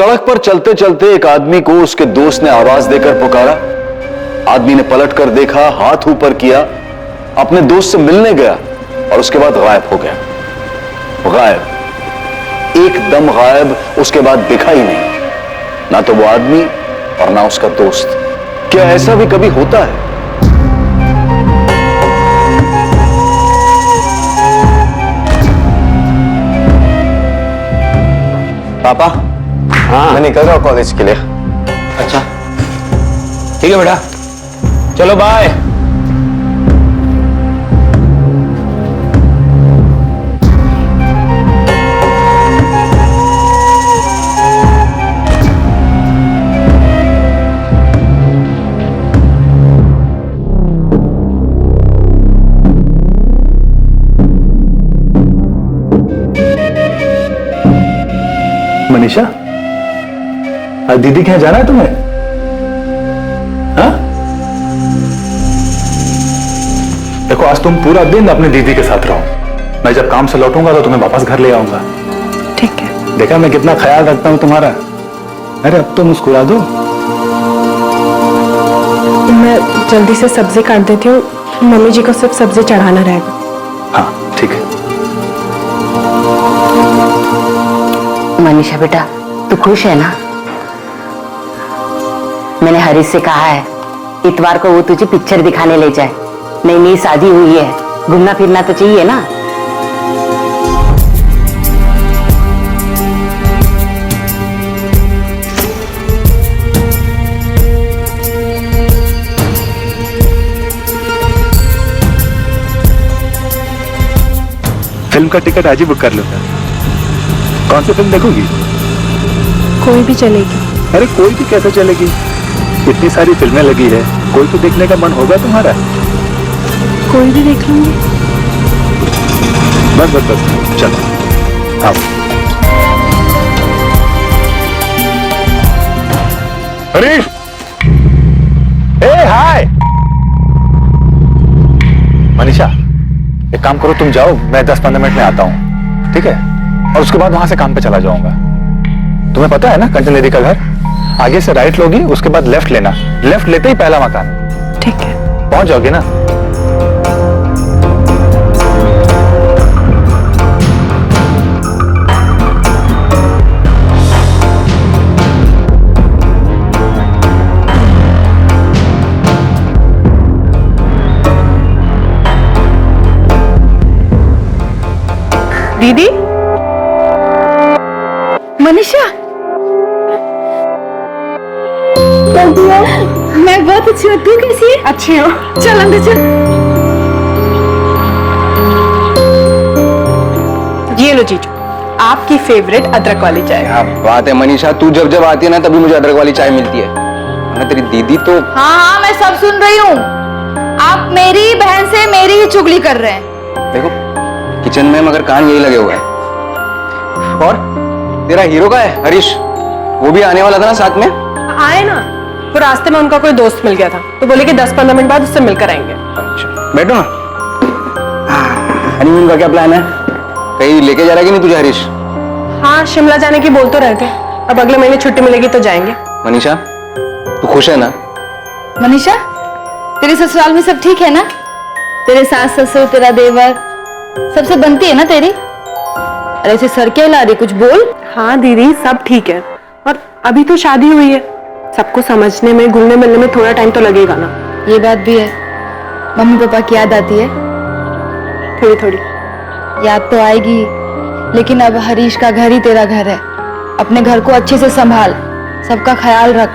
सड़क पर चलते चलते एक आदमी को उसके दोस्त ने आवाज देकर पुकारा। आदमी ने पलटकर देखा, हाथ ऊपर किया, अपने दोस्त से मिलने गया और उसके बाद गायब हो गया। गायब, एकदम गायब। उसके बाद दिखा ही नहीं, ना तो वो आदमी और ना उसका दोस्त। क्या ऐसा भी कभी होता है? पापा, हाँ मैं निकल रहा हूँ कॉलेज के लिए। अच्छा ठीक है बेटा, चलो बाय। मनीषा, आज दीदी के यहाँ जाना है तुम्हें? हाँ? देखो आज तुम पूरा दिन अपनी दीदी के साथ रहो। मैं जब काम से लौटूंगा तो तुम्हें वापस घर ले आऊंगा। ठीक है। देखा मैं कितना ख्याल रखता हूँ तुम्हारा। अरे अब तो मुस्कुरा दो। मैं जल्दी से सब्जी काट देती हूँ, मम्मी जी को सिर्फ सब्जी चढ़ाना रहेगा। हाँ ठीक है। मनीषा बेटा, तू खुश है ना? मैंने हरीश से कहा है इतवार को वो तुझे पिक्चर दिखाने ले जाए। नई नई शादी हुई है, घूमना फिरना तो चाहिए ना। फिल्म का टिकट आज ही बुक कर लो। कौन सी फिल्म देखोगी? कोई भी चलेगी। अरे कोई भी कैसे चलेगी? इतनी सारी फिल्में लगी है, कोई तो देखने का मन होगा तुम्हारा। कोई भी देख लूंगी। बस बस बस चलो आओ। हरीश, हाय। मनीषा एक काम करो, तुम जाओ, मैं 10-15 मिनट में आता हूँ, ठीक है? और उसके बाद वहां से काम पे चला जाऊंगा। तुम्हें पता है ना कंचन दीदी का घर? आगे से राइट लोगी, उसके बाद लेफ्ट लेना। लेफ्ट लेते ही पहला मकान। ठीक है। पहुंच जाओगे ना? दीदी, मनीषा, मैं बहुत अच्छी हूँ, तू कैसी है? अच्छी हो? चल अंदर चल। ये लो जीजू, आपकी फेवरेट अदरक वाली चाय। क्या बात है मनीषा, तू जब जब आती है ना तभी मुझे अदरक वाली चाय मिलती है। मैं तेरी दीदी तो। हाँ हाँ मैं सब सुन रही हूँ। आप मेरी बहन से मेरी ही चुगली कर रहे हैं। देखो किचन में मगर कान यही लगे हुए हैं। और तेरा हीरो का है हरीश, वो भी आने वाला था ना साथ में? आए ना, तो रास्ते में उनका कोई दोस्त मिल गया था, तो बोले कि 10-15 मिनट बाद उससे मिलकर आएंगे। बैठो ना। हनीमून का क्या प्लान है? कहीं लेके जा रहा है कि नहीं तुझे हरीश? हाँ शिमला जाने की बोल तो रहे थे, अब अगले महीने छुट्टी मिलेगी तो जाएंगे। मनीषा तू खुश है ना? मनीषा, तेरे ससुराल में सब ठीक है ना? तेरे सास ससुर, तेरा देवर, सबसे बनती है ना तेरी? अरे ऐसे सर क्या हिला रही, कुछ बोल। हाँ दीदी सब ठीक है, और अभी तो शादी हुई है, सबको समझने में घुलने मिलने में थोड़ा टाइम तो लगेगा ना। ये बात भी है। मम्मी पापा की याद आती है? थोड़ी थोड़ी याद तो आएगी, लेकिन अब हरीश का घर ही तेरा घर है। अपने घर को अच्छे से संभाल, सबका ख्याल रख।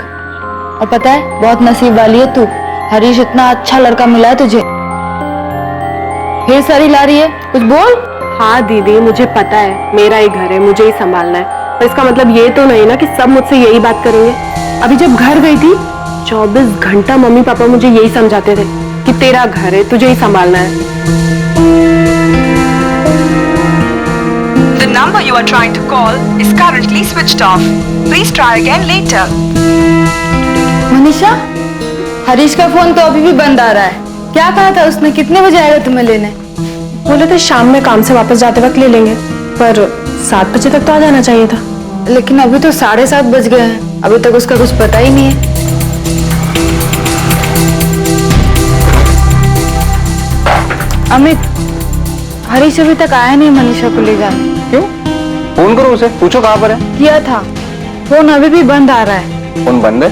और पता है बहुत नसीब वाली है तू, हरीश इतना अच्छा लड़का मिला है तुझे। फिर सारी ला रही है, कुछ बोल। हाँ दीदी मुझे पता है, मेरा ही घर है, मुझे ही संभालना है, पर इसका मतलब ये तो नहीं ना कि सब मुझसे यही बात करेंगे। अभी जब घर गई थी 24 घंटा मम्मी पापा मुझे यही समझाते थे कि तेरा घर है, तुझे ही संभालना है। The number you are trying to call is currently switched off. Please try again later. Manisha, Harish का फोन तो अभी भी बंद आ रहा है। क्या कहा था उसने, कितने बजे आएगा तुम्हें लेने? बोले थे शाम में काम से वापस जाते वक्त ले लेंगे, पर 7 बजे तक तो आ जाना चाहिए था। लेकिन अभी तो 7:30 बज गए हैं, अभी तक उसका कुछ पता ही नहीं है। अमित, हरीश अभी तक आया नहीं मनीषा को ले जाने। क्यों? फोन करो उसे, पूछो कहाँ पर है। किया था, फोन अभी भी बंद आ रहा है। फोन बंद है?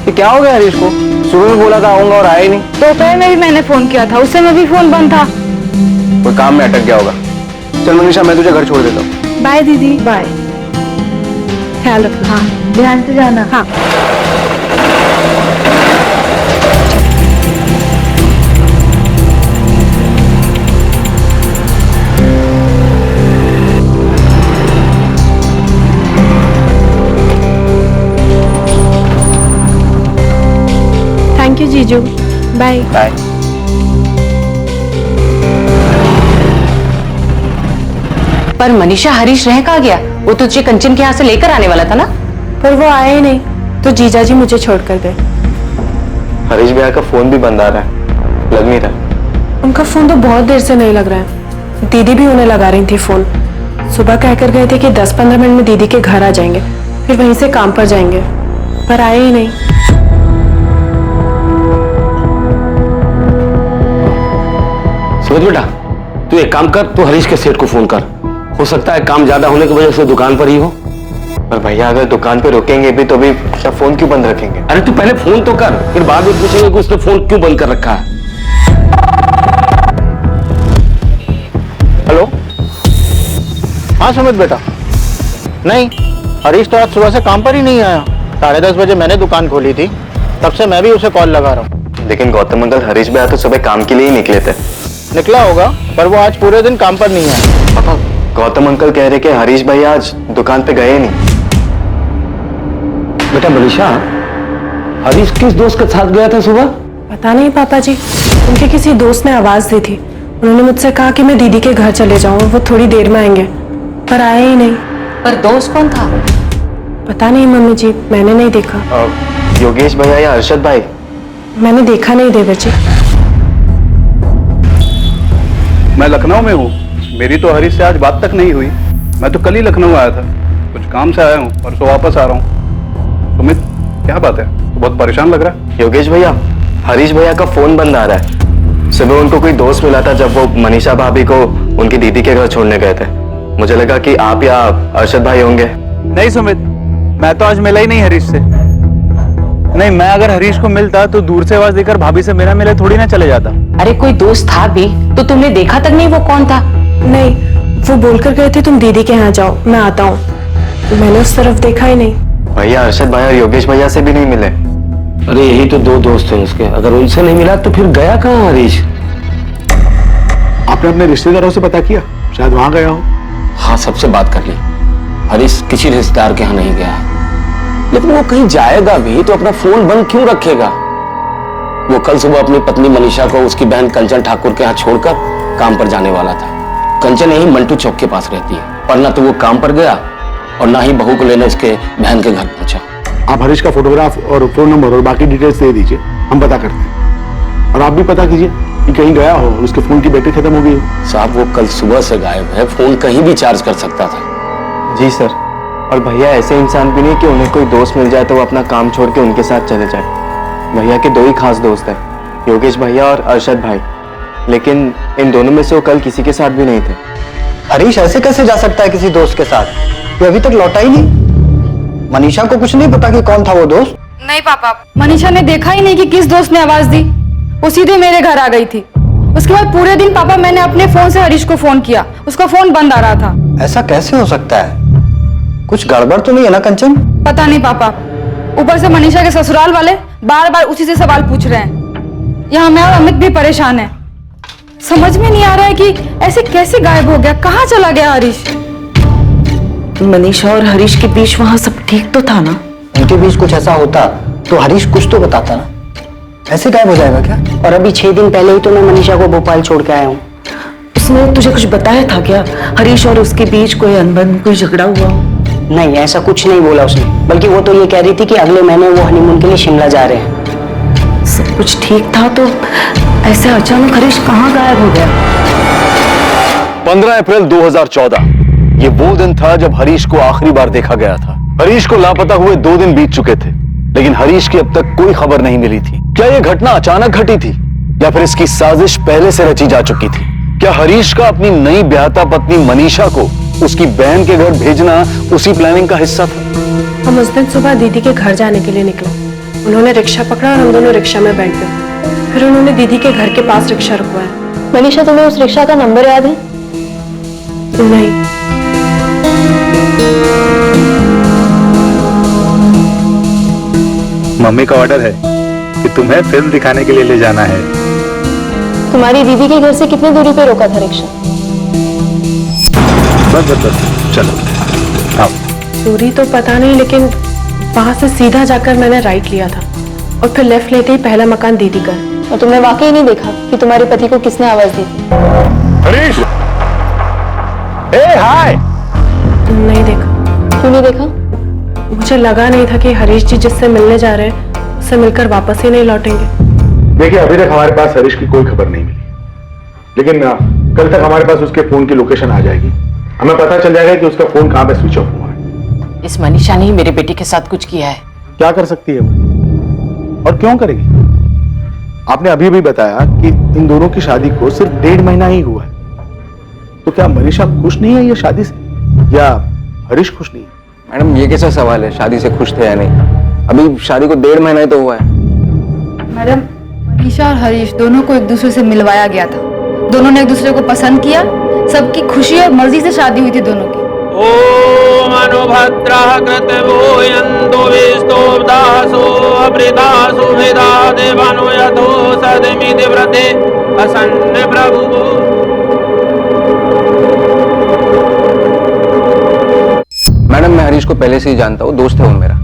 ये क्या हो गया हरीश को? सुबह में बोला था आऊंगा और आया ही नहीं। दोपहर में भी मैंने फोन किया था, उस समय भी फोन बंद था। कोई काम में अटक गया होगा। चल मनीषा, मैं तुझे घर छोड़ देता हूँ। बाय दीदी। बाय, ख्याल रखना। हाँ, ध्यान से जाना। हाँ। थैंक यू जीजू। Bye bye. पर मनीषा, हरीश रह कहाँ गया? वो तुझे कंचन के यहाँ से लेकर आने वाला था ना? पर वो आया ही नहीं, तो जीजा जी मुझे छोड़कर गए। हरीश भैया का फोन भी बंद आ रहा है, लग नहीं रहा। उनका फोन तो बहुत देर से नहीं लग रहा है। दीदी भी उन्हें लगा रही थी फोन। सुबह कहकर गए थे कि 10-15 मिनट में दीदी के घर आ जाएंगे, फिर वहीं से काम पर जाएंगे, पर आए ही नहीं। सुमित बेटा, तू एक काम कर, तू हरीश के सेठ को फोन कर। हो सकता है काम ज्यादा होने की वजह से दुकान पर ही हो। पर भैया अगर दुकान पे रुकेंगे भी तो भी फोन क्यों बंद रखेंगे? अरे तू पहले फोन तो कर, फिर बाद में पूछेंगे कि उसने फोन क्यों बंद कर रखा है। हेलो, हाँ सुमित बेटा। नहीं, हरीश तो आज सुबह से काम पर ही नहीं आया। 10:30 बजे मैंने दुकान खोली थी, तब से मैं भी उसे कॉल लगा रहा हूँ। लेकिन गौतम अंकल, हरीश भैया तो सुबह काम के लिए ही निकले थे। निकला होगा, पर वो आज पूरे दिन काम पर नहीं आया। पापा, गौतम अंकल कह रहे कि हरीश भैया आज दुकान पे गए नहीं। बेटा मनीषा, हरीश किस दोस्त के साथ गया था सुबह? पता नहीं पापा जी, उनके किसी दोस्त ने आवाज दी थी। उन्होंने मुझसे कहा कि मैं दीदी के घर चले जाऊं, वो थोड़ी देर में आएंगे, पर आए ही नहीं। पर दोस्त कौन था? पता नहीं मम्मी जी, मैंने नहीं देखा। योगेश भैया या अरशद भाई? मैंने देखा नहीं देवर जी। मैं लखनऊ में हूँ, मेरी तो हरीश से आज बात तक नहीं हुई। मैं तो कल ही लखनऊ आया था, कुछ काम से आया हूँ, परसों वापस आ रहा हूँ। सुमित, क्या बात है? तो बहुत परेशान लग रहा है। योगेश भैया, हरीश भैया का फोन बंद आ रहा है। सुबह उनको कोई दोस्त मिला था जब वो मनीषा भाभी को उनकी दीदी के घर छोड़ने गए थे। मुझे लगा कि आप या अरशद भाई होंगे। नहीं सुमित, मैं तो आज मिला ही नहीं हरीश से। नहीं, मैं अगर हरीश को मिलता तो दूर से आवाज देकर भाभी से मेरा मिले थोड़ी ना चले जाता। अरे कोई दोस्त था भी तो तुमने देखा तक नहीं? वो कौन था? नहीं, वो बोलकर गए थे तुम दीदी के यहाँ जाओ, मैं आता हूँ। मैंने उस तरफ देखा ही नहीं। भैया अरशद भाई और योगेश भैया से भी नहीं मिले। अरे यही तो दो दोस्त हैं उसके, अगर उनसे नहीं मिला तो फिर गया कहाँ हरीश? आपने अपने रिश्तेदारों से पता किया? शायद वहां गया हो। हाँ, सबसे बात कर ली। हरीश किसी रिश्तेदार के यहाँ नहीं गया है, लेकिन वो कहीं जाएगा भी तो अपना फोन बंद क्यों रखेगा? वो कल सुबह अपनी पत्नी मनीषा को उसकी बहन कंचन ठाकुर के यहाँ छोड़कर काम पर जाने वाला था। कंचन यही मंटू चौक के पास रहती है, पर ना तो वो काम पर गया और ना ही बहू को लेने उसके बहन के घर पहुंचा। आप हरीश का फोटोग्राफ और फोन नंबर और बाकी डिटेल्स दे दीजिए, हम पता करते हैं। और आप भी पता कीजिए कि कहीं गया हो और उसके फोन की बैटरी खत्म हो गई हो। साहब, वो कल सुबह से गायब है, फोन कहीं भी चार्ज कर सकता था। जी सर। और भैया ऐसे इंसान भी नहीं कि उन्हें कोई दोस्त मिल जाए तो वो अपना काम छोड़ के उनके साथ चले जाए। भैया के दो ही खास दोस्त हैं, योगेश भैया और अरशद भाई, लेकिन इन दोनों में से वो कल किसी के साथ भी नहीं थे। हरीश ऐसे कैसे जा सकता है किसी दोस्त के साथ? ये अभी तक लौटा ही नहीं। मनीषा को कुछ नहीं पता कि कौन था वो दोस्त? नहीं पापा, मनीषा ने देखा ही नहीं कि किस दोस्त ने आवाज दी। वो सीधे मेरे घर आ गई थी। उसके बाद पूरे दिन पापा मैंने अपने फोन से हरीश को फोन किया, उसका फोन बंद आ रहा था। ऐसा कैसे हो सकता है? कुछ गड़बड़ तो नहीं है ना कंचन? पता नहीं पापा, ऊपर से मनीषा के ससुराल वाले बार बार उसी से सवाल पूछ रहे हैं। यहाँ मैं और अमित भी परेशान है। समझ में नहीं आ रहा है कि ऐसे कैसे गायब हो गया, कहाँ चला गया हरीश? मनीषा और हरीश के बीच वहाँ सब ठीक तो था ना? उनके बीच कुछ ऐसा होता तो हरीश कुछ तो बताता ना। ऐसे गायब हो जाएगा क्या? और अभी 6 दिन पहले ही तो मैं मनीषा को भोपाल छोड़ के आया हूँ। उसने तुझे कुछ बताया था क्या? हरीश और उसके बीच कोई अनबन, कोई झगड़ा हुआ? नहीं, ऐसा कुछ नहीं बोला उसने। बल्कि वो तो ये कह रही थी कि अगले महीने वो हनीमून के लिए शिमला जा रहे हैं। सब कुछ ठीक था तो ऐसे अचानक हरीश कहाँ गायब हो गया? 15 अप्रैल 2014 ये वो दिन था जब हरीश को आखिरी बार देखा गया था। हरीश को लापता हुए 2 दिन बीत चुके थे, लेकिन हरीश की अब तक कोई खबर नहीं मिली थी। क्या यह घटना अचानक घटी थी या फिर इसकी साजिश पहले से रची जा चुकी थी? क्या हरीश का अपनी नई ब्याहता पत्नी मनीषा को उसकी बहन के घर भेजना उसी प्लानिंग का हिस्सा था? हम उस दिन सुबह दीदी के घर जाने के लिए निकले। उन्होंने रिक्शा पकड़ा और हम दोनों रिक्शा में बैठ गए। फिर उन्होंने दीदी के घर के पास रिक्शा रुकवाया। मनीषा, तुम्हें उस रिक्शा का नंबर याद है? नहीं। मम्मी का ऑर्डर है कि तुम्हें फिल्म दिखाने के लिए ले जाना है। तुम्हारी दीदी के घर से कितनी दूरी पे रोका था रिक्शा? बस चलो आओ। दूरी तो पता नहीं, लेकिन वहां से सीधा जाकर मैंने राइट लिया था और फिर लेफ्ट लेते ही पहला मकान दीदी का। और तुमने वाकई नहीं देखा कि तुम्हारे पति को किसने आवाज दी थी? हरीश, हाय। नहीं देखा। क्यों नहीं देखा? मुझे लगा नहीं था कि हरीश जी जिससे मिलने जा रहे हैं उससे मिलकर वापस ही नहीं लौटेंगे। देखिए, अभी तक हमारे पास हरीश की कोई खबर नहीं मिली, लेकिन कल तक हमारे पास उसके फोन की लोकेशन आ जाएगी। हमें पता चल जाएगा कि उसका फोन कहां पे स्विच ऑफ हुआ है। इस मनीषा ने ही मेरे बेटे के साथ कुछ किया है। क्या कर सकती है वो, और क्यों करेगी? आपने अभी भी बताया कि इन दोनों की शादी को सिर्फ 1.5 महीना ही हुआ है, तो क्या मनीषा खुश नहीं है ये शादी से, या हरीश खुश नहीं है? मैडम, ये कैसा सवाल है, शादी से खुश थे या नहीं? अभी शादी को 1.5 महीना ही तो हुआ है। मैडम, मनीषा और हरीश दोनों को एक दूसरे से मिलवाया गया था। दोनों ने एक दूसरे को पसंद किया। सबकी खुशी और मर्जी से शादी हुई थी दोनों की। ओम अनुभद्रः कृतवोयन्तु विस्तोब्दासो अभृतासु भेदा देवानो यथो सदमिति व्रते असन्न प्रभुवो। मैडम, मैं हरीश को पहले से ही जानता हूँ, दोस्त है वो मेरा।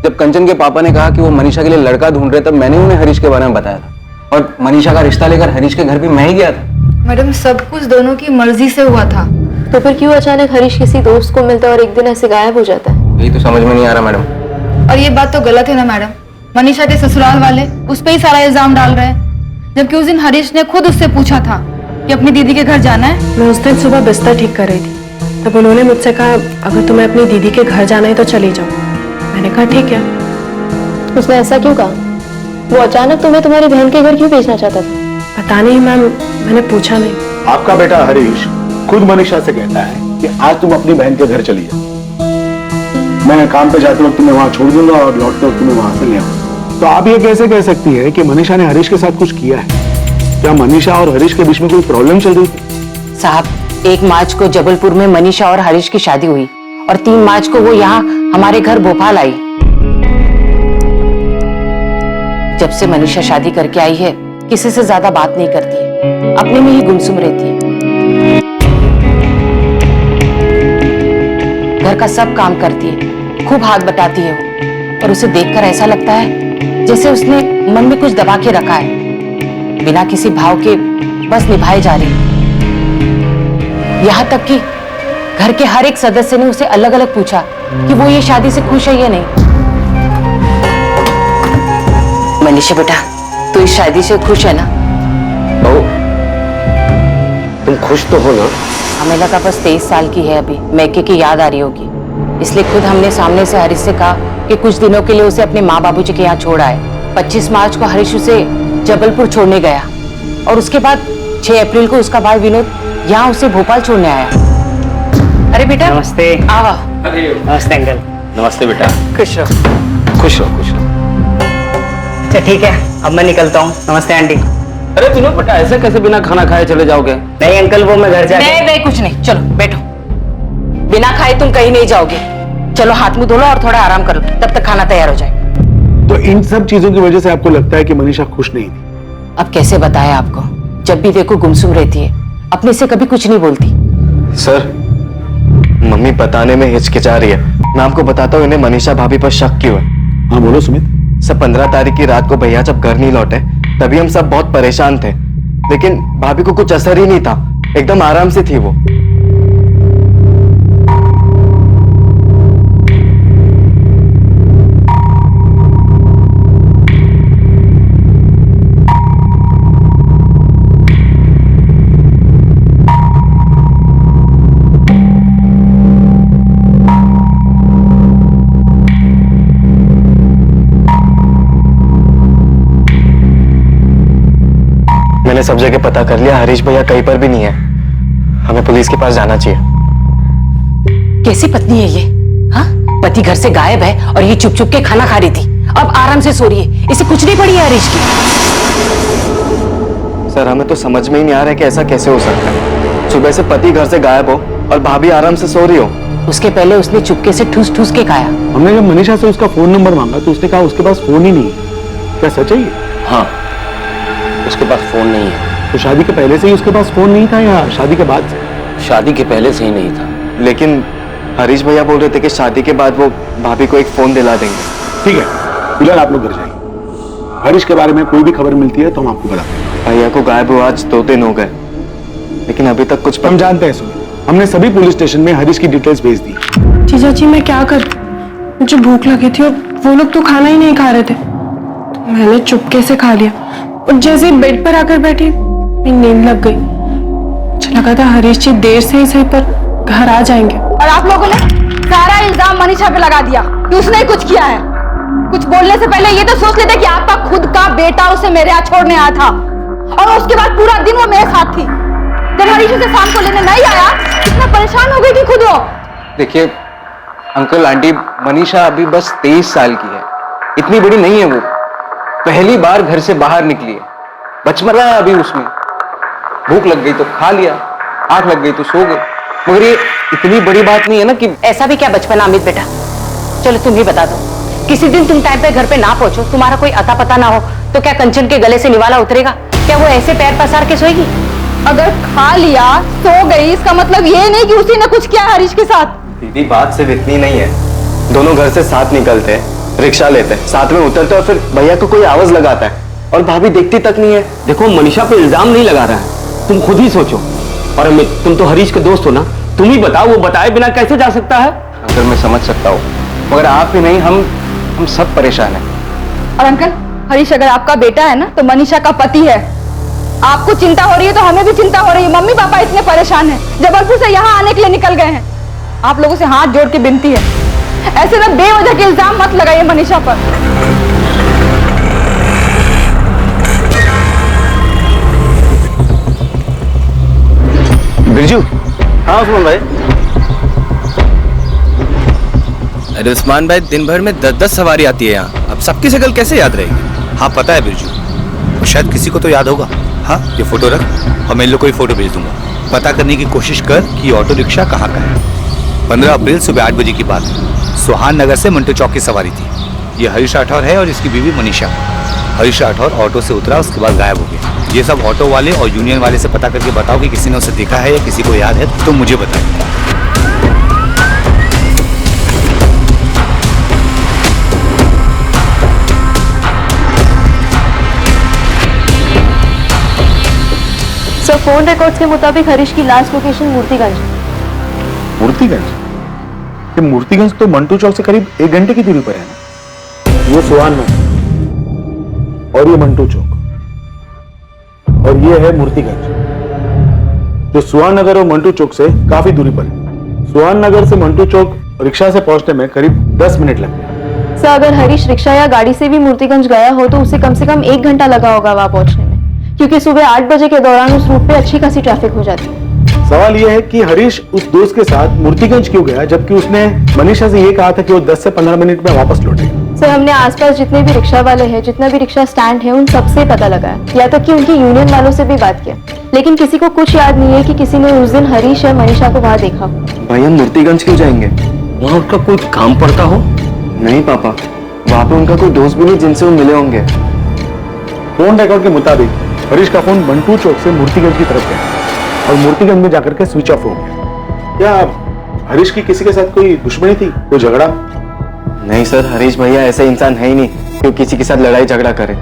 जब कंचन के पापा ने कहा कि वो मनीषा के लिए लड़का ढूंढ रहे, तब मैंने उन्हें हरीश के बारे में बताया था, और मनीषा का रिश्ता लेकर हरीश के घर भी मैं ही गया था। मैडम, सब कुछ दोनों की मर्जी से हुआ था। तो फिर क्यों अचानक हरीश किसी दोस्त को मिलता है और एक दिन ऐसे गायब हो जाता है? यही तो समझ में नहीं आ रहा मैडम। और ये बात तो गलत है ना मैडम। मनीषा के ससुराल वाले उस पर ही सारा इल्जाम डाल रहे हैं, जबकि उस दिन हरीश ने खुद उससे पूछा था कि अपनी दीदी के घर जाना है। मैं उस दिन सुबह बिस्तर ठीक कर रही थी, तब उन्होंने मुझसे कहा अगर तुम्हें अपनी दीदी के घर जाना है तो चली जाओ। मैंने कहा ठीक है। उसने ऐसा क्यों कहा? वो अचानक तुम्हें तुम्हारी बहन के घर क्यों भेजना चाहता था? पता नहीं मैम, मैंने पूछा नहीं। आपका बेटा हरीश खुद मनीषा से कहता है कि आज तुम अपनी बहन के घर चली जाओ, मैं काम पे जाते वक्त तुम्हें वहां छोड़ दूंगा और लौटते वक्त तुम्हें वहां से ले आऊंगा। तो आप ये कैसे कह सकती है कि मनीषा ने हरीश के साथ कुछ किया है? क्या मनीषा और हरीश के बीच में कोई प्रॉब्लम चल रही थी? साहब, 1 मार्च को जबलपुर में मनीषा और हरीश की शादी हुई और 3 मार्च को वो यहाँ हमारे घर भोपाल आई। जब से मनीषा शादी करके आई है, किसी से ज्यादा बात नहीं करती है, अपने में ही गुमसुम रहती है। घर का सब काम करती है, खूब हाथ बटाती है वो, और उसे देखकर ऐसा लगता है जैसे उसने मन में कुछ दबा के रखा है, बिना किसी भाव के बस निभाए जा रही। यहाँ तक कि घर के हर एक सदस्य ने उसे अलग अलग पूछा कि वो ये शादी से खुश है या नहीं। मनीषा बेटा, तू इस शादी से खुश है ना? बहू, तुम खुश तो हो ना? हमें लगा बस 23 साल की है अभी, मैके की याद आ रही होगी, इसलिए खुद हमने सामने से हरीश से कहा कि कुछ दिनों के लिए उसे अपने माँ बाबूजी के यहाँ छोड़ आए। 25 मार्च को हरीश उसे जबलपुर छोड़ने गया और उसके बाद 6 अप्रैल को उसका भाई विनोद यहाँ उसे भोपाल छोड़ने आया। अरे बेटा, नमस्ते। आवा। नमस्ते अंकल। नमस्ते बेटा। खुश रहो। खुश रहो, खुश रहो। अच्छा ठीक है, अब मैं निकलता हूँ। नमस्ते आंटी। अरे विनोद बेटा, ऐसे कैसे बिना खाना खाए चले जाओगे? नहीं अंकल, वो मैं घर जाके। नहीं, कुछ नहीं, चलो बैठो। बिना खाए तुम कहीं नहीं जाओगे। चलो हाथ मुंह धो लो और थोड़ा आराम करो, तब तक खाना तैयार हो जाए। तो इन सब चीजों की वजह से आपको लगता है कि मनीषा खुश नहीं थी? अब कैसे बताया आपको, जब भी देखो गुमसुम रहती है, अपने से कभी कुछ नहीं बोलती। सर, मम्मी बताने में हिचकिचा रही है। मैं आपको बताता हूँ इन्हें मनीषा भाभी पर शक क्यों है। हाँ बोलो सुमित। सर, 15 तारीख की रात को भैया जब घर नहीं लौटे, तभी हम सब बहुत परेशान थे, लेकिन भाभी को कुछ असर ही नहीं था, एकदम आराम से थी वो। मैंने सब जगह पता कर लिया, हरीश भैया कहीं पर भी नहीं है। हमें पुलिस के पास जाना चाहिए। कैसी पत्नी है ये? हाँ, पति घर से गायब है और ये चुप चुप के खाना खा रही थी, अब आराम से सो रही है। इसे कुछ नहीं पड़ी है हरीश की। सर हमें तो समझ में ही नहीं आ रहा है कि ऐसा कैसे हो सकता है। सुबह से पति घर से गायब हो और भाभी आराम से सो रही हो। उसके पहले उसने चुपके से ठूस ठूस के खाया। हमने जब मनीषा से उसका फोन नंबर मांगा तो उसने कहा उसके पास फोन ही नहीं है। क्या सच है ये? हाँ, उसके पास फोन नहीं है। तो शादी के पहले से ही उसके पास फोन नहीं था या शादी के बाद से? शादी के पहले से ही नहीं था। लेकिन हरीश भैया बोल रहे थे कि शादी के बाद वो भाभी को एक फोन दिला देंगे। ठीक है, फिलहाल आप लोग घर जाइए। हरीश के बारे में कोई भी खबर मिलती है तो हम आपको बताते हैं। भैया को गायब हुआ आज 2 दिन हो गए, लेकिन अभी तक कुछ हम जानते हैं। सुनिए, हमने सभी पुलिस स्टेशन में हरीश की डिटेल्स भेज दी। जीजा जी मैं क्या करूं? मुझे भूख लगी थी और वो लोग तो खाना ही नहीं खा रहे थे, तो मैंने चुपके से खा लिया और जैसे बेड पर आकर बैठी मेरी नींद लग गई। मुझे लगा था हरीश जी देर से ही सही पर घर आ जाएंगे। और आप लोगों ने सारा इल्जाम मनीषा पे लगा दिया कि उसने ही कुछ किया है। कुछ बोलने से पहले ये तो सोच लेते कि आपका खुद का बेटा उसे मेरे यहाँ छोड़ने आया था और उसके बाद पूरा दिन वो मेरे साथ थी। जब हरीश उसे शाम को लेने नहीं आया, कितना परेशान हो गई थी खुद वो। देखिए अंकल आंटी, मनीषा अभी बस 23 साल की है, इतनी बड़ी नहीं है वो। पहली बार घर से बाहर निकली है, बचपना है अभी उसमें। भूख लग गई तो खा लिया, आंख लग गई तो सो गए। मगर ये इतनी बड़ी बात नहीं है ना कि ऐसा भी क्या बचपन अमित बेटा? चलो तुम ही बता दो, किसी दिन तुम टाइम पे घर पे ना पहुंचो, तुम्हारा कोई अता पता ना हो, तो क्या कंचन के गले से निवाला उतरेगा? क्या वो ऐसे पैर पसार के सोएगी? अगर खा लिया सो गई, इसका मतलब ये नहीं कि उसी ने कुछ किया हरीश के साथ। दीदी बात सिर्फ इतनी नहीं है। दोनों घर से साथ निकलते हैं, रिक्शा लेते हैं, साथ में उतरते हैं और फिर भैया को कोई आवाज लगाता है और भाभी देखती तक नहीं है। देखो मनीषा पे इल्जाम नहीं लगा रहा है, तुम खुद ही सोचो। और अमित, तुम तो हरीश के दोस्त हो ना, तुम ही बताओ वो बताए बिना कैसे जा सकता है? अंकल मैं समझ सकता हूँ, मगर आप ही नहीं, हम सब परेशान हैं। और अंकल, हरीश अगर आपका बेटा है ना तो मनीषा का पति है। आपको चिंता हो रही है तो हमें भी चिंता हो रही है। मम्मी पापा इतने परेशान हैं, जबलपुर से यहाँ आने के लिए निकल गए हैं। आप लोगों से हाथ जोड़ के विनती है, ऐसे में बेवजह के इल्जाम मत लगाइए मनीषा पर। बिरजू। हाँ उस्मान भाई। अरे उस्मान भाई, दिन भर में 10-10 सवारी आती है यहाँ, अब सबकी शक्ल कैसे याद रहेगी? हाँ पता है बिरजू, और शायद किसी को तो याद होगा। हाँ ये फोटो रख और मैं इन लोग को फोटो भेज दूंगा। पता करने की कोशिश कर कि ऑटो रिक्शा कहाँ का है। 15 अप्रैल सुबह 8 बजे की बात है। सुहान नगर से मंटो चौक की सवारी थी। ये हरीश राठौर है और इसकी बीवी मनीषा। हरीश राठौर ऑटो से उतरा, उसके बाद गायब हो गया। ये सब ऑटो वाले और यूनियन वाले से पता करके बताओ कि किसी ने उसे देखा है या किसी को याद है तो मुझे बताएं। सर फोन रिकॉर्ड्स के मुताबिक हरीश की लास्ट लोकेशन मूर्तिगंज। मूर्तिगंज? ये मूर्तिगंज तो मंटू चौक से करीब 1 घंटे की दूरी पर है ना। ये सुहान नगर और ये मंटू चौक और ये है मूर्तिगंज, जो सुहान नगर और मंटू चौक से काफी दूरी पर है। सुहान नगर से मंटू चौक रिक्शा से पहुंचने में करीब 10 मिनट लगते हैं। सर अगर हरीश रिक्शा या गाड़ी से भी मूर्तिगंज गया हो तो उसे कम से कम 1 घंटा लगा होगा वहां पहुंचने में, क्योंकि सुबह 8 बजे के दौरान उस रूट पे अच्छी खासी ट्रैफिक हो जाती है। सवाल यह है कि हरीश उस दोस्त के साथ मूर्तिगंज क्यों गया, जबकि उसने मनीषा से यह कहा था कि वो 10 से 15 मिनट में वापस लौटेगा। सर हमने आसपास जितने भी रिक्शा वाले हैं, जितना भी रिक्शा स्टैंड है, उन सबसे पता लगाया, या तक कि उनकी यूनियन वालों से भी बात किया, लेकिन किसी को कुछ याद नहीं है कि किसी ने उस दिन हरीश या मनीषा को वहां देखा। भाई हम मूर्तिगंज क्यों जाएंगे? वहाँ उनका कोई काम पड़ता हो? नहीं पापा, वहाँ पे उनका कोई दोस्त भी नहीं जिनसे वो मिले होंगे। फोन रिकॉर्ड के मुताबिक हरीश का फोन मंटू चौक से मूर्तिगंज की तरफ गया और मूर्तिगंज में जाकर के स्विच ऑफ हो गया। क्या हरीश की किसी के साथ कोई दुश्मनी थी, कोई झगड़ा? नहीं सर, हरीश भैया ऐसे इंसान है ही नहीं कि किसी के साथ लड़ाई झगड़ा करे।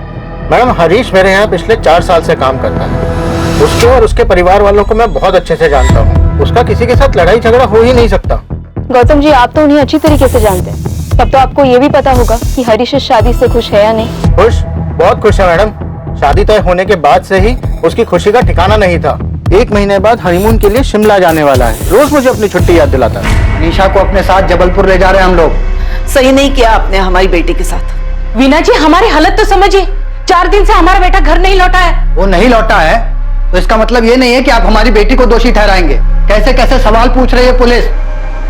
मैडम हरीश मेरे यहाँ पिछले 4 साल से काम करता है। उसको और उसके परिवार वालों को मैं बहुत अच्छे से जानता हूँ। उसका किसी के साथ लड़ाई झगड़ा हो ही नहीं सकता। गौतम जी आप तो उन्हें अच्छी तरीके से जानते हैं, तब तो आपको ये भी पता होगा कि हरीश इस शादी से खुश है या नहीं। खुश, बहुत खुश है मैडम। शादी तय होने के बाद से ही उसकी खुशी का ठिकाना नहीं था। 1 महीने बाद हनीमून के लिए शिमला जाने वाला है। रोज मुझे अपनी छुट्टी याद दिलाता है। निशा को अपने साथ जबलपुर ले जा रहे हैं हम लोग। सही नहीं किया आपने हमारी बेटी के साथ। वीना जी हमारी हालत तो समझिए, 4 दिन से हमारा बेटा घर नहीं लौटा है। वो नहीं लौटा है तो इसका मतलब ये नहीं है कि आप हमारी बेटी को दोषी ठहराएंगे। कैसे कैसे सवाल पूछ रही है पुलिस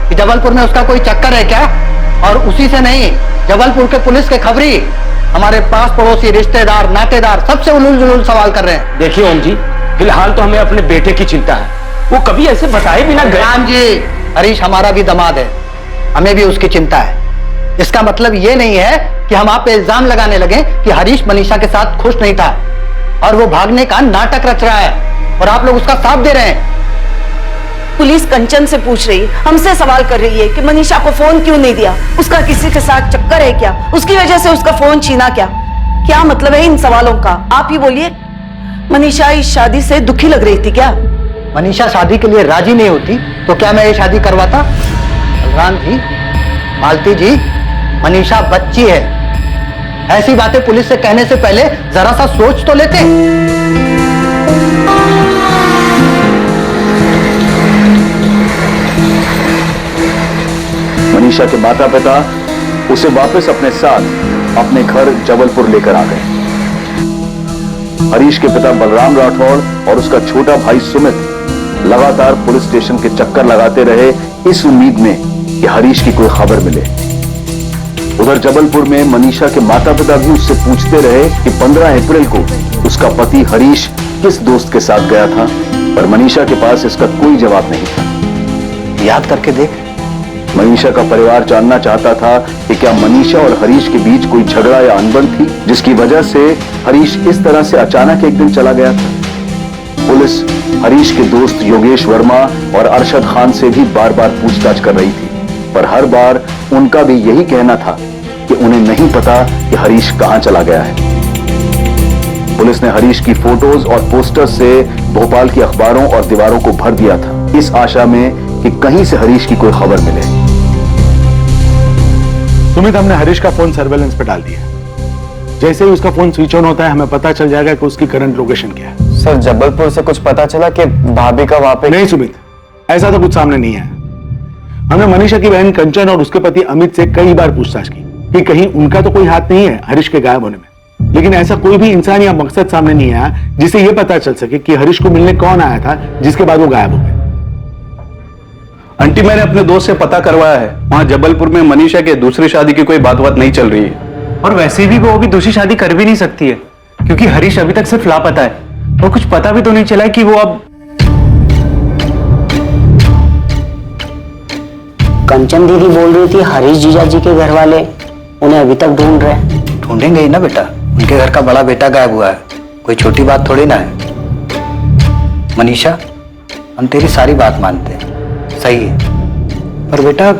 कि जबलपुर में उसका कोई चक्कर है क्या, और उसी से नहीं, जबलपुर के पुलिस के खबरी हमारे पास पड़ोसी रिश्तेदार नातेदार सबसे उलूल जुलूल सवाल कर रहे हैं। देखिए ओम जी, फिलहाल तो हमें अपने बेटे की चिंता है। वो कभी ऐसे बताए बिना गए। राम जी, हरीश हमारा भी दामाद है, हमें भी उसकी चिंता है। इसका मतलब ये नहीं है कि हम आप पे इल्जाम लगाने लगे कि हरीश मनीषा के साथ खुश नहीं था और वो भागने का नाटक रच रहा है और आप लोग उसका साथ दे रहे हैं। पुलिस कंचन से पूछ रही, हमसे सवाल कर रही है कि मनीषा को फोन क्यों नहीं दिया, उसका किसी के साथ चक्कर है क्या, उसकी वजह से उसका फोन छीना क्या? क्या मतलब है इन सवालों का? आप ही बोलिए। मनीषा इस शादी से दुखी लग रही थी क्या? मनीषा शादी के लिए राजी नहीं होती तो क्या मैं ये शादी करवाता? बलराम जी, मालती जी, मनीषा बच्ची है। ऐसी बातें पुलिस से कहने से पहले जरा सा सोच तो लेते। मनीषा के माता पिता उसे वापस अपने साथ अपने घर जबलपुर लेकर आ गए। हरीश के पिता बलराम राठौड़ और उसका छोटा भाई सुमित लगातार पुलिस स्टेशन के चक्कर लगाते रहे इस उम्मीद में कि हरीश की कोई खबर मिले। उधर जबलपुर में मनीषा के माता पिता भी उससे पूछते रहे कि 15 अप्रैल को उसका पति हरीश किस दोस्त के साथ गया था, पर मनीषा के पास इसका कोई जवाब नहीं था। याद करके देख। मनीषा का परिवार जानना चाहता था कि क्या मनीषा और हरीश के बीच कोई झगड़ा या अनबन थी जिसकी वजह से हरीश इस तरह से अचानक एक दिन चला गया था। पुलिस हरीश के दोस्त योगेश वर्मा और अरशद खान से भी बार बार पूछताछ कर रही थी, पर हर बार उनका भी यही कहना था कि उन्हें नहीं पता कि हरीश कहां चला गया है। पुलिस ने हरीश की फोटोज और पोस्टर्स से भोपाल की अखबारों और दीवारों को भर दिया था, इस आशा में कि कहीं से हरीश की कोई खबर मिले। सुमित, हमने हरीश का फोन सर्वेलेंस पे डाल दिया। जैसे ही उसका फोन स्विच ऑन होता है हमें पता चल जाएगा कि उसकी करंट लोकेशन क्या है। सर, जबलपुर से कुछ पता चला कि भाभी का वहां पे? नहीं सुमित, ऐसा तो कुछ सामने नहीं है। हमने मनीषा की बहन कंचन और उसके पति अमित से कई बार पूछताछ की कि कहीं उनका तो कोई हाथ नहीं है हरीश के गायब होने में, लेकिन ऐसा कोई भी इंसान या मकसद सामने नहीं आया जिसे यह पता चल सके कि हरीश को मिलने कौन आया था जिसके बाद वो गायब हो गए। आंटी, मैंने अपने दोस्त से पता करवाया है, वहां जबलपुर में मनीषा के दूसरी शादी की कोई बात नहीं चल रही है। और वैसे भी वो अभी दूसरी शादी कर भी नहीं सकती है क्योंकि हरीश अभी तक सिर्फ लापता है और कुछ पता भी तो नहीं चला कि वो अब। कंचन दीदी बोल रही थी हरीश जीजा जी के घर वाले उन्हें अभी तक ढूंढ रहे हैं। ढूंढेंगे ही ना बेटा, उनके घर का बड़ा बेटा गायब हुआ है, कोई छोटी बात थोड़ी ना है। मनीषा, हम तेरी सारी बात मानते हैं, सही है, पर बेटा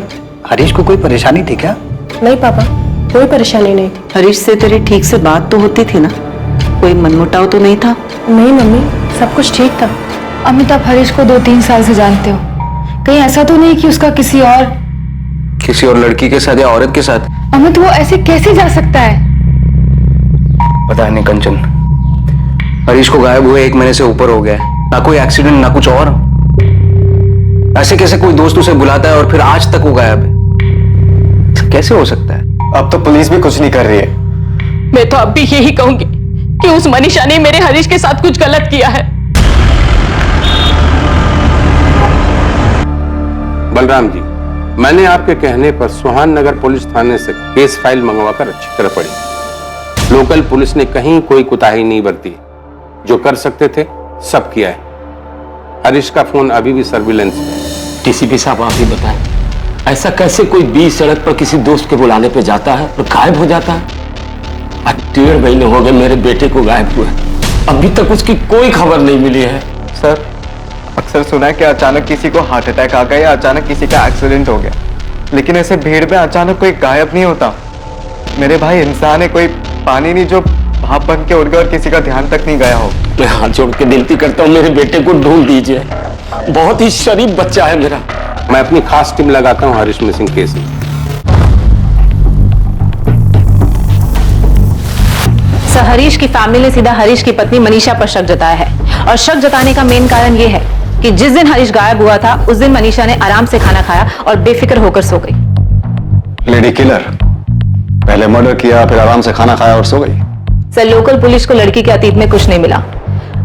हरीश को कोई परेशानी थी क्या? नहीं पापा, कोई परेशानी नहीं। हरीश से तेरी ठीक से बात तो होती थी ना, कोई मनमुटाव तो नहीं था? नहीं मम्मी, सब कुछ ठीक था। अमित, आप हरीश को 2-3 साल से जानते हो, कहीं ऐसा तो नहीं कि उसका किसी और लड़की के साथ या औरत के साथ? अमित, वो ऐसे कैसे जा सकता है? पता नहीं कंचन, हरीश को गायब हुए 1 महीने से ऊपर हो गया, ना कोई एक्सीडेंट ना कुछ और। ऐसे कैसे कोई दोस्त उसे बुलाता है और फिर आज तक वो गायब है? कैसे हो सकता है? अब तो पुलिस भी कुछ नहीं कर रही है। मैं तो अब भी यही कहूंगी कि उस मनीषा ने मेरे हरीश के साथ कुछ गलत किया है। बलराम जी, मैंने आपके कहने पर सुहान नगर पुलिस थाने से केस फाइल मंगवाकर अच्छी तरह पढ़ी। लोकल पुलिस ने कहीं कोई कुताही नहीं बरती, जो कर सकते थे सब किया है। हरीश का फोन अभी भी सर्विलेंस में है। टीसीपी साहब, आप ही बताएं, ऐसा कैसे कोई 20 सड़क पर किसी दोस्त के बुलाने पे जाता है और गायब हो जाता है? आज 1.5 महीने हो गए मेरे बेटे को गायब हुए, अभी तक उसकी कोई खबर नहीं मिली है। सर, अक्सर सुना है कि अचानक किसी को हार्ट अटैक आ गया या अचानक किसी का एक्सीडेंट हो गया, लेकिन ऐसे भीड़ में अचानक कोई गायब नहीं होता। मेरे भाई इंसान है, कोई पानी नहीं जो भाप बन के उड़ गया और किसी का ध्यान तक नहीं गया हो। मैं हाथ जोड़ के विनती करता हूँ, मेरे बेटे को ढूंढ दीजिए, बहुत ही शरीफ बच्चा है मेरा। मैं अपनी खास टीम लगाता हूँ हरीश मिसिंग केस में। सर, हरीश की फैमिली ने सीधा हरीश की पत्नी मनीषा पर शक जताया है और शक जताने का मेन कारण यह है कि जिस दिन हरीश गायब हुआ था उस दिन मनीषा ने आराम से खाना खाया और बेफिक्र होकर सो गई। लेडी किलर, पहले मर्डर किया फिर आराम से खाना खाया और सो गई। सर लोकल पुलिस को लड़की के अतीत में कुछ नहीं मिला।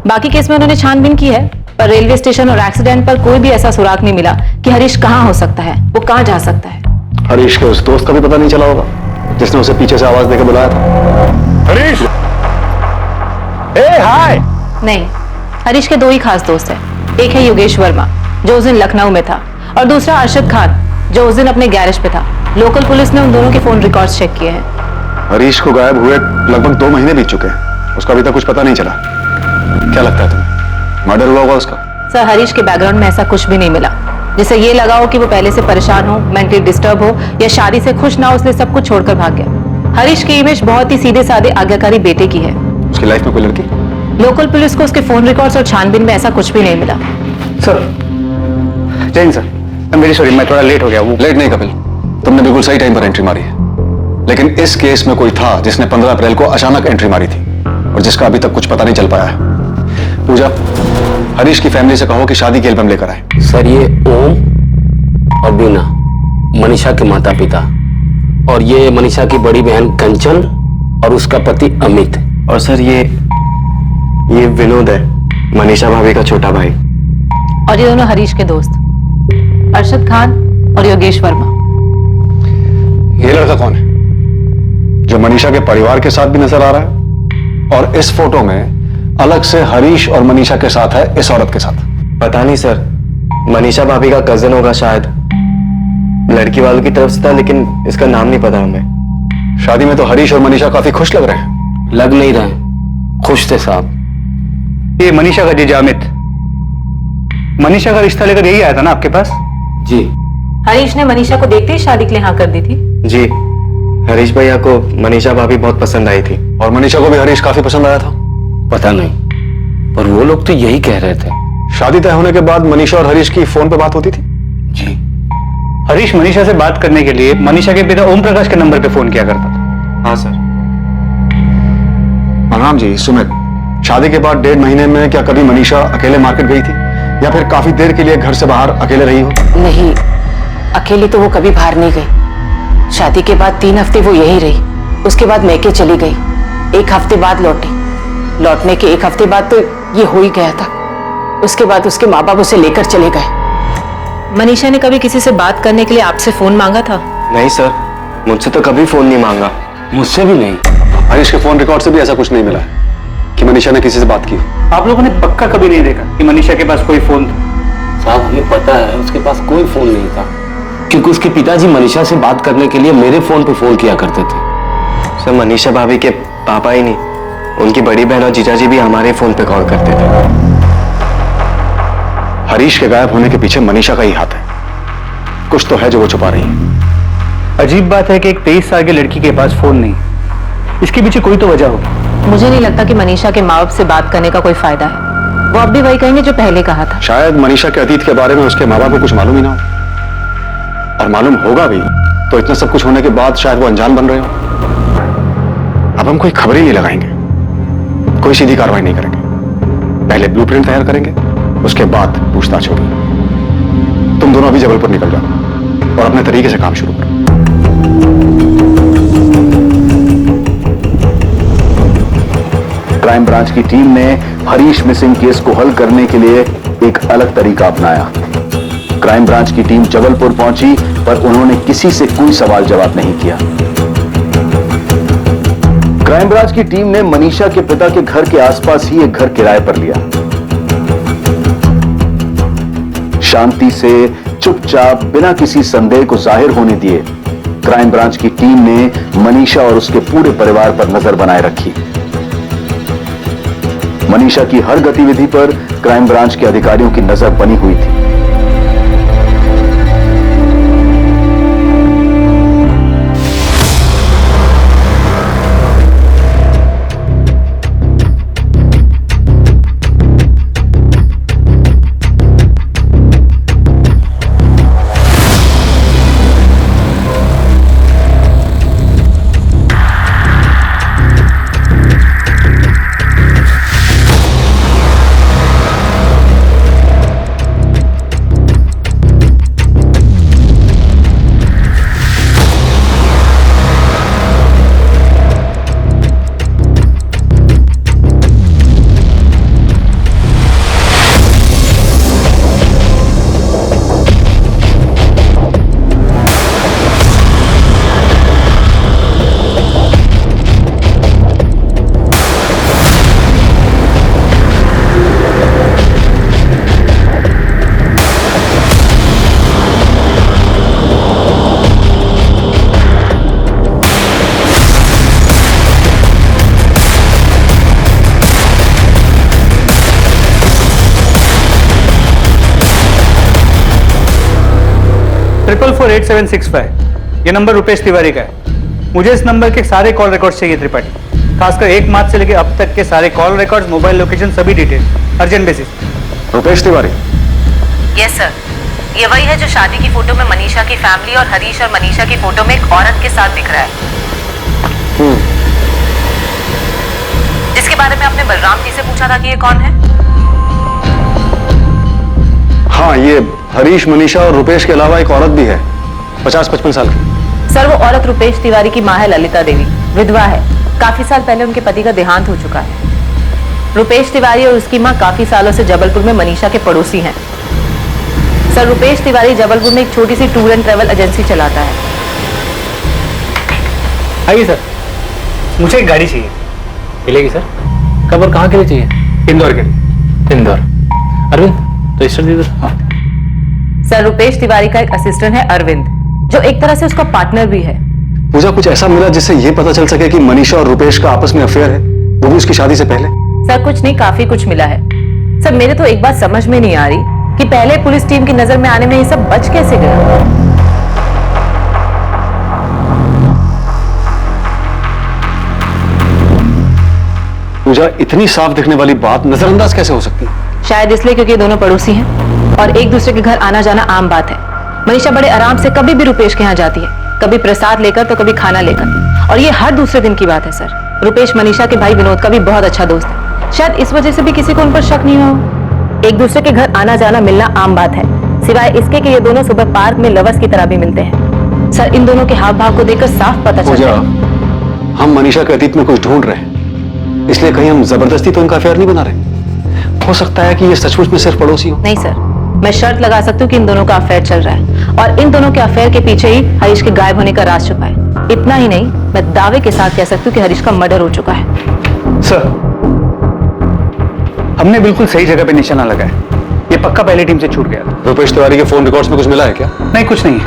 बाकी केस में उन्होंने छानबीन की है, पर रेलवे स्टेशन और एक्सीडेंट पर कोई भी ऐसा सुराग नहीं मिला कि हरीश कहाँ हो सकता है, वो कहाँ जा सकता है। हरीश के उस दोस्त का भी पता नहीं चला होगा जिसने उसे पीछे से आवाज देकर बुलाया था। हरीश, हाय। नहीं, हरीश के दो ही खास दोस्त हैं। एक है योगेश वर्मा जो उस दिन लखनऊ में था, और दूसरा अरशद खान जो उस दिन अपने गैरेज पे था। लोकल पुलिस ने उन दोनों के फोन रिकॉर्ड्स चेक किए हैं। हरीश को गायब हुए लगभग 2 महीने बीत चुके हैं, उसका अभी तक कुछ पता नहीं चला। क्या लगता है तुम्हें, मर्डर हुआ होगा उसका? सर हरीश के बैकग्राउंड में ऐसा कुछ भी नहीं मिला जिससे ये लगा हो कि वो पहले से परेशान हो, मेंटली डिस्टर्ब हो या शादी से खुश ना हो इसलिए सब कुछ छोड़कर भाग गया। हरीश की इमेज बहुत ही सीधे साधे आज्ञाकारी बेटे की है। उसकी लाइफ में कोई लड़की? लोकल पुलिस को उसके फोन रिकॉर्ड्स और छानबीन में ऐसा कुछ भी नहीं मिला। सर, जैन सर, मेरी सॉरी, मैं थोड़ा लेट हो गया। वो लेट नहीं कपिल, तुमने बिल्कुल सही टाइम पर एंट्री मारी है। लेकिन इस केस में कोई था जिसने 15 अप्रैल को अचानक एंट्री मारी थी और जिसका अभी तक कुछ पता नहीं चल पाया है। पूजा, हरीश की फैमिली से कहो कि शादी के एल्बम लेकर आए। सर ये ओम और बीना मनीषा के माता पिता, और ये मनीषा की बड़ी बहन कंचन और उसका पति अमित। और सर ये विनोद है, मनीषा भाभी का छोटा भाई। और ये दोनों हरीश के दोस्त अरशद खान और योगेश वर्मा। ये लड़का कौन है जो मनीषा के परिवार के साथ भी नजर आ रहा है और इस फोटो में अलग से हरीश और मनीषा के साथ है इस औरत के साथ? पता नहीं सर, मनीषा भाभी का कजिन होगा शायद, लड़की वालों की तरफ से था, लेकिन इसका नाम नहीं पता हमें। शादी में तो हरीश और मनीषा काफी खुश लग रहे हैं। लग नहीं रहे, खुश थे साहब। ये मनीषा का जीजा अमित, मनीषा का रिश्ता लेकर यही आया था ना आपके पास? जी। हरीश ने मनीषा को देखते ही शादी के लिए हाँ कर दी थी। जी, हरीश भैया को मनीषा भाभी बहुत पसंद आई थी। और मनीषा को भी हरीश काफी पसंद आया था? पता नहीं, पर वो लोग तो यही कह रहे थे। शादी तय होने के बाद मनीषा और हरीश की फोन पे बात होती थी? जी। हरीश मनीषा से बात करने के लिए मनीषा के पिता ओम प्रकाश के नंबर पे फोन किया करता था। हाँ सर। प्रणाम जी। सुमित, शादी के बाद 1.5 महीने में क्या कभी मनीषा अकेले मार्केट गई थी या फिर काफी देर के लिए घर से बाहर अकेले रही हो? नहीं, अकेली तो वो कभी बाहर नहीं गई। शादी के बाद 3 हफ्ते वो यही रही, उसके बाद मैके चली गई। 1 हफ्ते बाद लौटी। लौटने के 1 हफ्ते बाद तो ये हो ही गया था। उसके बाद उसके माँ बाप उसे लेकर चले गए। मनीषा ने कभी किसी से बात करने के लिए आपसे फोन मांगा था? नहीं सर, मुझसे तो कभी फोन नहीं मांगा। मुझसे भी नहीं। हरीश के फोन रिकॉर्ड से भी ऐसा कुछ नहीं मिला है कि मनीषा ने किसी से बात की। आप लोगों ने पक्का कभी नहीं देखा कि मनीषा के पास कोई फोन था? साहब हमें पता है उसके पास कोई फोन नहीं था, क्योंकि उसके पिताजी मनीषा से बात करने के लिए मेरे फोन पे फोन किया करते थे। सर मनीषा भाभी के पापा ही नहीं, उनकी बड़ी बहन और जीजाजी भी हमारे फोन पे कॉल करते थे। हरीश के गायब होने के पीछे मनीषा का ही हाथ है। कुछ तो है जो वो छुपा रही है। अजीब बात है कि एक 23 साल की लड़की के पास फोन नहीं, इसके पीछे कोई तो वजह होगी। मुझे नहीं लगता कि मनीषा के माँ बाप से बात करने का कोई फायदा है। वो अब भी वही कहेंगे जो पहले कहा था। शायद मनीषा के अतीत के बारे में उसके माँ बाप को कुछ मालूम ही ना हो, और मालूम होगा भी तो इतना सब कुछ होने के बाद शायद वो अनजान बन रहे हो। अब हम कोई खबर ही नहीं लगाएंगे, कोई सीधी कार्रवाई नहीं करेंगे। पहले ब्लूप्रिंट तैयार करेंगे, उसके बाद पूछताछ होगी। तुम दोनों अभी जबलपुर निकल जाओ और अपने तरीके से काम शुरू करो। क्राइम ब्रांच की टीम ने हरीश मिसिंग केस को हल करने के लिए एक अलग तरीका अपनाया। क्राइम ब्रांच की टीम जबलपुर पहुंची, पर उन्होंने किसी से कोई सवाल जवाब नहीं किया। क्राइम ब्रांच की टीम ने मनीषा के पिता के घर के आसपास ही एक घर किराए पर लिया। शांति से, चुपचाप, बिना किसी संदेह को जाहिर होने दिए, क्राइम ब्रांच की टीम ने मनीषा और उसके पूरे परिवार पर नजर बनाए रखी। मनीषा की हर गतिविधि पर क्राइम ब्रांच के अधिकारियों की नजर बनी हुई थी। 448765 ये नंबर रुपेश तिवारी का है। मुझे इस नंबर के सारे कॉल रिकॉर्ड्स चाहिए त्रिपाठी, खासकर 1 मार्च से लेकर अब तक के सारे कॉल रिकॉर्ड्स, मोबाइल लोकेशन, सभी detail urgent basis. Rupesh Tiwari? Yes sir, ये वही है जो शादी की फोटो में मनीषा की फैमिली और हरीश और मनीषा की फोटो में एक औरत के साथ दिख रहा है, जिसके बारे में आपने बलराम जी से पूछा था कि ये कौन है? हाँ, ये हरीश, मनीषा और रुपेश के अलावा एक औरत भी है, 50-55 साल की। सर, वो औरत रुपेश तिवारी की मां है ललिता देवी, विधवा है। काफी साल पहले उनके पति का देहांत हो चुका है। रुपेश तिवारी और उसकी मां काफी सालों से जबलपुर में मनीषा के पड़ोसी हैं। सर, रुपेश तिवारी जबलपुर में एक छोटी सी टूर एंड ट्रेवल एजेंसी चलाता है। आइए सर, मुझे एक गाड़ी चाहिए। मिलेगी सर। कब और कहाँ के लिए चाहिए? इंदौर के लिए। इंदौर। अरविंद तो इस दीजिए। हाँ। सर, रुपेश तिवारी का एक असिस्टेंट है अरविंद, जो एक तरह से उसका पार्टनर भी है। पूजा, कुछ ऐसा मिला जिससे ये पता चल सके कि मनीषा और रुपेश का आपस में अफेयर है, वो भी उसकी शादी से पहले? सर, कुछ नहीं, काफी कुछ मिला है। सर, मेरे तो एक बात समझ में नहीं आ रही कि पहले पुलिस टीम की नजर में आने में ये सब बच कैसे गया। पूजा, इतनी साफ दिखने वाली बात नजरअंदाज कैसे हो सकती है? शायद इसलिए क्योंकि ये दोनों पड़ोसी हैं और एक दूसरे के घर आना जाना आम बात है। मनीषा बड़े आराम से कभी भी रुपेश के यहाँ जाती है, कभी प्रसाद लेकर तो कभी खाना लेकर, और ये हर दूसरे दिन की बात है। सर, रुपेश मनीषा के भाई विनोद का भी बहुत अच्छा दोस्त है। शायद इस वजह से भी किसी को उन पर शक नहीं हुआ। एक दूसरे के घर आना जाना मिलना आम बात है, सिवाय इसके कि ये दोनों सुबह पार्क में लवर्स की तरह भी मिलते हैं। सर, इन दोनों के हाव भाव को देखकर साफ पता चलता है। हम मनीषा के अतीत में कुछ ढूंढ रहे हैं, इसलिए कहीं हम जबरदस्ती तो उनका अफेयर नहीं बना रहे। हो सकता है कि ये सचमुच में सिर्फ पड़ोसी हो। नहीं सर, मैं शर्त लगा सकती हूँ कि इन दोनों का अफेयर चल रहा है और इन दोनों के अफेयर के पीछे ही हरीश के गायब होने का राज छुपा है। इतना ही नहीं, मैं दावे के साथ कह सकती हूँ कि हरीश का मर्डर हो चुका है। सर, हमने बिल्कुल सही जगह पे निशाना लगाया। ये पक्का पहली टीम से छूट गया था। रुपेश तिवारी के फोन रिकॉर्ड्स में कुछ मिला है क्या? नहीं, कुछ नहीं है,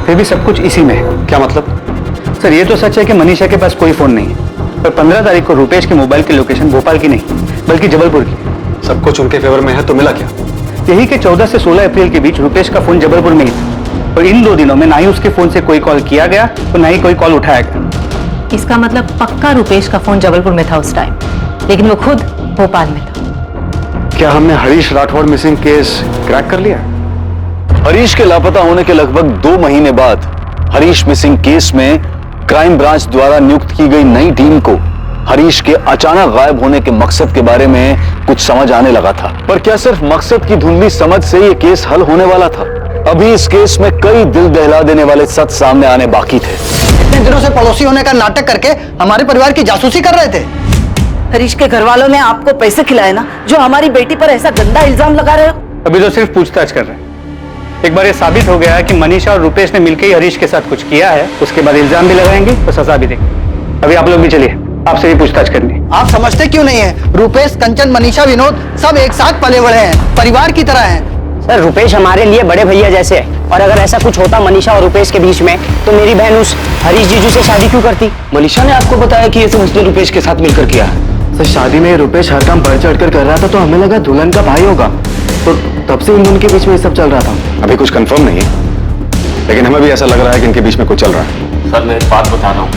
फिर भी सब कुछ इसी में है। क्या मतलब? सर, ये तो सच है कि मनीषा के पास कोई फोन नहीं है, पर 15 तारीख को रुपेश के मोबाइल की लोकेशन भोपाल की नहीं बल्कि जबलपुर की। सब कुछ उनके फेवर में है, तो मिला क्या? यही के 14 से 16 अप्रैल के बीच रुपेश का फोन जबलपुर में ही था, और इन 2 दिनों में ना ही उसके फोन से कोई कॉल किया गया तो ना ही कोई कॉल उठाया गया। इसका मतलब पक्का रुपेश का फोन जबलपुर में था उस टाइम, लेकिन वो खुद भोपाल में था। क्या हमने Harish Rathore missing case crack कर लिया? हरीश के लापता होने के लगभग 2 महीने बाद हरीश मिसिंग केस में क्राइम ब्रांच द्वारा नियुक्त की गई नई टीम को हरीश के अचानक गायब होने के मकसद के बारे में कुछ समझ आने लगा था। पर क्या सिर्फ मकसद की धुंधली समझ से ये केस हल होने वाला था? अभी इस केस में कई दिल दहला देने वाले सच सामने आने बाकी थे। इतने दिनों से पड़ोसी होने का नाटक करके हमारे परिवार की जासूसी कर रहे थे। हरीश के घर वालों ने आपको पैसे खिलाए ना, जो हमारी बेटी पर ऐसा गंदा इल्जाम लगा रहे हो? अभी तो सिर्फ पूछताछ कर रहे हैं। एक बार ये साबित हो गया है कि मनीषा और रुपेश ने मिलकर ही हरीश के साथ कुछ किया है, उसके बाद इल्जाम भी लगाएंगे तो सजा भी देंगे। अभी आप लोग भी चलिए, आपसे भी पूछताछ करनी। आप समझते क्यों नहीं है? रुपेश, कंचन, मनीषा, विनोद सब एक साथ पले बड़े हैं, परिवार की तरह हैं। सर, रुपेश हमारे लिए बड़े भैया जैसे है, और अगर ऐसा कुछ होता मनीषा और रुपेश के बीच में तो मेरी बहन उस हरीश जीजू से शादी क्यों करती? मनीषा ने आपको बताया कि ये सब उसने रुपेश के साथ मिलकर किया है? सर, शादी में रुपेश हर काम बढ़ चढ़ कर रहा था, तो हमें लगा दुल्हन का भाई होगा, तो तब से इन दोनों के बीच में ये सब चल रहा था। अभी कुछ कंफर्म नहीं है, लेकिन हमें भी ऐसा लग रहा है कि इनके बीच में कुछ चल रहा है। सर, मैं एक बात बता रहा हूँ,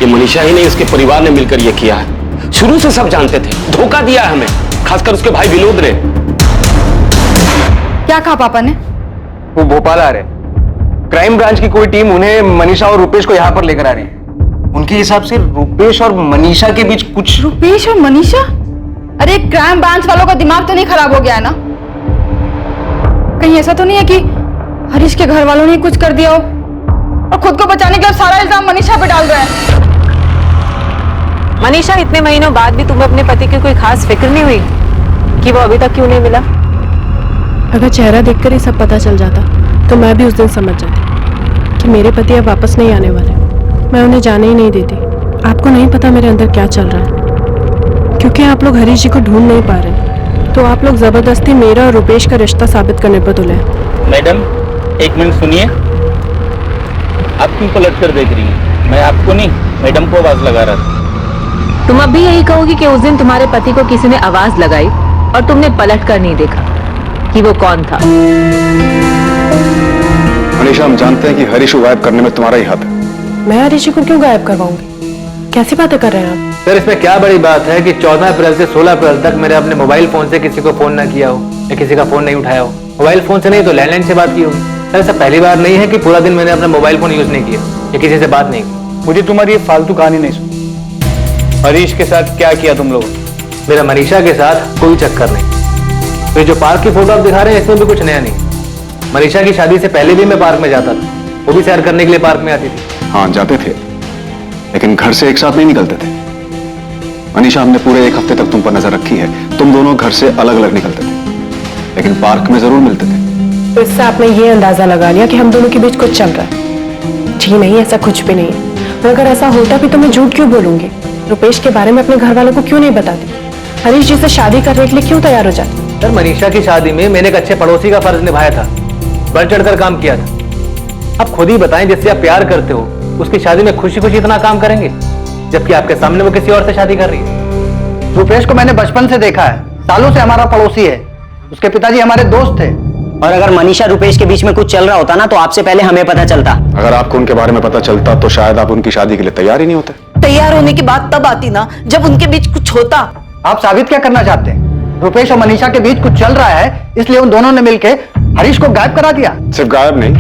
ये मनीषा ही नहीं उसके परिवार ने मिलकर ये किया है। शुरू से सब जानते थे, धोखा दिया है हमें, खासकर उसके भाई विनोद ने। क्या कहा पापा ने? वो भोपाल आ रहे, क्राइम ब्रांच की कोई टीम उन्हें मनीषा और रुपेश को यहाँ पर लेकर आ रही है। उनके हिसाब से रुपेश और मनीषा के बीच कुछ। रुपेश और मनीषा? अरे, क्राइम ब्रांच वालों का दिमाग तो नहीं खराब हो गया है ना? कहीं ऐसा तो नहीं है कि हरीश के घर वालों ने कुछ कर दिया हो और खुद को बचाने के लिए सारा इल्जाम मनीषा पे डाल रहे हैं? मनीषा, इतने महीनों बाद भी तुम्हें अपने पति की कोई खास फिक्र नहीं हुई कि वो अभी तक क्यों नहीं मिला? अगर चेहरा देखकर ही सब पता चल जाता तो मैं भी उस दिन समझ जाती कि मेरे पति अब वापस नहीं आने वाले। मैं उन्हें जाने ही नहीं देती। आपको नहीं पता मेरे अंदर क्या चल रहा है, क्योंकि आप लोग हरीश जी को ढूंढ नहीं पा रहे, तो आप लोग जबरदस्ती मेरा और रुपेश का रिश्ता साबित करने पर तुले। मैडम, एक मिनट सुनिए। आप क्यों पलट कर देख रही हैं? मैं आपको नहीं, मैडम को आवाज लगा रहा था। तुम अब भी यही कहोगी कि उस दिन तुम्हारे पति को किसी ने आवाज लगाई और तुमने पलट कर नहीं देखा कि वो कौन था? मनीषा, हम जानते हैं कि हरीश को गायब करने में तुम्हारा ही हाथ है। मैं हरीश जी को क्यों गायब करवाऊंगी? कैसी बातें कर रहे हैं आप? सर इसमें क्या बड़ी बात है कि 14 अप्रैल से 16 अप्रैल तक मैंने अपने मोबाइल फोन से किसी को फोन ना किया हो या किसी का फोन नहीं उठाया हो। मोबाइल फोन से नहीं तो लैंडलाइन से बात की होगी। सर ऐसा पहली बार नहीं है कि पूरा दिन मैंने अपना मोबाइल फोन यूज नहीं किया या किसी से बात नहीं की। मुझे तुम्हारी ये फालतू कहानी नहीं सुनी। हरीश के साथ क्या किया तुम लोग? मेरा मनीषा के साथ कोई चक्कर नहीं। तो जो पार्क की फोटो आप दिखा रहे हैं इसमें भी कुछ नया नहीं। मनीषा की शादी से पहले भी मैं पार्क में जाता था, वो भी सैर करने के लिए पार्क में आती थी। हाँ जाते थे, लेकिन घर से एक साथ नहीं निकलते थे। मनीषा, हमने पूरे एक हफ्ते तक तुम पर नजर रखी है, तुम दोनों घर से अलग अलग निकलते थे, लेकिन पार्क में जरूर मिलते थे। तो इससे आपने ये अंदाजा लगा लिया कि हम दोनों के बीच कुछ चल रहा है? जी नहीं, ऐसा कुछ भी नहीं है। और अगर ऐसा होता भी तो मैं झूठ क्यों बोलूंगी? रुपेश के बारे में अपने घर वालों को क्यों नहीं बताती? हरीश जी से शादी करने के लिए क्यों तैयार हो जाती? सर मनीषा की शादी में मैंने एक अच्छे पड़ोसी का फर्ज निभाया था, बढ़ चढ़कर काम किया था। आप खुद ही बताएं, जिससे आप प्यार करते हो उसकी शादी में खुशी खुशी इतना काम करेंगे, जबकि आपके सामने वो किसी और से शादी कर रही है। रुपेश को मैंने बचपन से देखा है, सालों से हमारा पड़ोसी है। उसके पिताजी हमारे दोस्त थे। और अगर मनीषा रुपेश के बीच में कुछ चल रहा होता ना तो आपसे पहले हमें पता चलता। अगर आपको उनके बारे में पता चलता तो शायद आप उनकी शादी के लिए तैयार ही नहीं होते। तैयार होने की बात तब आती ना जब उनके बीच कुछ होता। आप साबित क्या करना चाहते हैं? रुपेश और मनीषा के बीच कुछ चल रहा है, इसलिए उन दोनों ने मिलकर हरीश को गायब करा दिया। सिर्फ गायब नहीं,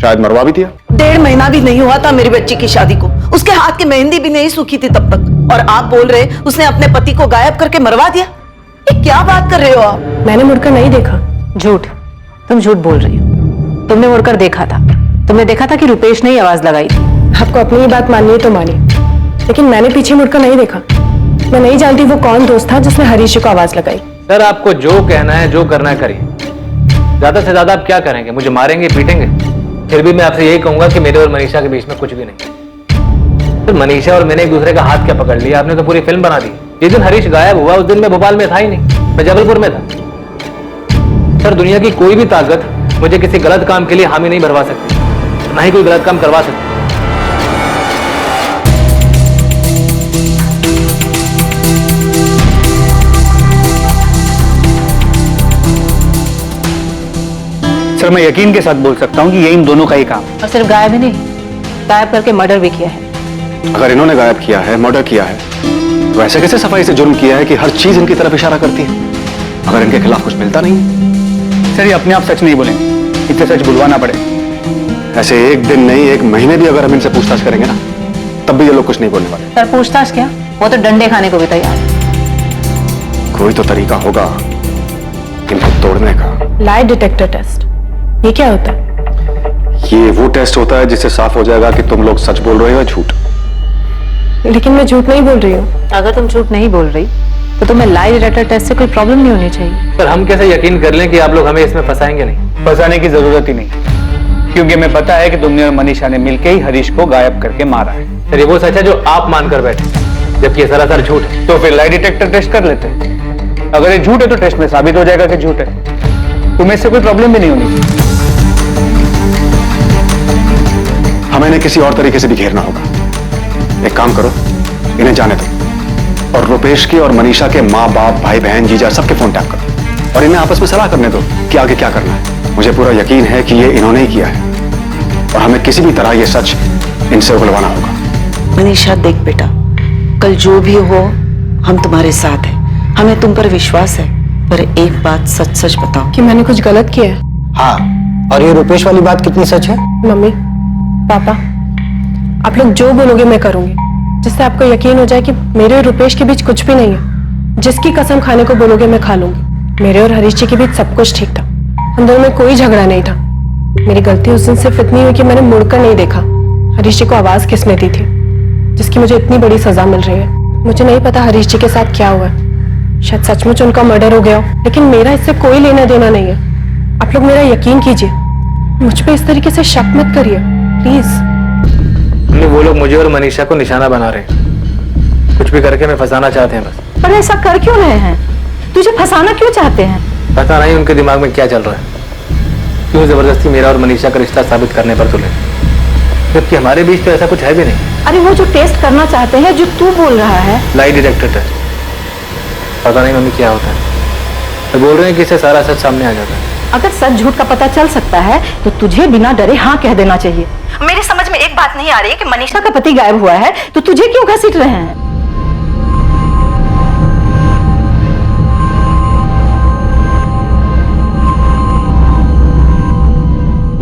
शायद मरवा भी दिया। 1.5 महीना भी नहीं हुआ था मेरी बच्ची की शादी को, उसके हाथ की मेहंदी भी नहीं सूखी थी तब तक, और आप बोल रहे उसने अपने पति को गायब करके मरवा दिया? ये क्या बात कर रहे हो आप? मैंने मुड़कर नहीं देखा। झूठ, तुम झूठ बोल रही हो। तुमने मुड़कर देखा था, तुमने देखा था कि रुपेश ने ही आवाज लगाई थी। आपको अपनी ही बात माननी है तो मानिए, लेकिन मैंने पीछे मुड़कर नहीं देखा। मैं नहीं जानती वो कौन दोस्त था जिसने हरीश को आवाज लगाई। सर आपको जो कहना है, जो करना है करिए। ज्यादा से ज्यादा आप क्या करेंगे? मुझे मारेंगे, पीटेंगे? फिर भी मैं आपसे यही कहूंगा कि मेरे और मनीषा के बीच में कुछ भी नहीं। फिर मनीषा और मैंने एक दूसरे का हाथ क्या पकड़ लिया? आपने तो पूरी फिल्म बना दी। जिस दिन हरीश गायब हुआ उस दिन मैं भोपाल में था ही नहीं, मैं जबलपुर में था। सर दुनिया की कोई भी ताकत मुझे किसी गलत काम के लिए हामी नहीं भरवा सकती, ना ही कोई गलत काम करवा सकती। सर मैं यकीन के साथ बोल सकता हूँ कि ये इन दोनों का ही काम। और सिर्फ गायब ही नहीं, गायब करके मर्डर भी किया है। अगर इन्होंने गायब किया है, मर्डर किया है, तो ऐसे कैसे सफाई से जुर्म किया है कि हर चीज इनकी तरफ इशारा करती है? अगर इनके खिलाफ कुछ मिलता नहीं है। सर ये अपने आप सच नहीं बोलेंगे, इसे सच बुलवाना पड़े। ऐसे एक दिन नहीं, एक महीने भी अगर हम इनसे पूछताछ करेंगे ना, तब भी ये लोग कुछ नहीं बोलने वाले। सर पूछताछ क्या, वो तो डंडे खाने को भी तैयार। कोई तो तरीका होगा इनको तोड़ने का। लाई डिटेक्टर टेस्ट, ये क्या होता है? ये वो टेस्ट होता है जिससे साफ हो जाएगा कि तुम लोग सच बोल रहे हो या झूठ। लेकिन मैं झूठ नहीं बोल रही हूँ। अगर तुम झूठ नहीं बोल रही तो तुम्हें लाई डिटेक्टर टेस्ट से कोई प्रॉब्लम नहीं होनी चाहिए। सर हम कैसे यकीन कर लें कि आप लोग हमें इसमें फंसाएंगे नहीं? फंसाने की जरूरत ही नहीं, क्योंकि हमें पता है कि तुमने और मनीषा ने मिलकर ही हरीश को गायब करके मारा है। सर ये वो सच है जो आप मानकर बैठे, जबकि ये सरासर झूठ है। तो फिर लाई डिटेक्टर टेस्ट कर लेते हैं। अगर ये झूठ है तो टेस्ट में साबित हो जाएगा कि झूठ है। तुम्हें इससे कोई प्रॉब्लम भी नहीं होनी चाहिए। हमें इन्हें किसी और तरीके से भी घेरना होगा। एक काम करो, इन्हें जाने दो और रुपेश के और मनीषा के माँ बाप, भाई बहन, जीजा सबके फोन टैप करो और इन्हें आपस में सलाह करने दो कि आगे क्या करना है। मुझे पूरा यकीन है कि ये इन्होंने ही किया है और हमें किसी भी तरह ये सच इनसे उगलवाना होगा। मनीषा देख बेटा, कल जो भी हो हम तुम्हारे साथ हैं, हमें तुम पर विश्वास है, पर एक बात सच सच बताओ कि मैंने कुछ गलत किया है। हाँ, और ये रुपेश वाली बात कितनी सच है? मम्मी पापा, आप लोग जो बोलोगे मैं करूंगी, जिससे आपको यकीन हो जाए कि मेरे और रुपेश के बीच कुछ भी नहीं है। जिसकी कसम खाने को बोलोगे मैं खा लूंगी। मेरे और हरीश जी के बीच सब कुछ ठीक था, हम दोनों में कोई झगड़ा नहीं था। मेरी गलती उस दिन सिर्फ इतनी हुई कि मैंने मुड़कर नहीं देखा हरीश जी को आवाज किसने दी थी, जिसकी मुझे इतनी बड़ी सजा मिल रही है। मुझे नहीं पता हरीश जी के साथ क्या हुआ, शायद सचमुच उनका मर्डर हो गया हो, लेकिन मेरा इससे कोई लेना देना नहीं है। आप लोग मेरा यकीन कीजिए, मुझ पे इस तरीके से शक मत करिए प्लीज। वो लोग मुझे और मनीषा को निशाना बना रहे हैं, कुछ भी करके हमें फंसाना चाहते हैं बस। पर ऐसा कर क्यों रहे हैं? तुझे फंसाना क्यों चाहते हैं? पता नहीं उनके दिमाग में क्या चल रहा है, क्यों जबरदस्ती मेरा और मनीषा का रिश्ता साबित करने पर तुले, जबकि हमारे बीच तो ऐसा कुछ है भी नहीं। अरे वो जो टेस्ट करना चाहते हैं, जो तू बोल रहा है, लाई डिटेक्टर टेस्ट, पता नहीं मम्मी क्या होता है। तो बोल रहे हैं कि इससे सारा सच सामने आ जाता है। अगर सच झूठ का पता चल सकता है तो तुझे बिना डरे हाँ कह देना चाहिए। मेरी समझ में एक बात नहीं आ रही है कि मनीषा का पति गायब हुआ है तो तुझे क्यों घसीट रहे हैं?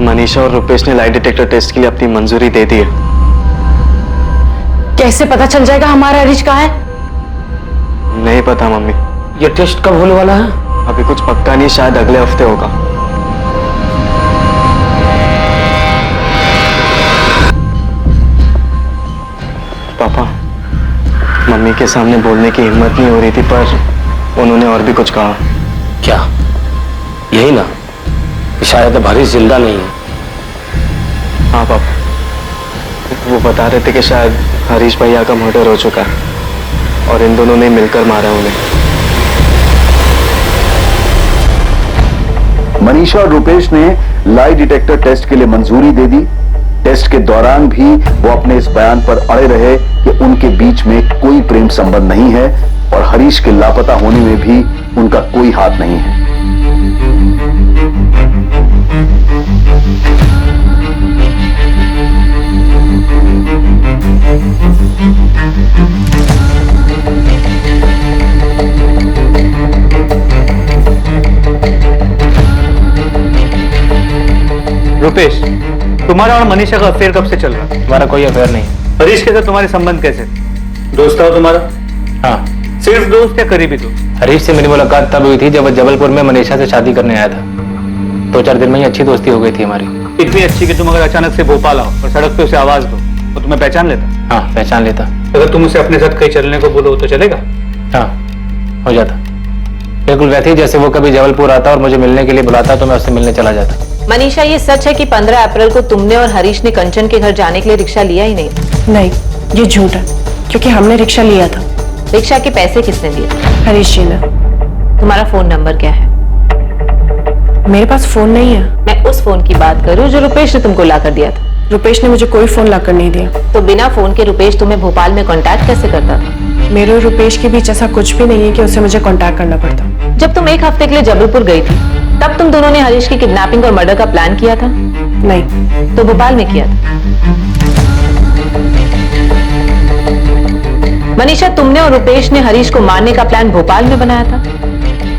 मनीषा और रुपेश ने लाई डिटेक्टर टेस्ट के लिए अपनी मंजूरी दे दी है। कैसे पता चल जाएगा हमारा हरीश कहाँ है? नहीं पता मम्मी। ये टेस्ट कब होने वाला है? अभी कुछ पक्का नहीं, शायद अगले हफ्ते होगा। पापा, मम्मी के सामने बोलने की हिम्मत नहीं हो रही थी पर उन्होंने और भी कुछ कहा। क्या? यही ना कि शायद अब हरीश जिंदा नहीं है। हाँ पापा, वो बता रहे थे कि शायद हरीश भैया का मर्डर हो चुका है और इन दोनों ने मिलकर मारा उन्हें। मनीषा और रुपेश ने लाई डिटेक्टर टेस्ट के लिए मंजूरी दे दी। टेस्ट के दौरान भी वो अपने इस बयान पर अड़े रहे कि उनके बीच में कोई प्रेम संबंध नहीं है और हरीश के लापता होने में भी उनका कोई हाथ नहीं है। रुपेश, तुम्हारा और मनीषा का अफेयर कब से चल रहा है? हमारा कोई अफेयर नहीं। हरीश के साथ तुम्हारे संबंध कैसे? दोस्त हो तुम्हारा? हाँ। सिर्फ दोस्त या करीबी दोस्त? हरीश से मेरी मुलाकात तब हुई थी जब वो जबलपुर में मनीषा से शादी करने आया था। 2-4 दिन में ही अच्छी दोस्ती हो गई थी हमारी। इतनी अच्छी कि तुम अगर अचानक से भोपाल आओ और सड़क पे उसे आवाज दो तो तुम्हें पहचान लेता? हाँ, पहचान लेता। अगर तुम उसे अपने साथ कहीं चलने को बोलो तो चलेगा? हाँ, हो जाता। बिल्कुल वैसे ही जैसे वो कभी जबलपुर आता और मुझे मिलने के लिए बुलाता तो मैं उससे मिलने चला जाता। मनीषा, ये सच है कि 15 अप्रैल को तुमने और हरीश ने कंचन के घर जाने के लिए रिक्शा लिया ही नहीं? नहीं, ये झूठ है क्योंकि हमने रिक्शा लिया था। रिक्शा के पैसे किसने दिए? हरीश जी ने। तुम्हारा फोन नंबर क्या है? मेरे पास फोन नहीं है। मैं उस फोन की बात कर रही हूँ जो रुपेश ने तुमको लाकर दिया था। रुपेश ने मुझे कोई फोन लाकर नहीं दिया। तो बिना फोन के रुपेश तुम्हें भोपाल में कांटेक्ट कैसे करता था? मेरे और रुपेश के बीच ऐसा कुछ भी नहीं है कि उसे मुझे कांटेक्ट करना पड़ता। जब तुम 1 हफ्ते के लिए जबलपुर गई थी तब तुम दोनों ने हरीश की किडनैपिंग और मर्डर का प्लान किया था? नहीं। तो भोपाल में किया था। मनीषा, तुमने और रुपेश ने हरीश को मारने का प्लान भोपाल में बनाया था?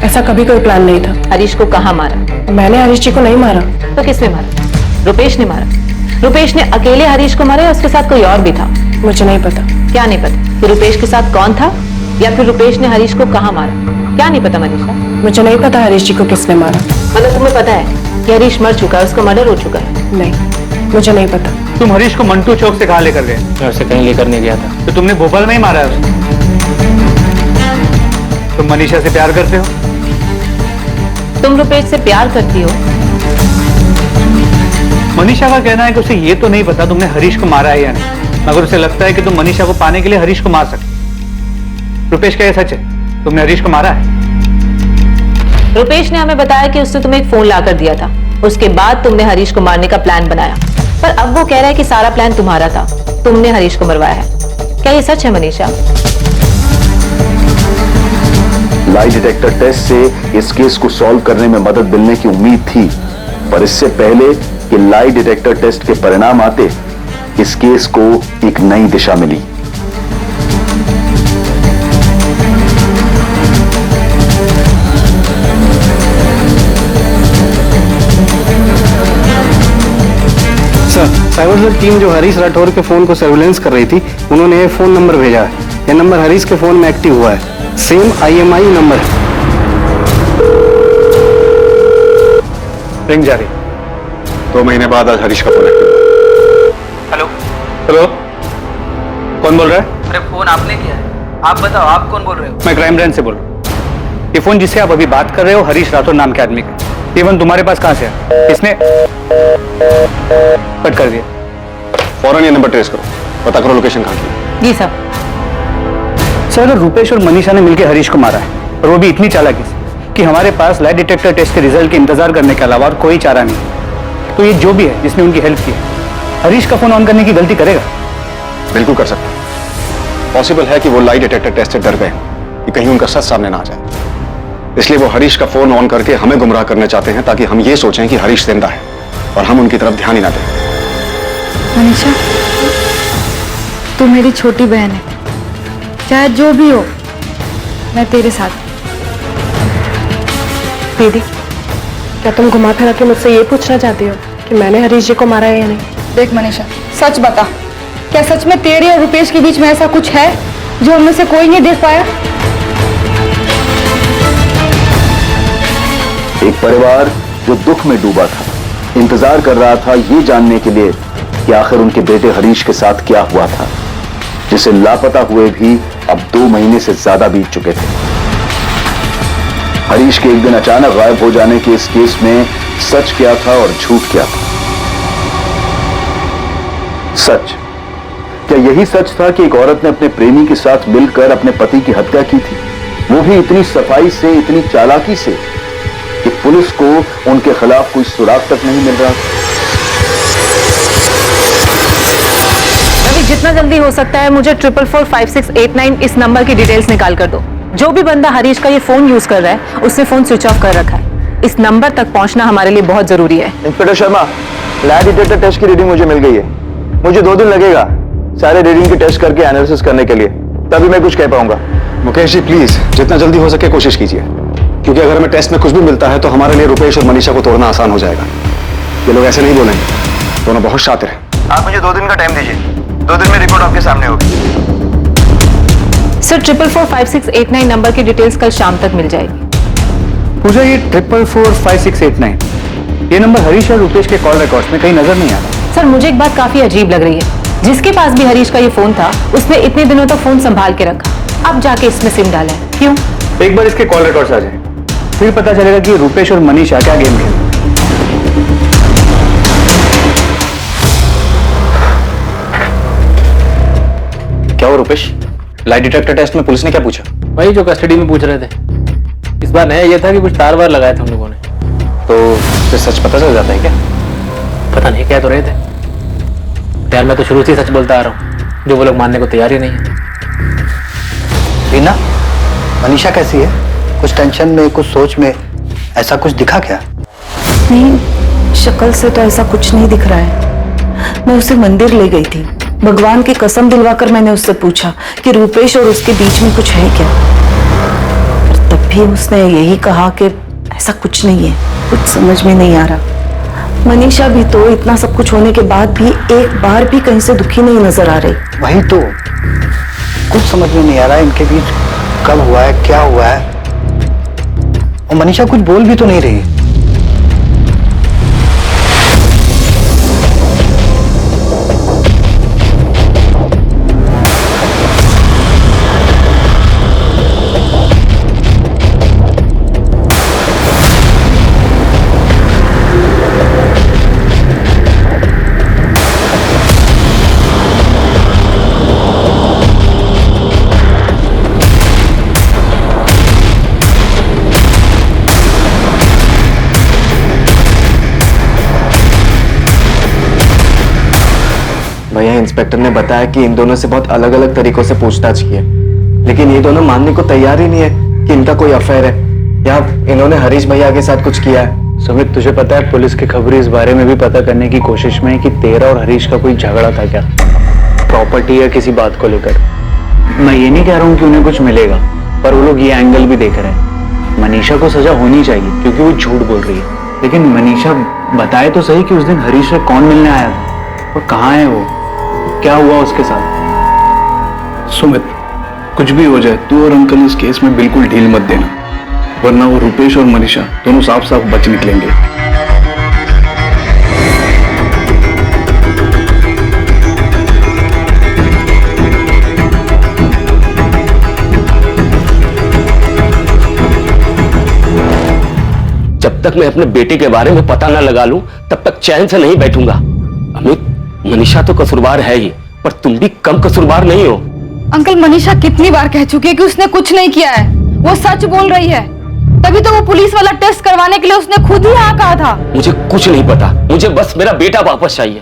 ऐसा कभी कोई प्लान नहीं था। हरीश को कहाँ मारा? मैंने हरीश जी को नहीं मारा। तो किसने मारा? रुपेश ने मारा। रुपेश ने अकेले हरीश को मारा या उसके साथ कोई और भी था? मुझे नहीं पता। क्या नहीं पता? फिर रुपेश के साथ कौन था या फिर रुपेश ने हरीश को कहाँ मारा? क्या नहीं पता मनीषा? मुझे नहीं पता हरीश जी को किसने मारा। मतलब तुम्हें पता है कि हरीश मर चुका है, उसका मर्डर हो चुका है? नहीं, मुझे नहीं पता। तुम हरीश को मंटू चौक से कहाँ लेकर गए? मैं उसे कहीं लेकर नहीं गया था। तो तुमने भोपाल में ही मारा है उसे? तुम मनीषा से प्यार करते हो? तुम रुपेश से प्यार करती हो? मनीषा का कहना है कि उसे ये तो नहीं पता तुमने हरीश को मारा है या नहीं, मगर उसे लगता है कि तुम मनीषा को पाने के लिए हरीश को मार सकते। रुपेश, क्या ये सच है? तुमने हरीश को मारा है? रुपेश ने हमें बताया कि उसने तुम्हें एक फोन लाकर दिया था, उसके बाद तुमने हरीश को मारने का प्लान बनाया, पर अब वो कह रहा है कि सारा प्लान तुम्हारा था, तुमने हरीश को मरवाया है। क्या ये सच है मनीषा? लाई डिटेक्टर टेस्ट से इस केस को सॉल्व करने में मदद मिलने की उम्मीद थी, पर इससे पहले कि लाई डिटेक्टर टेस्ट के परिणाम आते, इस केस को एक नई दिशा मिली। साइबर सेल टीम जो हरीश राठौर के फोन को सर्विलेंस कर रही थी, उन्होंने ये फोन नंबर भेजा है। ये नंबर हरीश के फोन में एक्टिव हुआ है। सेम IMI नंबर है। रिंग जा रही। 2 महीने बाद आज हरीश का फोन एक्टिव। हेलो हेलो, कौन बोल रहा है? अरे फोन आपने किया है, आप बताओ आप कौन बोल रहे हो? मैं क्राइम ब्रांच से बोल रहा हूँ। ये फोन जिससे आप अभी बात कर रहे हो हरीश राठौर नाम के आदमी का, इवन तुम्हारे पास कहां से है? इसने कट कर दिया। फौरन ये नंबर ट्रेस करो, पता करो लोकेशन कहां की। जी साहब। सर, अगर रुपेश और मनीषा ने मिलकर हरीश को मारा है और वो भी इतनी चालाकी से कि हमारे पास लाई डिटेक्टर टेस्ट के रिजल्ट के इंतजार करने के अलावा और कोई चारा नहीं, तो ये जो भी है जिसने उनकी हेल्प की है, हरीश का फोन ऑन करने की गलती करेगा? बिल्कुल कर सकते हैं। पॉसिबल है कि वो लाई डिटेक्टर टेस्ट से डर गए कि कहीं उनका सच सामने ना आ जाए, इसलिए वो हरीश का फोन ऑन करके हमें गुमराह करना चाहते हैं ताकि हम ये सोचें कि हरीश जिंदा है और हम उनकी तरफ ध्यान ही ना दें। मनीषा, तू मेरी छोटी बहन है, चाहे जो भी हो मैं तेरे साथ। दीदी, क्या तुम घुमा फिरा के मुझसे ये पूछना चाहती हो कि मैंने हरीश जी को मारा है या नहीं? देख मनीषा, सच बता, क्या सच में तेरे और रुपेश के बीच में ऐसा कुछ है जो उनमें से कोई नहीं देख पाया? एक परिवार जो दुख में डूबा था, इंतजार कर रहा था ये जानने के लिए कि आखिर उनके बेटे हरीश के साथ क्या हुआ था, जिसे लापता हुए भी अब 2 महीने से ज्यादा बीत चुके थे। हरीश के एक दिन अचानक गायब हो जाने के इस केस में सच क्या था और झूठ क्या था? सच, क्या यही सच था कि एक औरत ने अपने प्रेमी के साथ मिलकर अपने पति की हत्या की थी, वो भी इतनी सफाई से, इतनी चालाकी से कि पुलिस को उनके खिलाफ कोई सुराग तक नहीं मिल रहा था? रवि, जितना जल्दी हो सकता है मुझे 444568 इस नंबर की डिटेल्स निकाल कर दो। जो भी बंदा हरीश का ये फोन यूज कर रहा है उसने फोन स्विच ऑफ कर रखा है। इस नंबर तक पहुंचना हमारे लिए बहुत जरूरी है। Inspector Sharma, lie detector test की रीडिंग मुझे मिल गई है। मुझे 2 दिन लगेगा सारे रीडिंग की टेस्ट करके एनालिसिस करने के लिए, तभी मैं कुछ कह पाऊंगा। मुकेश जी प्लीज जितना जल्दी हो सके कोशिश कीजिए, क्योंकि अगर हमें टेस्ट में कुछ भी मिलता है तो हमारे लिए रुपेश और मनीषा को तोड़ना आसान हो जाएगा। ये लोग ऐसे नहीं बोलेंगे, दोनों बहुत शातिर हैं। आप मुझे 2 दिन का टाइम दीजिए, 2 दिन में रिपोर्ट आपके सामने होगी। सर, 444568 नंबर की डिटेल्स कल शाम तक मिल जाएगी। पूजा, ये 444568 ये नंबर हरीश और रुपेश के कॉल रिकॉर्ड्स में कहीं नजर नहीं आ रहा। सर, मुझे एक बात काफी अजीब लग रही है। जिसके पास भी हरीश का ये फोन था उसने इतने दिनों तक फोन संभाल के रखा, अब जाके इसमें सिम डाला है, क्यों? एक बार इसके कॉल रिकॉर्ड्स आ जाए, फिर पता चलेगा कि रुपेश और मनीषा क्या गेम खेल। क्या हो रुपेश, लाई डिटेक्टर टेस्ट में पुलिस ने क्या पूछा? वही जो कस्टडी में पूछ रहे थे। इस बार नया ये था कि कुछ तार वार लगाए थे हम लोगों ने। तो फिर सच पता चल जाता है क्या? पता नहीं, कह तो रहे थे। यार मैं तो शुरू से सच बोलता आ रहा हूँ, जो वो लोग मानने को तैयार ही नहीं है। रीना, मनीषा कैसी है? कुछ टेंशन में, कुछ सोच में, ऐसा कुछ दिखा क्या? नहीं, शक्ल से तो ऐसा कुछ नहीं दिख रहा है। मैं उसे मंदिर ले गई थी, भगवान की कसम दिलवाकर मैंने उससे पूछा कि रुपेश और उसके बीच में कुछ है क्या, और तब भी उसने यही कहा कि ऐसा कुछ नहीं है। कुछ समझ में नहीं आ रहा। मनीषा भी तो इतना सब कुछ होने के बाद भी एक बार भी कहीं से दुखी नहीं नजर आ रही। वही तो, कुछ समझ में नहीं आ रहा है इनके बीच कब हुआ है, क्या हुआ है। और मनीषा कुछ बोल भी तो नहीं रही। भैया, इंस्पेक्टर ने बताया कि इन दोनों से बहुत अलग अलग तरीकों से पूछताछ की है, लेकिन ये दोनों मानने को तैयार ही नहीं है कि इनका कोई अफेयर है या इन्होंने हरीश भैया के साथ कुछ किया है। सुमित, तुझे पता है पुलिस की खबरें इस बारे में भी पता करने की कोशिश में है कि तेरा और हरीश का कोई झगड़ा था क्या, प्रॉपर्टी या किसी बात को लेकर। मैं ये नहीं कह रहा हूँ कि उन्हें कुछ मिलेगा, पर वो लोग ये एंगल भी देख रहे हैं। मनीषा को सजा होनी चाहिए क्योंकि वो झूठ बोल रही है, लेकिन मनीषा बताए तो सही कि उस दिन हरीश से कौन मिलने आया था और कहाँ है वो, क्या हुआ उसके साथ। सुमित, कुछ भी हो जाए तू और अंकल इस केस में बिल्कुल ढील मत देना, वरना वो रुपेश और मनीषा दोनों साफ साफ बच निकलेंगे। जब तक मैं अपने बेटे के बारे में पता न लगा लूं तब तक चैन से नहीं बैठूंगा। अमित, मनीषा तो कसूरवार है ही, पर तुम भी कम कसूरवार नहीं हो। अंकल, मनीषा कितनी बार कह चुकी है कि उसने कुछ नहीं किया है, वो सच बोल रही है। तभी तो वो पुलिस वाला टेस्ट करवाने के लिए उसने खुद ही हाँ कहा था। मुझे कुछ नहीं पता, मुझे बस मेरा बेटा वापस चाहिए।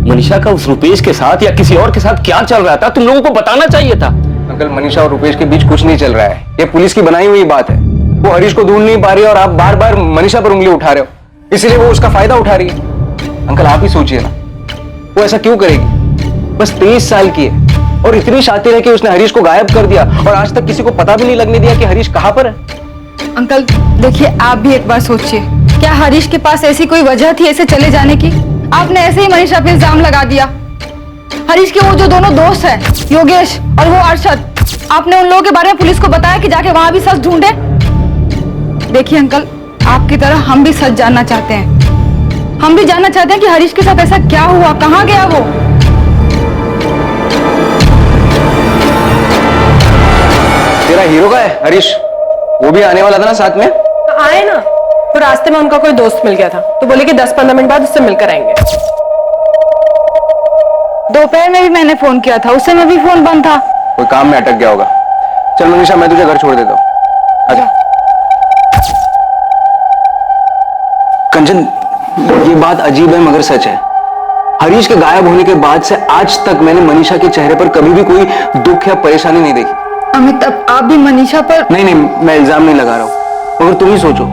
मनीषा का उस रुपेश के साथ या किसी और के साथ क्या चल रहा था तुम लोगों को बताना चाहिए था। अंकल, मनीषा और रुपेश के बीच कुछ नहीं चल रहा है, ये पुलिस की बनाई हुई बात है। वो हरीश को ढूंढ नहीं पा रही है और आप बार बार मनीषा पर उंगली उठा रहे हो, इसीलिए वो उसका फायदा उठा रही है। अंकल आप ही सोचिए ना, वो ऐसा क्यों करेगी? बस 23 साल की है और इतनी शातिर है कि उसने हरीश को गायब कर दिया और आज तक किसी को पता भी नहीं लगने दिया कि हरीश कहां पर है। अंकल देखिए, आप भी एक बार सोचिए, क्या हरीश के पास ऐसी कोई वजह थी ऐसे चले जाने की? आपने ऐसे ही मनीषा पे इल्जाम लगा दिया। हरीश के वो जो दोनों दोस्त हैं, योगेश और वो अरशद, आपने उन लोगों के बारे में पुलिस को बताया कि जाके वहां भी सच ढूंढे? देखिए अंकल, आपकी तरह हम भी सच जानना चाहते हैं। हम भी जानना चाहते हैं कि हरीश के साथ ऐसा क्या हुआ, कहाँ गया वो? तेरा हीरो का है हरीश, वो भी आने वाला था ना साथ में? आए ना, तो रास्ते में उनका कोई दोस्त मिल गया था, तो बोले कि 10-15 मिनट बाद उससे मिलकर आएंगे। दोपहर में भी मैंने फोन किया था, उस समय भी फोन बंद था। कोई काम में अटक गया होगा। चल मनीषा, मैं तुझे घर छोड़ देता हूँ। आजा। कंचन, ये बात अजीब है मगर सच है। हरीश के गायब होने के बाद से आज तक मैंने मनीषा के चेहरे पर कभी भी कोई दुख या परेशानी नहीं देखी। अमिताभ, आप भी मनीषा पर? नहीं, मैं इल्जाम नहीं लगा रहा हूं, मगर तुम ही सोचो,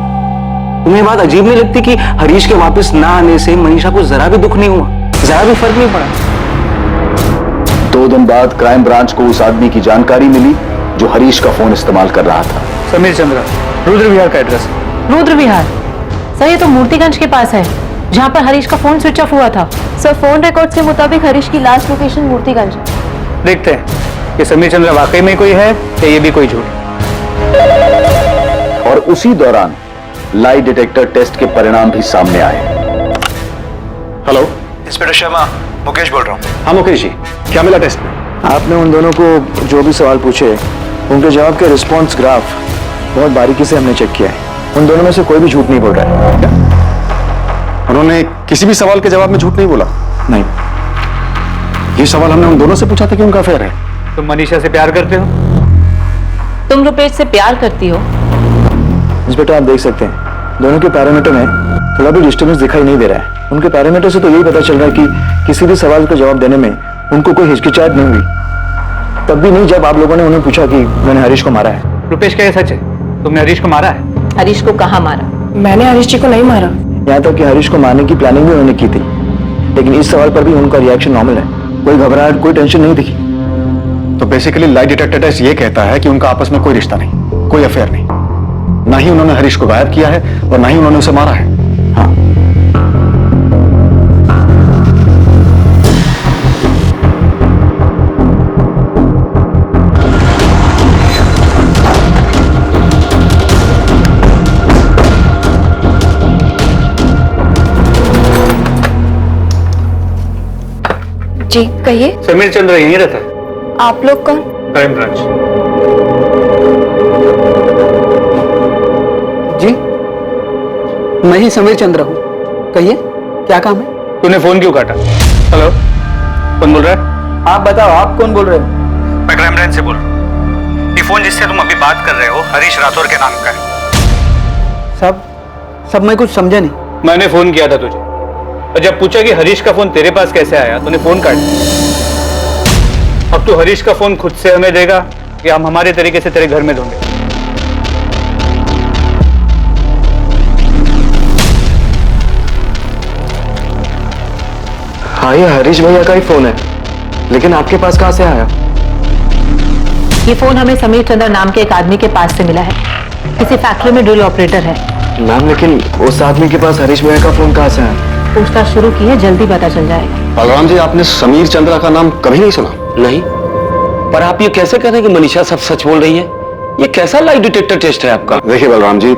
तुम्हें बात अजीब नहीं लगती कि हरीश के वापस ना आने से मनीषा को जरा भी दुख नहीं हुआ, जरा भी फर्क नहीं पड़ा? 2 दिन बाद क्राइम ब्रांच को उस आदमी की जानकारी मिली जो हरीश का फोन इस्तेमाल कर रहा था। समीर चंद्रा, रुद्र विहार का एड्रेस। रुद्र विहार सर, ये तो मूर्तिगंज के पास है, जहाँ पर हरीश का फोन स्विच ऑफ हुआ था। सर, फोन रिकॉर्ड के मुताबिक हरीश की लास्ट लोकेशन मूर्तिगंज है। देखते हैं कि समीर चंद्रा वाकई में कोई है या ये भी कोई झूठ। और उसी दौरान लाई डिटेक्टर टेस्ट के परिणाम भी सामने आए। हेलो, इंस्पेक्टर शर्मा, मुकेश बोल रहा हूँ। हाँ मुकेश जी, क्या मिला टेस्ट में? आपने उन दोनों को जो भी सवाल पूछे, उनके जवाब के रिस्पॉन्स ग्राफ बहुत बारीकी से हमने चेक किया है। उन दोनों में से कोई भी झूठ नहीं बोल रहा है। क्या? उन्होंने किसी भी सवाल के जवाब में झूठ नहीं बोला? नहीं। ये सवाल हमने उन दोनों से पूछा था कि उनका अफेयर है। तुम मनीषा से प्यार करते हो? तुम रुपेश से प्यार करती हो? इंस्पेक्टर, आप देख सकते हैं दोनों के पैरामीटर में थोड़ा भी डिस्टर्बेंस दिखाई नहीं दे रहा है। उनके पैरामीटर से तो यही पता चल रहा है कि किसी भी सवाल का जवाब देने में उनको कोई हिचकिचाहट नहीं हुई, तब भी नहीं जब आप लोगों ने उन्हें पूछा कि मैंने हरीश को मारा है। रुपेश, क्या ये सच है? तुमने हरीश को मारा है? हरीश को कहाँ मारा? मैंने हरीश जी को नहीं मारा। यहाँ तक कि हरीश को मारने की प्लानिंग भी उन्होंने की थी, लेकिन इस सवाल पर भी उनका रिएक्शन नॉर्मल है, कोई घबराहट, कोई टेंशन नहीं दिखी। तो बेसिकली लाई डिटेक्टर टेस्ट ये कहता है कि उनका आपस में कोई रिश्ता नहीं, कोई अफेयर नहीं। ना ही उन्होंने हरीश को गायब किया है और ना ही उन्होंने उसे मारा है। हाँ, जी कहिए। समीर चंद्रा यहीं रहता है। आप लोग कौन? Crime branch. जी, मैं ही समीर चंद्र हूँ, कहिए क्या काम है? तूने फोन क्यों काटा? हेलो, कौन बोल रहा है? आप बताओ, आप कौन बोल रहे हो? मैं क्राइम ब्रांच से बोल रहा हूँ। ये फोन जिससे तुम अभी बात कर रहे हो हरीश राठौर के नाम का है। सब मैं कुछ समझा नहीं। मैंने फोन किया था तुझे और जब पूछा कि हरीश का फोन तेरे पास कैसे आया, तूने फोन काट दिया। अब तू हरीश का फोन खुद से हमें देगा या हम हमारे तरीके से तेरे घर में ढूंढेंगे? हाँ, ये हरीश भैया का ही फोन है, लेकिन आपके पास कहाँ से आया? ये फोन हमें समीर चंद्र नाम के एक आदमी के पास से मिला है, किसी फैक्ट्री में ड्रिल ऑपरेटर है। मैम, लेकिन उस आदमी के पास हरीश भैया का फोन कहाँ से आया? पूछताछ शुरू की है, जल्दी पता चल जाएगा। बलराम जी, आपने समीर चंद्रा का नाम कभी नहीं सुना? नहीं, पर आप ये कैसे कह रहे हैं कि मनीषा सब सच बोल रही है? ये कैसा लाई डिटेक्टर टेस्ट है आपका? देखिए बलराम जी,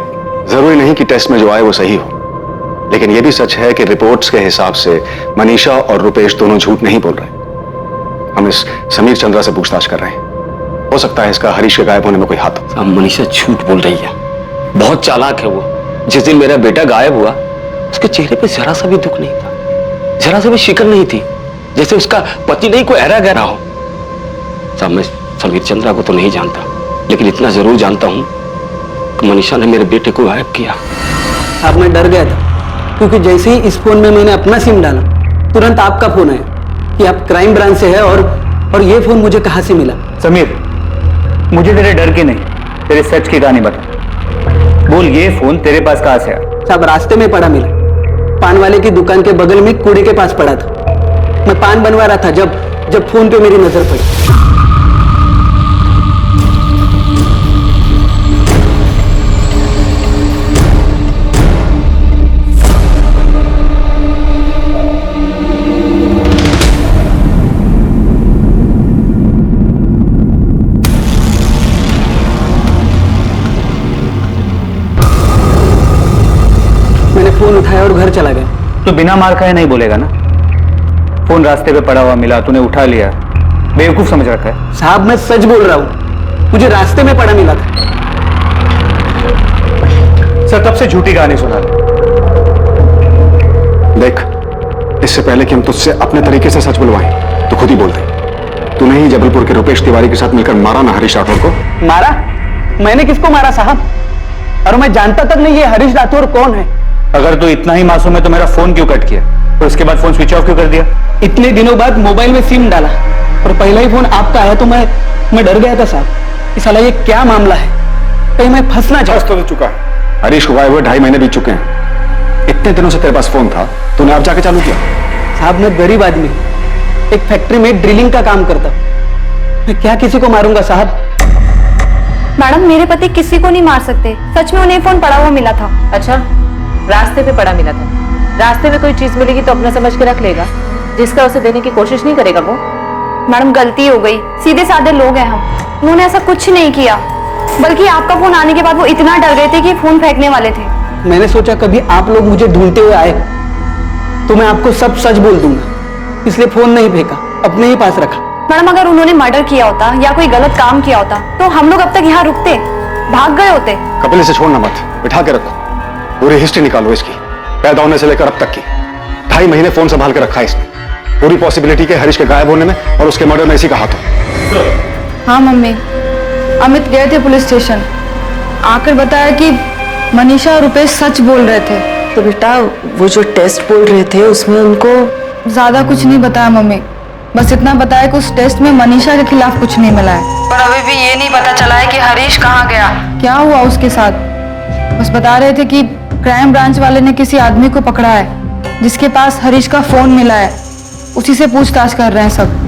जरूरी नहीं कि टेस्ट में जो आए वो सही हो, लेकिन यह भी सच है कि रिपोर्ट्स के हिसाब से मनीषा और रुपेश दोनों झूठ नहीं बोल रहे। हम इस समीर चंद्रा से पूछताछ कर रहे हैं, हो सकता है इसका हरीश के गायब होने में कोई हाथ हो। अब मनीषा झूठ बोल रही है, बहुत चालाक है वो। जिस दिन मेरा बेटा गायब हुआ, उसके चेहरे पे जरा सा भी दुख नहीं था, जरा सा भी शिकन नहीं थी, जैसे उसका पति नहीं कोई ऐरा गहरा हो। साहब, मैं समीर चंद्रा को तो नहीं जानता, लेकिन इतना जरूर जानता हूं कि मनीषा ने मेरे बेटे को गायब किया। अब मैं डर गया था, क्योंकि जैसे ही इस फोन में मैंने अपना सिम डाला, तुरंत आपका फोन आया कि आप क्राइम ब्रांच से है और ये फोन मुझे कहां से मिला? समीर, मुझे तेरे डर की नहीं, तेरे सच की कहानी बता। बोल, ये फोन तेरे पास कहाँ से आया? साहब रास्ते में पड़ा मिला, पान वाले की दुकान के बगल में कूड़े के पास पड़ा था। मैं पान बनवा रहा था जब फोन पे मेरी नजर पड़ी। मैंने फोन उठाया और घर चला गया। तो बिना मार खाए नहीं बोलेगा ना? फोन रास्ते पे पड़ा हुआ मिला, तूने उठा लिया, बेवकूफ समझ रखा है? साहब मैं सच बोल रहा हूं, मुझे रास्ते में पड़ा मिला था। सर तब से झूठी कहानी सुना रहे। देख, इससे पहले कि हम तुझसे अपने तरीके से सच बुलवाएं तो खुद ही बोल दे, तूने ही जबलपुर के रुपेश तिवारी के साथ मिलकर मारा ना हरीश राठौर को? मारा? मैंने किसको मारा साहब? और मैं जानता तक नहीं ये हरीश राठौर कौन है। अगर तू इतना ही मासूम है तो मेरा फोन क्यों कट किया और उसके बाद फोन स्विच ऑफ क्यों कर दिया? इतने दिनों बाद मोबाइल में सिम डाला और पहला ही फोन आपका आया तो मैं डर गया था साहब। इस साला ये क्या मामला है, कहीं मैं फंसना चाहता। तो चुका है, हरीश को गायब हुए 2.5 महीने बीत चुके हैं। इतने दिनों से तेरे पास फोन था, तूने अब जाके चालू किया? साहब मैं गरीब आदमी, एक फैक्ट्री में ड्रिलिंग का काम करता, मैं क्या किसी को मारूंगा साहब? मैडम मेरे पति किसी को नहीं मार सकते, सच में उन्हें फोन पड़ा हुआ मिला था। अच्छा, रास्ते पे पड़ा मिला था। रास्ते में कोई चीज मिलेगी तो अपना समझ के रख लेगा, जिसका उसे देने की कोशिश नहीं करेगा वो। मैडम गलती हो गई, सीधे साधे लोग हैं हम, उन्होंने ऐसा कुछ नहीं किया। बल्कि आपका फोन आने के बाद वो इतना डर गए थे कि फोन फेंकने वाले थे। मैंने सोचा कभी आप लोग मुझे ढूंढते हुए आए तो मैं आपको सब सच बोल दूंगा, इसलिए फोन नहीं फेंका, अपने ही पास रखा। मैडम अगर उन्होंने मर्डर किया होता या कोई गलत काम किया होता तो हम लोग अब तक यहाँ रुकते, भाग गए होते। कपिल इसे छोड़ना मत, बिठा के रखो, पूरी हिस्ट्री निकालो इसकी, पैदा होने से लेकर अब तक की। 2.5 महीने फोन संभाल के रखा है इसने, पूरी पॉसिबिलिटी के हरीश के गायब होने में और उसके मर्डर में इसी का हाथ हो। हाँ मम्मी, अमित गए थे पुलिस स्टेशन, आकर बताया कि मनीषा और रुपेश सच बोल रहे थे। तो बेटा वो जो टेस्ट बोल रहे थे उसमें उनको ज्यादा कुछ नहीं बताया मम्मी, बस इतना बताया कि उस टेस्ट में मनीषा के खिलाफ कुछ नहीं मिला है। पर अभी भी ये नहीं पता चला है कि हरीश कहाँ गया, क्या हुआ उसके साथ। बस बता रहे थे कि क्राइम ब्रांच वाले ने किसी आदमी को पकड़ा है जिसके पास हरीश का फोन मिला है, उसी से पूछताछ कर रहे हैं सब।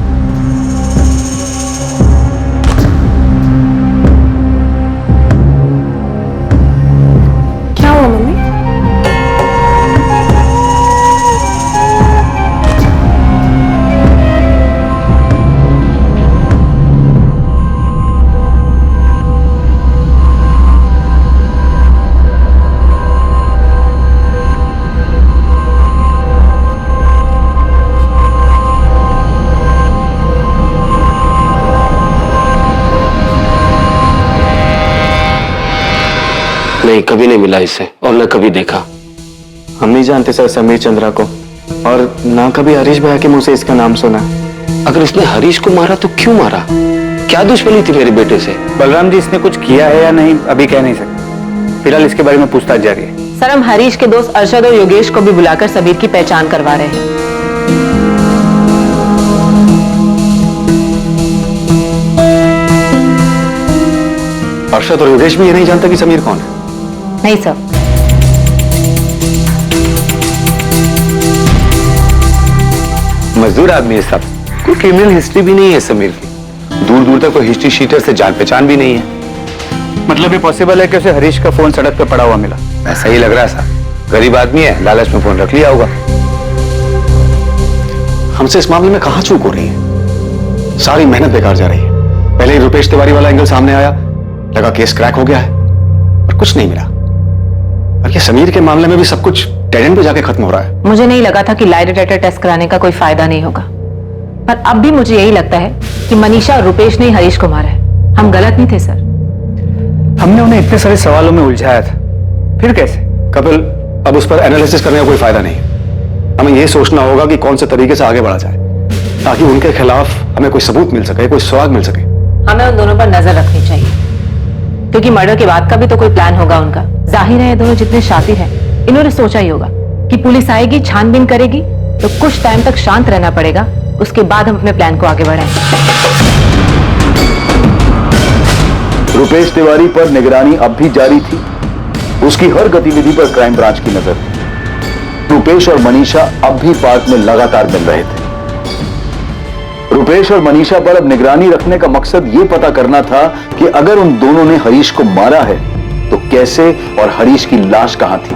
क्या हुआ मम्मी? नहीं, कभी नहीं मिला इससे और न कभी देखा। हम नहीं जानते सर समीर चंद्रा को, और ना कभी हरीश भैया के मुंह से इसका नाम सुना। अगर इसने हरीश को मारा तो क्यों मारा? क्या दुश्मनी थी मेरे बेटे से? बलराम जी, इसने कुछ किया है या नहीं अभी कह नहीं सकते, फिलहाल इसके बारे में पूछताछ जारी है। सर हम हरीश के दोस्त अरशद और योगेश को भी बुलाकर सबीर की पहचान करवा रहे हैं। अरशद और योगेश भी ये नहीं जानता कि समीर कौन है? नहीं सर। मजदूर आदमी है सब, कोई क्रिमिनल हिस्ट्री भी नहीं है समीर की, दूर दूर तक कोई हिस्ट्री शीटर से जान पहचान भी नहीं है। मतलब ये पॉसिबल है कि उसे हरीश का फोन सड़क पे पड़ा हुआ मिला? ऐसा ही लग रहा है साहब, गरीब आदमी है, लालच में फोन रख लिया होगा। हमसे इस मामले में कहां चूक हो रही है? सारी मेहनत बेकार जा रही है। पहले ही रुपेश तिवारी वाला एंगल सामने आया, लगा केस क्रैक हो गया है, और कुछ नहीं मिला। और ये समीर के मामले में भी सब कुछ डेड एंड पे जाके खत्म हो रहा है। मुझे नहीं लगा था कि लाई डिटेक्टर टेस्ट कराने का कोई फायदा नहीं होगा, पर अब भी मुझे यही लगता है कि मनीषा और रुपेश ने हरीश को मारा है। हम गलत नहीं थे सर। हमने उन्हें इतने सारे सवालों में उलझाया था, फिर कैसे? कपिल, अब उस पर एनालिसिस करने का कोई फायदा नहीं। हमें यह सोचना होगा कि कौन से तरीके से आगे बढ़ा जाए ताकि उनके खिलाफ हमें कोई सबूत मिल सके, कोई सुराग मिल सके। हमें उन दोनों पर नजर रखनी चाहिए, क्योंकि मर्डर के बाद का भी तो कोई प्लान होगा उनका। जाहिर है ये दोनों जितने शातिर हैं, इन्होंने सोचा ही होगा कि पुलिस आएगी, छानबीन करेगी, तो कुछ टाइम तक शांत रहना पड़ेगा, उसके बाद हम अपने प्लान को आगे बढ़ाएंगे। रुपेश तिवारी पर निगरानी अब भी जारी थी, उसकी हर गतिविधि पर क्राइम ब्रांच की नजर थी। रुपेश और मनीषा अब भी पार्क में लगातार मिल रहे थे। रुपेश और मनीषा पर अब निगरानी रखने का मकसद यह पता करना था कि अगर उन दोनों ने हरीश को मारा है तो कैसे और हरीश की लाश कहां थी।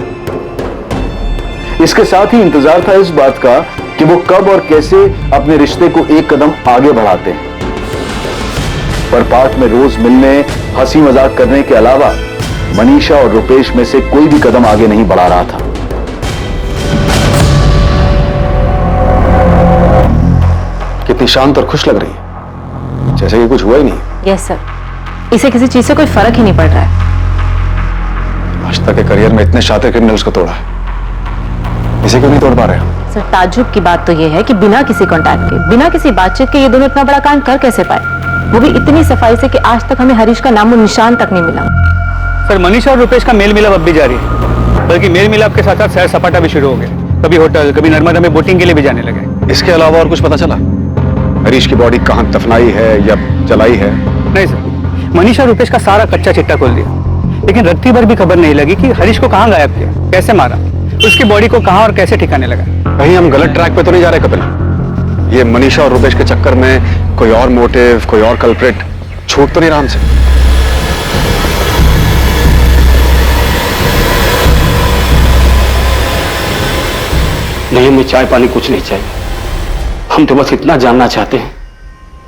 इसके साथ ही इंतजार था इस बात का कि वो कब और कैसे अपने रिश्ते को एक कदम आगे बढ़ाते हैं। पर पार्क में रोज मिलने, हंसी मजाक करने के अलावा मनीषा और रुपेश में से कोई भी कदम आगे नहीं बढ़ा रहा था। कितनी शांत और खुश लग रही है, जैसे कि कुछ हुआ ही नहीं। यस सर, इसे किसी चीज से कोई फर्क ही नहीं पड़ रहा है। आज तक के करियर में इतने शातिर क्रिमिनल्स को तोड़ा है, इसे क्यों नहीं तोड़ पा रहे हो? सर, ताज्जुब की बात तो ये है कि बिना किसी कांटेक्ट के, बिना किसी बातचीत के ये दोनों इतना बड़ा कांड कर कैसे पाए, वो भी इतनी सफाई से कि आज तक हमें हरीश का नामो निशान तक नहीं मिला। सर, मनीषा और रुपेश का मेल मिलाप अब भी जारी है, बल्कि मेल मिलाप के साथ साथ सैर सपाटा भी शुरू हो गया। कभी होटल, कभी नर्मदा में बोटिंग के लिए भी जाने लगे। इसके अलावा और कुछ पता चला? हरीश की बॉडी कहां दफनाई है या जलाई है? नहीं सर, मनीषा और रुपेश का सारा कच्चा चिट्टा खोल दिया, लेकिन रत्ती भर भी खबर नहीं लगी कि हरीश को कहां गायब किया, कैसे मारा, उसकी बॉडी को कहां और कैसे ठिकाने लगा। कहीं हम गलत ट्रैक पे तो नहीं जा रहे कपिल? ये मनीषा और रुपेश के चक्कर में कोई और मोटिव, कोई और कल्प्रिट छूट तो नहीं रहा हमसे? नहीं, हमें चाय पानी कुछ नहीं चाहिए। हम तो बस इतना जानना चाहते हैं,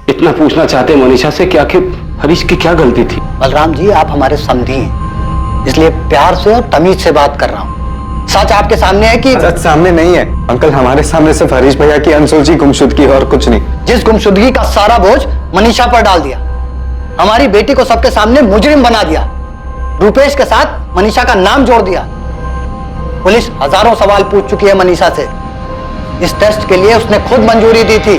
इतना पूछना चाहते हैं मनीषा से कि आखिर हरीश की क्या गलती थी। बलराम जी, आप हमारे समधी हैं, इसलिए प्यार से और तमीज से बात कर रहा हूँ। सच आपके सामने है कि सच सामने नहीं है अंकल, हमारे सामने सिर्फ हरीश भैया की अनसुलझी गुमशुदगी और कुछ नहीं। जिस गुमशुदगी का सारा बोझ मनीषा पर डाल दिया, हमारी बेटी को सबके सामने मुजरिम बना दिया, रुपेश के साथ मनीषा का नाम जोड़ दिया। पुलिस हजारों सवाल पूछ चुकी है मनीषा से। इस टेस्ट के लिए उसने खुद मंजूरी दी थी,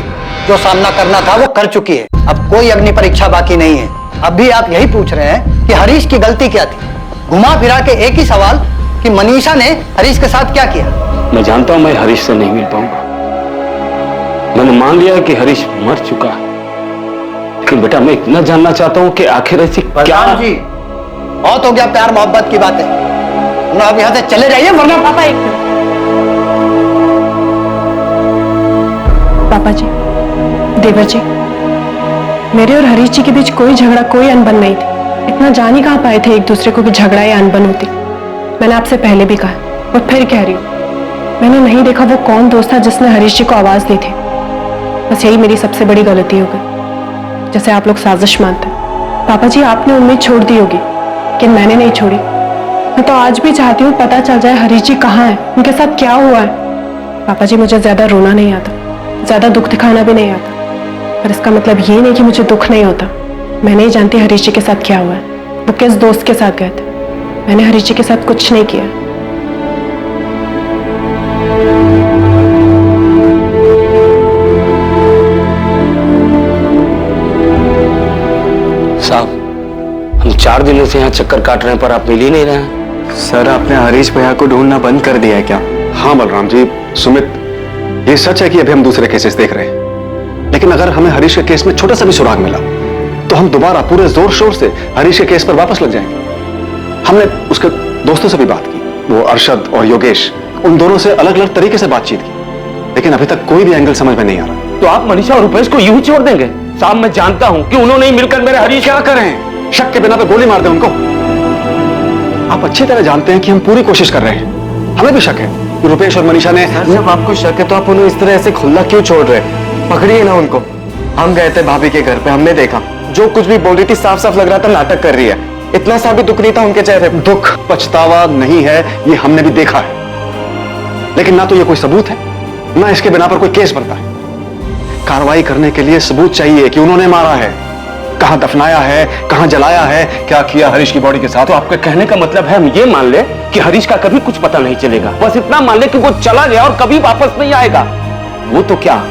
जो सामना करना था वो कर चुकी है। अब कोई अग्नि परीक्षा बाकी नहीं है। अब भी आप यही पूछ रहे हैं कि हरीश की गलती क्या थी, घुमा फिरा के एक ही सवाल कि मनीषा ने हरीश के साथ क्या किया। मैं जानता हूं मैं हरीश से नहीं मिल पाऊंगा, मैंने मान लिया है कि हरीश मर चुका है, लेकिन बेटा मैं इतना जानना चाहता हूं कि आखिर ऐसी क्या। जी, बहुत हो गया प्यार मोहब्बत की बातें, आप यहां से चले जाइए वरना। पापा एक मिनट। पापा जी, देवर जी, मेरे और हरीश जी के बीच कोई झगड़ा, कोई अनबन नहीं थी। इतना जान ही कहां पाए थे एक दूसरे को कि झगड़ा या अनबन होती। मैंने आपसे पहले भी कहा और फिर कह रही हूं, मैंने नहीं देखा वो कौन दोस्त था जिसने हरीश जी को आवाज दी थी। बस यही मेरी सबसे बड़ी गलती हो गई, जैसे आप लोग साजिश मानते हैं। पापा जी, आपने उम्मीद छोड़ दी होगी, लेकिन मैंने नहीं छोड़ी। मैं तो आज भी चाहती हूँ पता चल जाए हरीश जी कहाँ हैं, उनके साथ क्या हुआ है। पापा जी, मुझे ज्यादा रोना नहीं आता, ज्यादा दुख दिखाना भी नहीं आता, पर इसका मतलब ये नहीं कि मुझे दुख नहीं होता। मैं नहीं जानती हरीश जी के साथ क्या हुआ है, वो किस दोस्त के साथ गए थे। मैंने हरीश जी के साथ कुछ नहीं किया। साहब, हम 4 दिनों से यहाँ चक्कर काट रहे हैं पर आप मिल ही नहीं रहे हैं। सर, आपने हरीश भैया को ढूंढना बंद कर दिया है क्या? हाँ बलराम जी, सुमित, ये सच है कि अभी हम दूसरे केसेस देख रहे हैं, लेकिन अगर हमें हरीश के केस में छोटा सा भी सुराग मिला तो हम दोबारा पूरे जोर शोर से हरीश के केस पर वापस लग जाएंगे। हमने उसके दोस्तों से भी बात की, वो अरशद और योगेश, उन दोनों से अलग अलग तरीके से बातचीत की, लेकिन अभी तक कोई भी एंगल समझ में नहीं आ रहा। तो आप मनीषा और रुपेश को यूं ही छोड़ देंगे? साहब, मैं जानता हूं कि उन्होंने ही मिलकर मेरे हरीश। क्या करें? शक के बिना पे गोली मार दें उनको? आप अच्छी तरह जानते हैं कि हम पूरी कोशिश कर रहे हैं। हमें भी शक है कि रुपेश और मनीषा ने। जब आपको शक है तो आप उन्हें इस तरह ऐसे खुला क्यों छोड़ रहे? पकड़िए ना उनको। हम गए थे भाभी के घर पे, हमने देखा जो कुछ भी बोल रही थी साफ साफ लग रहा था नाटक कर रही है। इतना सा भी दुख नहीं था उनके चेहरे पे। दुख पछतावा नहीं है, ये हमने भी देखा है, लेकिन ना तो ये कोई सबूत है, ना इसके बिना पर कोई केस बनता है। कार्रवाई करने के लिए सबूत चाहिए कि उन्होंने मारा है, कहां दफनाया है, कहां जलाया है, क्या किया हरीश की बॉडी के साथ। तो आपके कहने का मतलब है हम ये मान ले कि हरीश का कभी कुछ पता नहीं चलेगा, बस इतना मान ले कि वो चला गया और कभी वापस नहीं आएगा। वो तो क्या,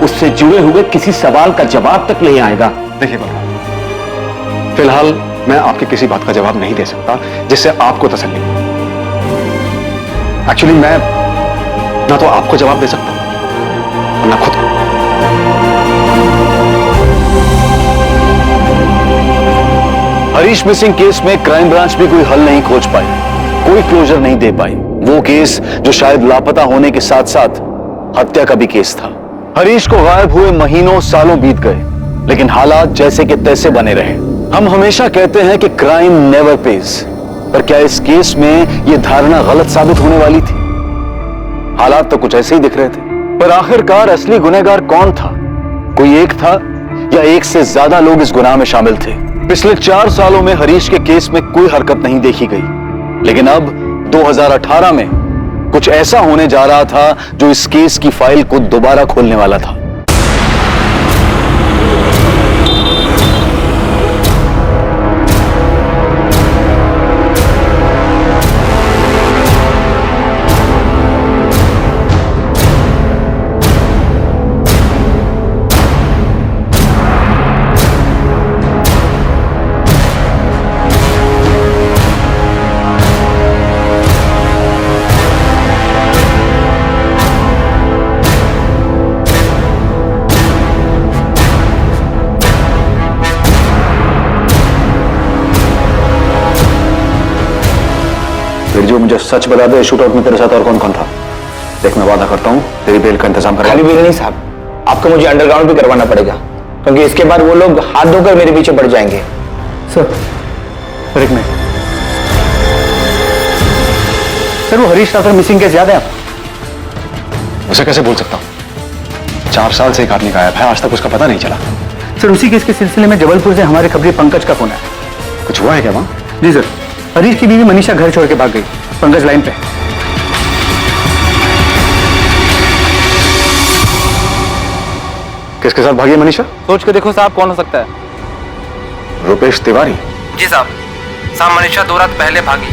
उससे जुड़े हुए किसी सवाल का जवाब तक नहीं आएगा। देखिए बलराम, फिलहाल मैं आपके किसी बात का जवाब नहीं दे सकता जिससे आपको तसल्ली। एक्चुअली मैं ना तो आपको जवाब दे सकता और ना खुद को। हरीश मिसिंग केस में क्राइम ब्रांच भी कोई हल नहीं खोज पाई कोई क्लोजर नहीं दे पाई। वो केस जो शायद लापता होने के साथ साथ हत्या का भी केस था। हरीश को गायब हुए महीनों सालों बीत गए, लेकिन हालात जैसे के तैसे बने रहे। हम हमेशा कहते हैं कि क्राइम नेवर पेज, पर क्या इस केस में यह धारणा गलत साबित होने वाली थी? हालात तो कुछ ऐसे ही दिख रहे थे, पर आखिरकार असली गुनहगार कौन था? कोई एक था या एक से ज्यादा लोग इस गुनाह में शामिल थे? पिछले 4 सालों में हरीश के केस में कोई हरकत नहीं देखी गई, लेकिन अब 2018 में कुछ ऐसा होने जा रहा था जो इस केस की फाइल को दोबारा खोलने वाला था। फिर जो मुझे सच बता दे, शूटआउट में तेरे साथ और कौन कौन था? देख, मैं वादा करता हूँ तेरी बेल का इंतजाम करवा। खाली बेल नहीं साहब, आपको मुझे अंडरग्राउंड भी करवाना पड़ेगा, क्योंकि इसके बाद वो लोग हाथ धोकर मेरे पीछे पड़ जाएंगे। सर एक मिनट सर, वो हरीश राठौर मिसिंग केस याद है आपको? उसे कैसे भूल सकता हूँ? 4 साल से एक आदमी गायब है, आज तक उसका पता नहीं चला। सर उसी केस के सिलसिले में जबलपुर से हमारे खबरी पंकज का फोन है। कुछ हुआ है क्या वहां? जी सर, हरीश की बीवी मनीषा घर छोड़ के भाग गई। पंकज लाइन पे। किसके साथ भागी है मनीषा? सोच के देखो साहब, कौन हो सकता है? रुपेश तिवारी? जी साहब, मनीषा 2 रात पहले भागी।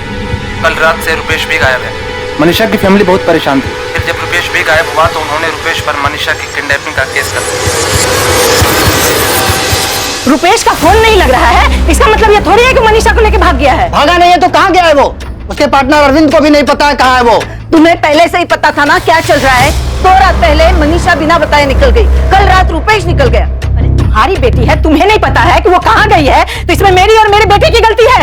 कल रात से रुपेश भी गायब है। मनीषा की फैमिली बहुत परेशान थी। फिर जब रुपेश भी गायब हुआ तो उन्होंने रुपेश पर मनीषा की किडनैपिंग का केस कर दिया। रुपेश का फोन नहीं लग रहा है, इसका मतलब ये थोड़ी है कि मनीषा को लेके भाग गया है। भागा नहीं है तो कहाँ गया है वो? उसके पार्टनर अरविंद को भी नहीं पता है कहाँ है वो। तुम्हें पहले से ही पता था ना क्या चल रहा है। 2 रात पहले मनीषा बिना बताए निकल गई, कल रात रुपेश निकल गया। अरे तुम्हारी बेटी है, तुम्हें नहीं पता है कि वो कहाँ गई है? तो इसमें मेरी और मेरे बेटे की गलती है।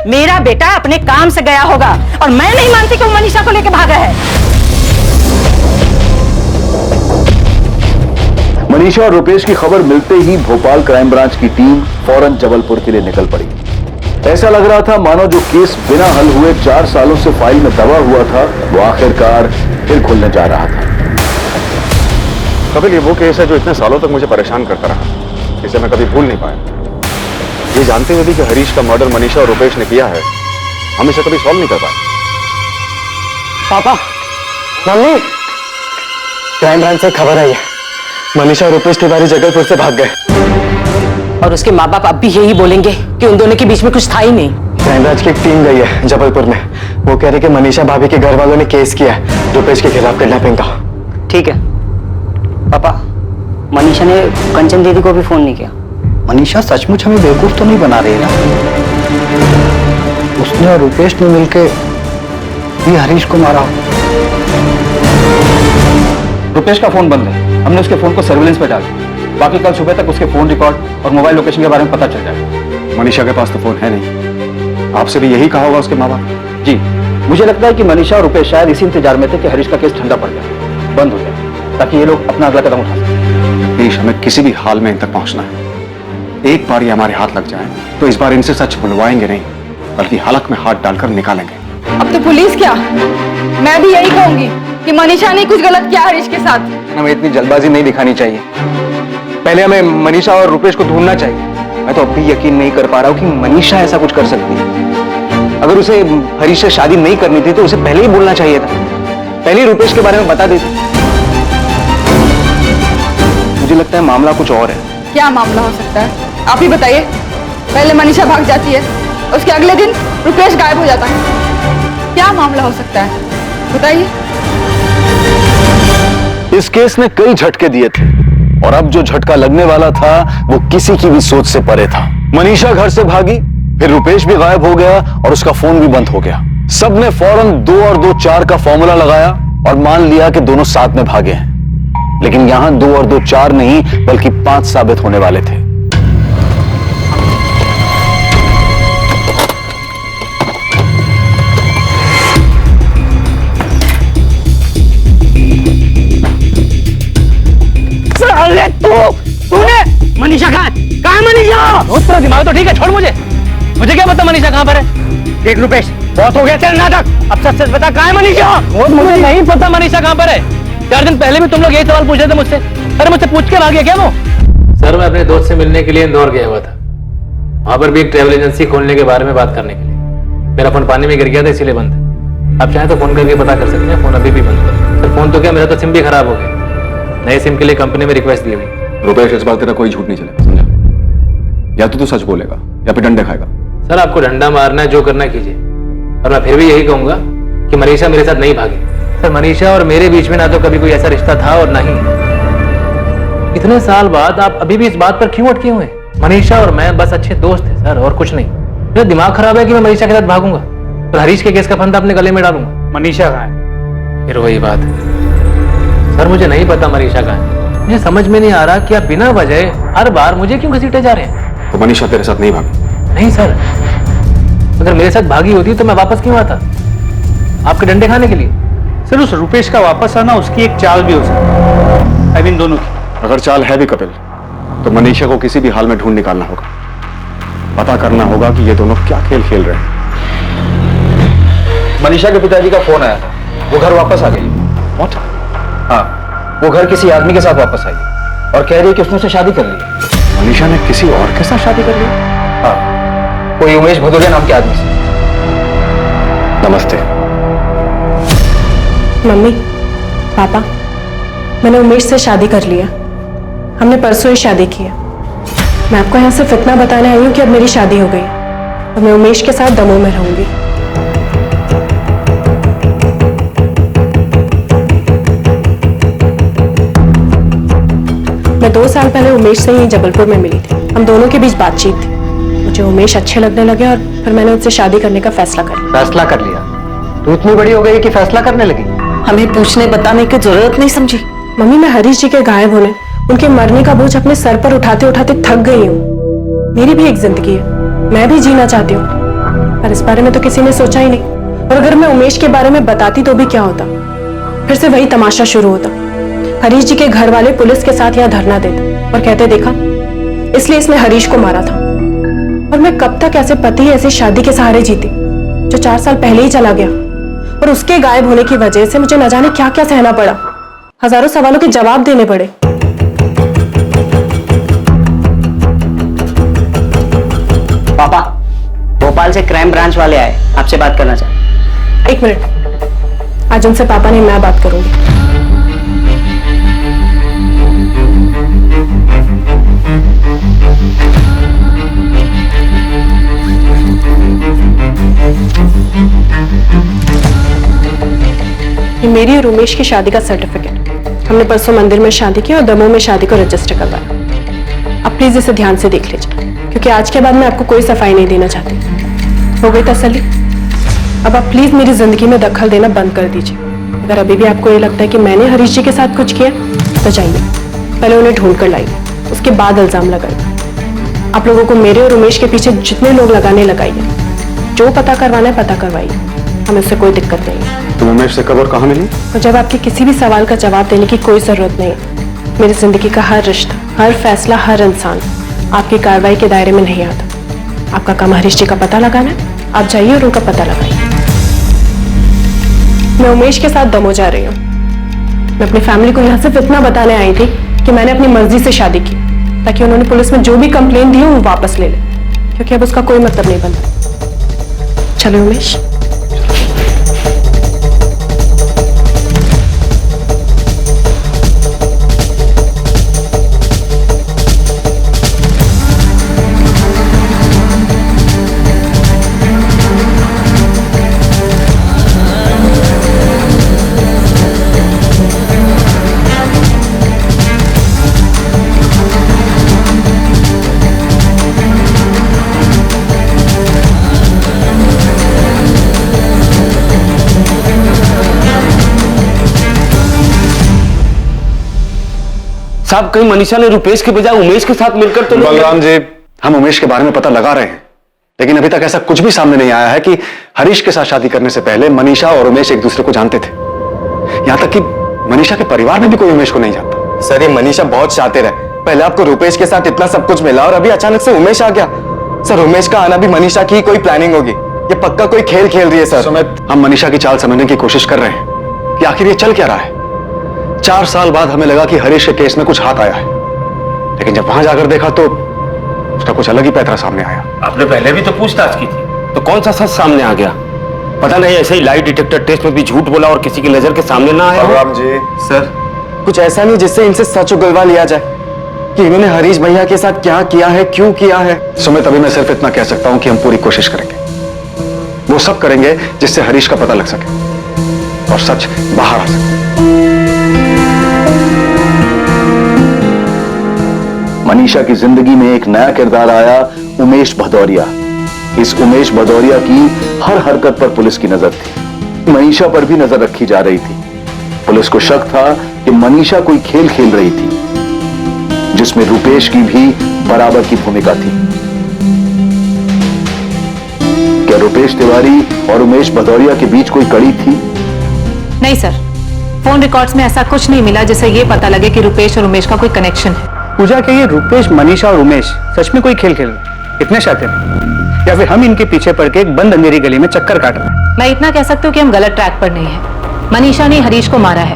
मेरा बेटा अपने काम से गया होगा और मैं नहीं मानती कि वो मनीषा को लेके भागा है। मनीषा और रुपेश की खबर मिलते ही भोपाल क्राइम ब्रांच की टीम फौरन जबलपुर के लिए निकल पड़ी। ऐसा लग रहा था मानो जो केस बिना हल हुए 4 सालों से फाइल में दबा हुआ था, वो आखिरकार फिर खुलने जा रहा था। कपिल, ये वो केस है जो इतने सालों तक मुझे परेशान करता रहा, इसे मैं कभी भूल नहीं पाया। ये जानते हुए भी कि हरीश का मर्डर मनीषा और रुपेश ने किया है, हम इसे कभी सॉल्व नहीं कर पाए। पापा, मम्मी, क्राइम ब्रांच से खबर आई है, मनीषा और रुपेश तिवारी जबलपुर से भाग गए। और उसके माँ बाप अब भी यही बोलेंगे कि उन दोनों के बीच में कुछ था ही नहीं। क्राइम ब्रांच की एक टीम गई है जबलपुर में। वो कह रहे कि मनीषा भाभी के घर वालों ने केस किया है रुपेश के खिलाफ किडनैपिंग का। ठीक है पापा, मनीषा ने कंचन दीदी को भी फोन नहीं किया। मनीषा सचमुच हमें बेवकूफ तो नहीं बना रही है ना? उसने और रुपेश ने मिलकर भी हरीश को मारा। रुपेश का फोन बंद है, हमने उसके फोन को सर्विलेंस पे डाल दिया। बाकी कल सुबह तक उसके फोन रिकॉर्ड और मोबाइल लोकेशन के बारे में पता चल जाएगा। मनीषा के पास तो फोन है नहीं, आपसे भी यही कहा होगा उसके माँ बाप? जी, मुझे लगता है कि मनीषा और रुपेश शायद इसी इंतजार में थे कि हरीश का केस ठंडा पड़ जाए, बंद हो जाए, ताकि ये लोग अपना अगला कदम उठा सकें। हरीश, हमें किसी भी हाल में इन तक पहुंचना है। एक बार ये हमारे हाथ लग जाए तो इस बार इनसे सच बुलवाएंगे नहीं, बल्कि हलक में हाथ डालकर निकालेंगे। अब तो पुलिस क्या, मैं भी यही कहूंगी कि मनीषा ने कुछ गलत किया हरीश के साथ। हमें इतनी जल्दबाजी नहीं दिखानी चाहिए, पहले हमें मनीषा और रुपेश को ढूंढना चाहिए। मैं तो अब भी यकीन नहीं कर पा रहा हूँ कि मनीषा ऐसा कुछ कर सकती है। अगर उसे हरीश से शादी नहीं करनी थी तो उसे पहले ही बोलना चाहिए था, पहले ही रुपेश के बारे में बता देती। मुझे लगता है मामला कुछ और है। क्या मामला हो सकता है, आप ही बताइए। पहले मनीषा भाग जाती है, उसके अगले दिन रुपेश गायब हो जाता है। क्या मामला हो सकता है, बताइए। इस केस ने कई झटके दिए थे और अब जो झटका लगने वाला था वो किसी की भी सोच से परे था। मनीषा घर से भागी, फिर रुपेश भी गायब हो गया और उसका फोन भी बंद हो गया। सबने फौरन 2 और 2 4 का फॉर्मूला लगाया और मान लिया कि दोनों साथ में भागे हैं। लेकिन यहां 2 और 2 4 नहीं बल्कि 5 साबित होने वाले थे। तूने मनीषा कहाँ है मनीषा? तेरा दिमाग तो ठीक है, छोड़ मुझे क्या पता मनीषा कहाँ पर है। देख रुपेश, बहुत हो गया तेरा नाटक, अब सच सच बता कहाँ है मनीषा? मुझे नहीं पता मनीषा कहाँ पर है। 4 दिन पहले भी तुम लोग यही सवाल पूछ रहे थे मुझसे। अरे मुझसे पूछ के भाग गया क्या वो? सर मैं अपने दोस्त से मिलने के लिए इंदौर गया हुआ था। वहां पर भी एक ट्रैवल एजेंसी खोलने के बारे में बात करने के लिए। मेरा फोन पानी में गिर गया था इसीलिए बंद है। आप चाहें तो फोन करके पता कर सकते हैं, फोन अभी भी बंद है। सर फोन तो क्या, मेरा तो सिम भी खराब हो गया। नए सिम के लिए कंपनी में रिक्वेस्ट दी हुई। रुपेश इस बार तेरा कोई झूठ नहीं चलेगा, समझा? या तो तू सच बोलेगा या फिर डंडे खाएगा। सर आपको डंडा मारना है, जो करना कीजिए, और मैं फिर भी यही कहूंगा कि मनीषा मेरे साथ नहीं भागी। सर मनीषा और मेरे बीच में ना तो कभी कोई ऐसा रिश्ता था और ना ही। इतने साल बाद आप अभी भी इस बात पर क्यों अटके हुए हैं? मनीषा और मैं बस अच्छे दोस्त थे सर, और कुछ नहीं। मेरा दिमाग खराब है कि मैं मनीषा के साथ भागूंगा और हरीश के केस का फंदा अपने गले में डालूंगा। मनीषा कहाँ है? फिर वही बात है सर, मुझे नहीं पता मनीषा कहाँ है। मुझे समझ में नहीं आ रहा कि आप बिना वजह हर बार मुझे क्यों घसीटे जा रहे हैं। तो मनीषा तेरे साथ नहीं भागी? नहीं सर, अगर मेरे साथ भागी होती तो मैं वापस क्यों आता? आपके डंडे खाने के लिए? सर उस रुपेश का वापस आना उसकी एक चाल भी हो सकती है। I mean, दोनों की। अगर चाल है भी कपिल, तो मनीषा को किसी भी हाल में ढूंढ निकालना होगा। पता करना होगा कि ये दोनों क्या खेल खेल रहे हैं। मनीषा के पिताजी का फोन आया था, वो घर वापस आ गई। What? हाँ, वो घर किसी आदमी के साथ वापस आई और कह रही है कि उसने उससे शादी कर ली। मनीषा ने किसी और के साथ शादी कर ली? हाँ, कोई उमेश भदौरिया नाम के आदमी से। नमस्ते। मम्मी, पापा, मैंने उमेश से शादी कर लिया। हमने परसों ही शादी की है। मैं आपको यहाँ से फितना बताने आई हूँ कि अब मेरी शादी हो गई और मैं उमेश के साथ दमोह में रहूंगी। मैं 2 साल पहले उमेश से ही जबलपुर में मिली थी। हम दोनों के बीच बातचीत थी। मुझे उमेश अच्छे लगने लगे और फिर मैंने उनसे शादी करने का फैसला कर लिया। फैसला कर लिया? तू इतनी बड़ी हो गई कि फैसला करने लगी? हमें पूछने बताने की जरूरत नहीं समझी? मम्मी, मैं हरीश जी के गायब होने, उनके मरने का बोझ अपने सर पर उठाते उठाते थक गई हूँ। मेरी भी एक जिंदगी है, मैं भी जीना चाहती हूँ, पर इस बारे में तो किसी ने सोचा ही नहीं। और अगर मैं उमेश के बारे में बताती तो भी क्या होता? फिर से वही तमाशा शुरू होता। हरीश जी के घर वाले पुलिस के साथ यहाँ धरना देते और कहते, देखा, इसलिए इसने हरीश को मारा था। और मैं कब तक ऐसे पति ऐसी शादी के सहारे जीती जो 4 साल पहले ही चला गया, और उसके गायब होने की वजह से मुझे न जाने क्या क्या सहना पड़ा। हजारों सवालों के जवाब देने पड़े। पापा, भोपाल से क्राइम ब्रांच वाले आए, आपसे बात करना चाहते। 1 मिनट, आज उनसे पापा नहीं, मैं बात करूंगी। ये मेरी और उमेश की शादी का सर्टिफिकेट। हमने परसों मंदिर में शादी की और दमोह में शादी को रजिस्टर करवाया। अब प्लीज इसे ध्यान से देख लीजिए, क्योंकि आज के बाद मैं आपको कोई सफाई नहीं देना चाहती। हो गई तसल्ली? अब आप प्लीज मेरी जिंदगी में दखल देना बंद कर दीजिए। अगर अभी भी आपको ये लगता है कि मैंने हरीश जी के साथ कुछ किया तो जाइए, पहले उन्हें ढूंढ कर लाइए, उसके बाद इल्जाम लगाइए। आप लोगों को मेरे और उमेश के पीछे जितने लोग लगाने लगाइए, जो पता करवाना है पता करवाइए, हमें उससे कोई दिक्कत नहीं है। तुम उमेश से कब और कहाँ मिली? तो जब आपके किसी भी सवाल का जवाब देने की कोई जरूरत नहीं है। मेरी जिंदगी का हर रिश्ता, हर फैसला, हर इंसान आपकी कार्रवाई के दायरे में नहीं आता। आपका काम हरीश जी का पता लगाना है, आप जाइए और उनका पता लगाइए। मैं उमेश के साथ दमोह जा रही हूँ। मैं अपनी फैमिली को यहाँ सिर्फ इतना बताने आई थी कि मैंने अपनी मर्जी से शादी की, ताकि उन्होंने पुलिस में जो भी कंप्लेन दी हो वो वापस ले ले, क्योंकि अब उसका कोई मतलब नहीं बनता। चलो उमेश। साहब कहीं मनीषा ने रुपेश के बजाय उमेश के साथ मिलकर तो बलराम जी, हम उमेश के बारे में पता लगा रहे हैं, लेकिन अभी तक ऐसा कुछ भी सामने नहीं आया है कि हरीश के साथ शादी करने से पहले मनीषा और उमेश एक दूसरे को जानते थे। यहां तक कि मनीषा के परिवार में भी कोई उमेश को नहीं जानता। सर ये मनीषा बहुत शातिर है, पहले आपको रुपेश के साथ इतना सब कुछ मिला और अभी अचानक से उमेश आ गया। सर उमेश का आना भी मनीषा की कोई प्लानिंग होगी। ये पक्का कोई खेल खेल रही है सर। सुमित, हम मनीषा की चाल समझने की कोशिश कर रहे हैं कि आखिर ये चल क्या रहा है। 4 साल बाद हमें लगा कि हरीश के केस में कुछ हाथ आया है, लेकिन जब वहां जाकर देखा तो उसका कुछ अलग ही पैतरा सामने आया। आपने पहले भी तो पूछताछ की थी, तो कौन सा सच सामने आ गया? पता नहीं ऐसे ही लाई डिटेक्टर टेस्ट में भी झूठ बोला और किसी की नजर के सामने ना आया। राम जी सर, कुछ ऐसा नहीं जिससे इनसे सच उगलवा लिया जाए कि इन्होंने हरीश भैया के साथ क्या किया है, क्यों किया है। सुमित, अभी मैं सिर्फ इतना कह सकता हूं कि हम पूरी कोशिश करेंगे, वो सब करेंगे जिससे हरीश का पता लग सके और सच बाहर आ सके। मनीषा की जिंदगी में एक नया किरदार आया, उमेश भदौरिया। इस उमेश भदौरिया की हर हरकत पर पुलिस की नजर थी। मनीषा पर भी नजर रखी जा रही थी। पुलिस को शक था कि मनीषा कोई खेल खेल रही थी जिसमें रुपेश की भी बराबर की भूमिका थी। क्या रुपेश तिवारी और उमेश भदौरिया के बीच कोई कड़ी थी? नहीं सर, फोन रिकॉर्ड्स में ऐसा कुछ नहीं मिला जिससे ये पता लगे कि रुपेश और उमेश का कोई कनेक्शन है। पूजा के ये रुपेश, मनीषा और उमेश सच में कोई खेल खेल रहे, इतने शातिर हैं? या फिर हम इनके पीछे पड़ के एक बंद अंधेरी गली में चक्कर काट रहे हैं? मैं इतना कह सकती हूँ कि हम गलत ट्रैक पर नहीं है। मनीषा ने हरीश को मारा है,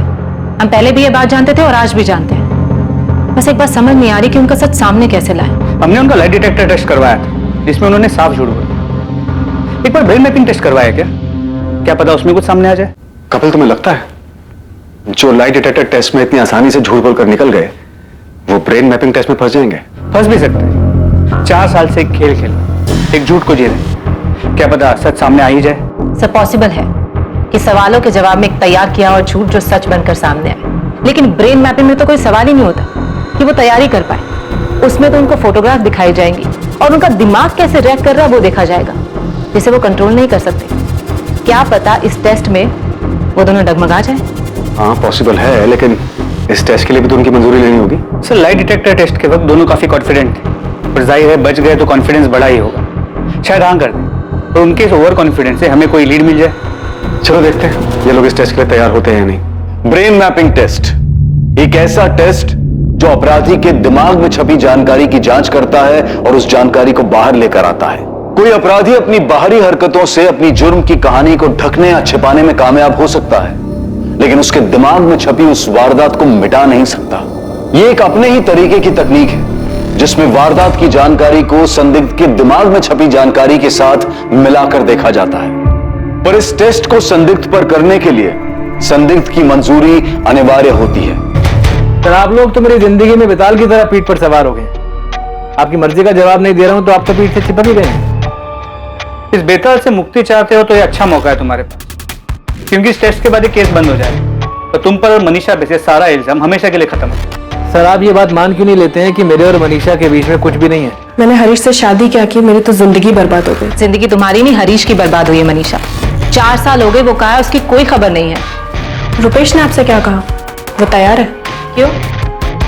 हम पहले भी ये बात जानते थे और आज भी जानते हैं। बस एक बात समझ नहीं आ रही कि उनका सच सामने कैसे लाए। हमने उनका लाई डिटेक्टर टेस्ट करवाया था जिसमें उन्होंने साफ झूठ बोला। एक बार ब्रेन मैपिंग टेस्ट करवाया क्या पता उसमें कुछ सामने आ जाए। कपिल, तुम्हें लगता है जो लाई डिटेक्टर टेस्ट में इतनी आसानी से झूठ बोलकर निकल गए वो ब्रेन मैपिंग टेस्ट में फंस जाएंगे? फंस भी सकते हैं। 4 साल से एक खेल खेल, एक झूठ को जी रहे, क्या पता सच सामने आ ही जाए। सब पॉसिबल है कि सवालों के जवाब में एक तैयार किया और झूठ जो सच बनकर सामने आए, लेकिन ब्रेन मैपिंग में तो कोई सवाल ही नहीं होता कि वो तैयारी कर पाए। उसमें तो उनको फोटोग्राफ दिखाई जाएंगी और उनका दिमाग कैसे रिएक्ट कर रहा है वो देखा जाएगा, जिसे वो कंट्रोल नहीं कर सकते। क्या पता इस टेस्ट में वो दोनों डगमगा जाए। हाँ, पॉसिबल है, लेकिन इस टेस्ट के लिए भी तो उनकी मंजूरी लेनी होगी। सर, लाई डिटेक्टर टेस्ट के वक्त दोनों काफी कॉन्फिडेंट थे, पर जाहिर है बच गए तो कॉन्फिडेंस बढ़ा ही होगा। शायद हाँ कर दें, तो उनके इस ओवर कॉन्फिडेंस से हमें कोई लीड मिल जाए। चलो देखते हैं ये लोग इस टेस्ट के लिए तैयार होते हैं या नहीं। ब्रेन मैपिंग टेस्ट एक ऐसा टेस्ट जो अपराधी के दिमाग में छपी जानकारी की जांच करता है और उस जानकारी को बाहर लेकर आता है। कोई अपराधी अपनी बाहरी हरकतों से अपनी जुर्म की कहानी को ढकने या छिपाने में कामयाब हो सकता है, लेकिन उसके दिमाग में छपी उस वारदात को मिटा नहीं सकता। यह एक अपने ही तरीके की तकनीक है जिसमें वारदात की जानकारी को संदिग्ध के दिमाग में छपी जानकारी के साथ मिलाकर देखा जाता है। पर इस टेस्ट को संदिग्ध पर करने के लिए संदिग्ध की मंजूरी अनिवार्य होती है। सर, आप लोग तो मेरी जिंदगी में बेताल की तरह पीठ पर सवार हो गए। आपकी मर्जी का जवाब नहीं दे रहा हूं तो आप तो पीठ से चिपक ही गए। इस बेताल से मुक्ति चाहते हो तो ये अच्छा मौका है तुम्हारे पास, क्योंकि इस टेस्ट के बाद ये केस बंद हो जाएगा तो तुम पर और मनीषा पे से सारा इल्जाम हमेशा के लिए खत्म हो। सर, आप ये बात मान क्यों नहीं लेते हैं कि मेरे और मनीषा के बीच में कुछ भी नहीं है? मैंने हरीश से शादी क्या की, मेरी तो जिंदगी बर्बाद हो गई। जिंदगी तुम्हारी नहीं, हरीश की बर्बाद हुई है मनीषा। 4 साल हो गए, वो कहा है उसकी कोई खबर नहीं है। रुपेश ने आपसे क्या कहा? वो तैयार है? क्यों?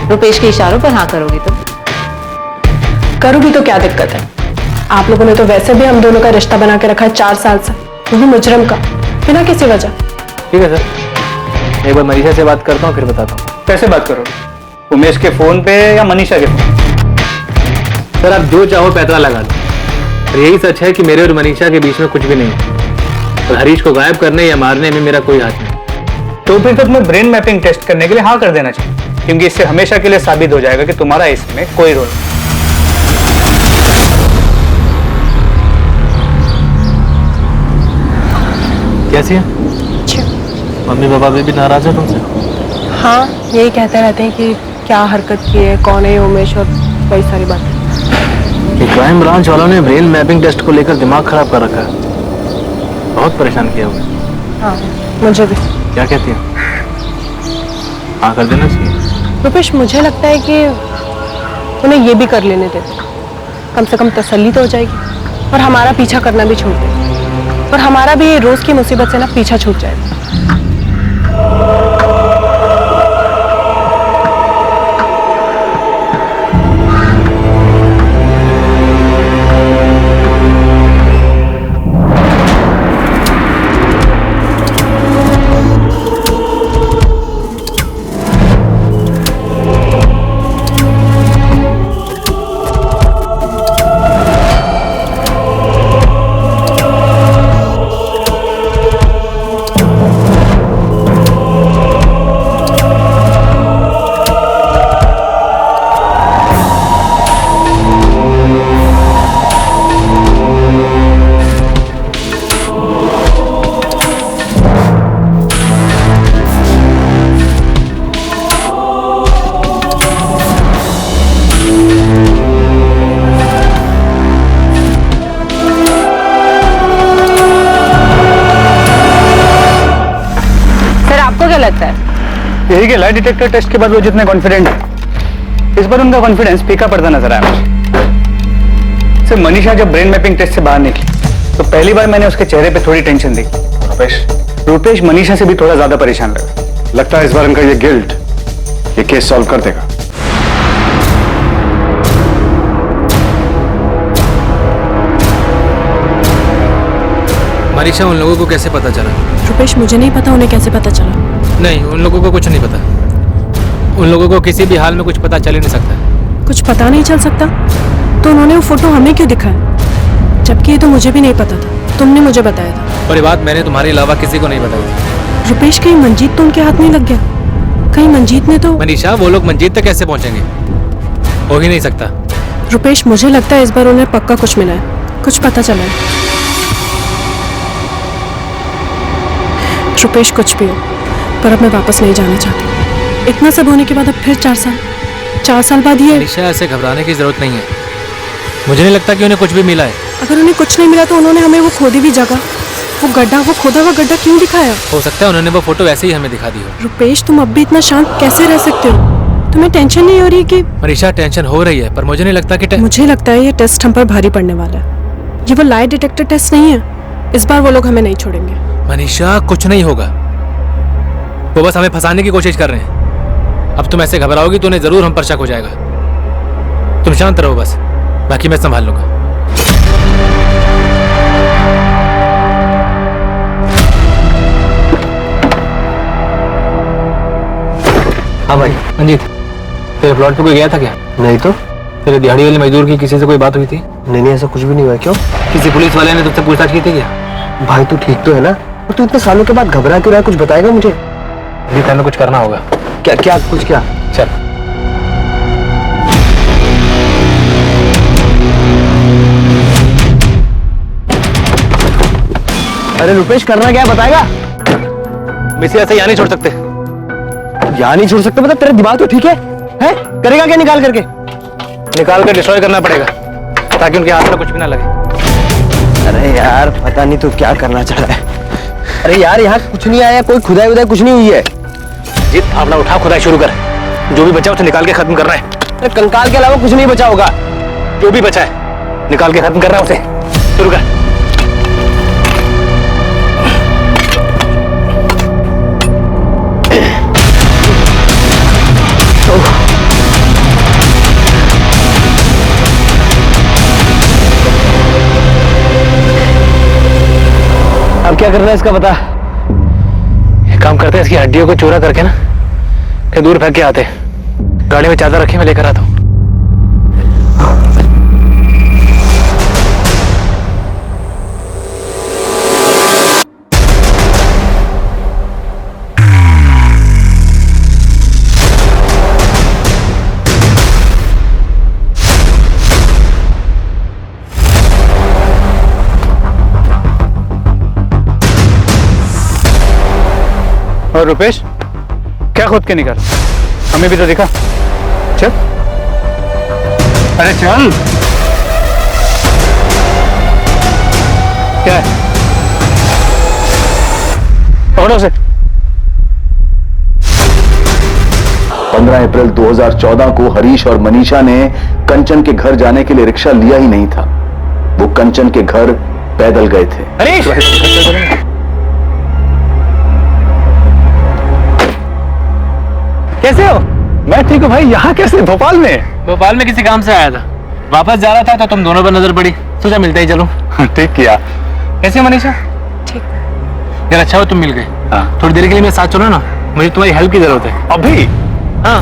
रुपेश के इशारों पर हाँ करोगी तुम? करूंगी तो क्या दिक्कत है? आप लोगों ने तो वैसे भी हम दोनों का रिश्ता बना के रखा है 4 साल से, वो भी मुजरम का, बिना किसी वजह। ठीक है सर, एक बार मनीषा से बात करता हूँ फिर बताता हूँ। कैसे बात करोगे? उमेश के फोन पे या मनीषा के फोन? सर, आप जो चाहो पैतरा लगा दो, और यही सच है कि मेरे और मनीषा के बीच में कुछ भी नहीं है और हरीश को गायब करने या मारने में मेरा कोई हाथ नहीं। तो फिर तो तुम्हें ब्रेन मैपिंग टेस्ट करने के लिए हाँ कर देना चाहिए, क्योंकि इससे हमेशा के लिए साबित हो जाएगा कि तुम्हारा इसमें कोई रोल नहीं। कैसी है? मम्मी पापा भी नाराज है तुमसे? हाँ, यही कहते रहते हैं कि क्या हरकत की है, कौन है उमेश, और कई सारी बातें। क्राइम ब्रांच वालों ने ब्रेन मैपिंग टेस्ट को लेकर दिमाग खराब कर रखा है, बहुत परेशान किया हुआ। हाँ, मुझे भी। क्या कहती है? हाँ कर देना चाहिए। रुपेश, मुझे लगता है कि उन्हें ये भी कर लेने दे, कम से कम तसल्ली तो हो जाएगी और हमारा पीछा करना भी छोड़ दे, और हमारा भी रोज की मुसीबत से ना पीछा छूट जाएगा। ठीक है, लाई डिटेक्टर टेस्ट के बाद वो जितने कॉन्फिडेंट है, इस बार उनका कॉन्फिडेंस फीका पड़ता नजर आया मुझे। सिर्फ मनीषा जब ब्रेन मैपिंग टेस्ट से बाहर निकली तो पहली बार मैंने उसके चेहरे पे थोड़ी टेंशन देखी। रुपेश मनीषा से भी थोड़ा ज्यादा परेशान लगा। लगता है इस बार इनका ये गिल्ट ये केस सॉल्व कर देगा। मनीषा, उन लोगों को कैसे पता चला? रुपेश, मुझे नहीं पता उन्हें कैसे पता चला। नहीं, उन लोगों को कुछ नहीं पता। उन लोगों को किसी भी हाल में कुछ पता चल ही नहीं सकता। कुछ पता नहीं चल सकता तो उन्होंने वो फोटो हमें क्यों दिखाया? जबकि ये तो मुझे भी नहीं पता था, तुमने मुझे बताया था। और ये बात मैंने तुम्हारे अलावा किसी को नहीं बताई। रुपेश, कहीं मंजीत तो उनके हाथ नहीं लग गया? कहीं मंजीत ने तो... मनीषा, वो लोग मंजीत तक कैसे पहुंचेंगे? हो ही नहीं सकता। रुपेश, मुझे लगता है इस बार उन्हें पक्का कुछ मिला है, कुछ पता चला है। रुपेश, कुछ भी हो, पर अब मैं वापस नहीं जाना चाहती। इतना सब होने के बाद अब फिर 4 साल बाद ये... मनीषा, ऐसे घबराने की जरूरत नहीं है। मुझे नहीं लगता कि उन्हें कुछ भी मिला है। अगर उन्हें कुछ नहीं मिला तो उन्होंने हमें वो खोदी भी जगह, वो गड्ढा, वो खोदा हुआ गड्ढा क्यों दिखाया? हो सकता है उन्होंने वो फोटो वैसे ही हमें दिखा दी हो। रुपेश, तुम अब भी इतना शांत कैसे रह सकते हो? तुम्हें टेंशन नहीं हो रही कि... मनीषा, टेंशन हो रही है, पर मुझे नहीं लगता कि मुझे लगता है ये टेस्ट हम पर भारी पड़ने वाला है। ये वो लाई डिटेक्टर टेस्ट नहीं है। इस बार वो लोग हमें नहीं छोड़ेंगे। मनीषा, कुछ नहीं होगा। वो बस हमें फंसाने की कोशिश कर रहे हैं। अब तुम ऐसे घबराओगी तो उन्हें जरूर हम पर शक हो जाएगा। तुम शांत रहो बस, बाकी मैं संभाल लूंगा। हाँ भाई। मंजीत, तेरे प्लॉट पे कोई गया था क्या? नहीं तो। तेरे दिहाड़ी वाले मजदूर की किसी से कोई बात हुई थी? नहीं, ऐसा कुछ भी नहीं हुआ। क्यों? किसी पुलिस वाले ने तुझसे पूछताछ की थी क्या? भाई तू ठीक तो है ना? और तू इतने सालों के बाद घबरा क्यों रहा है? कुछ बताएगा मुझे? अभी हमें कुछ करना होगा। क्या क्या कुछ क्या? चल। अरे रुपेश, करना क्या है बताएगा? मिसे ऐसे यहाँ नहीं छोड़ सकते। यहाँ नहीं छोड़ सकते मतलब तेरा दिमाग तो ठीक है? हैं? करेगा क्या निकाल करके? निकाल कर डिस्ट्रॉय करना पड़ेगा ताकि उनके हाथ में कुछ भी ना लगे। अरे यार, पता नहीं तू क्या करना चाह रहा है। अरे यार, यहाँ कुछ नहीं आया, कोई खुदाई वुदाई कुछ नहीं हुई है। जीत, अपना उठा, खुदाई शुरू कर। जो भी बचा उसे निकाल के खत्म करना है। अरे कंकाल के अलावा कुछ नहीं बचा होगा। जो भी बचा है निकाल के खत्म करना है, उसे शुरू कर। अब क्या करना है इसका बता। एक काम करते हैं, इसकी हड्डियों को चूरा करके ना कहीं दूर फेंक के आते हैं। गाड़ी में चादर रखी, मैं लेकर आता हूँ। और रुपेश, क्या खुद के निकाल? हमें भी तो दिखा। चल। अरे चल। क्या है? पकड़ो उसे। 15 अप्रैल 2014 को हरीश और मनीषा ने कंचन के घर जाने के लिए रिक्शा लिया ही नहीं था। वो कंचन के घर पैदल गए थे। हरीश! कैसे हो? मैं ठीक हूँ भाई। यहाँ कैसे? भोपाल में? भोपाल में किसी काम से आया था, वापस जा रहा था तो तुम दोनों पर नजर पड़ी, सोचा मिलते ही चलो। ठीक किया। कैसे हो मनीषा? ठीक। यार अच्छा हो तुम मिल गए। हाँ। थोड़ी देर के लिए मेरे साथ चलो ना, मुझे तुम्हारी हेल्प की जरूरत है। अभी? हाँ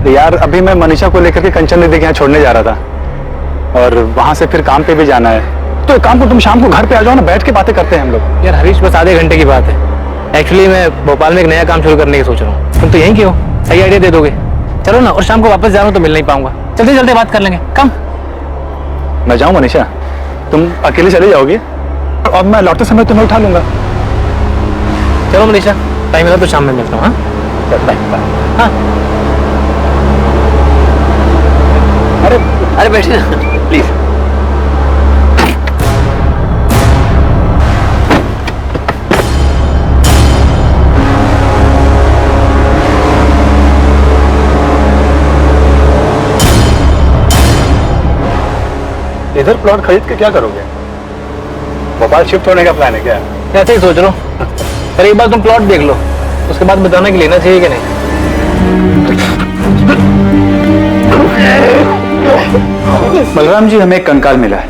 यार, अभी मैं मनीषा को लेकर के कंचन दीदी के यहाँ छोड़ने जा रहा था और वहां से फिर काम पे भी जाना है। तो एक काम को, तुम शाम को घर पे आ जाओ ना, बैठ के बातें करते हैं हम लोग। यार हरीश, बस आधे घंटे की बात है। एक्चुअली मैं भोपाल में एक नया काम शुरू करने की सोच रहा हूँ। तुम तो यहीं के हो, सही आइडिया दे दोगे। चलो ना, और शाम को वापस जा रहा हूँ तो मिल नहीं पाऊंगा। चलते चलते बात कर लेंगे। कम। मैं जाऊँ मनीषा? तुम अकेले चले जाओगे और मैं लौटते समय तुम्हें उठा लूंगा। चलो मनीषा, टाइम मिला तो शाम में मिलता हूँ। हाँ चल, बाय। हाँ। अरे बैठिए ना प्लीज। इधर प्लॉट खरीद के क्या करोगे? भोपाल शिफ्ट होने का प्लान है क्या? ऐसे ही सोच रहा हूँ। पर एक बार तुम प्लॉट देख लो, उसके बाद बताना कि लेना चाहिए कि नहीं। बलराम जी, हमें एक कंकाल मिला है,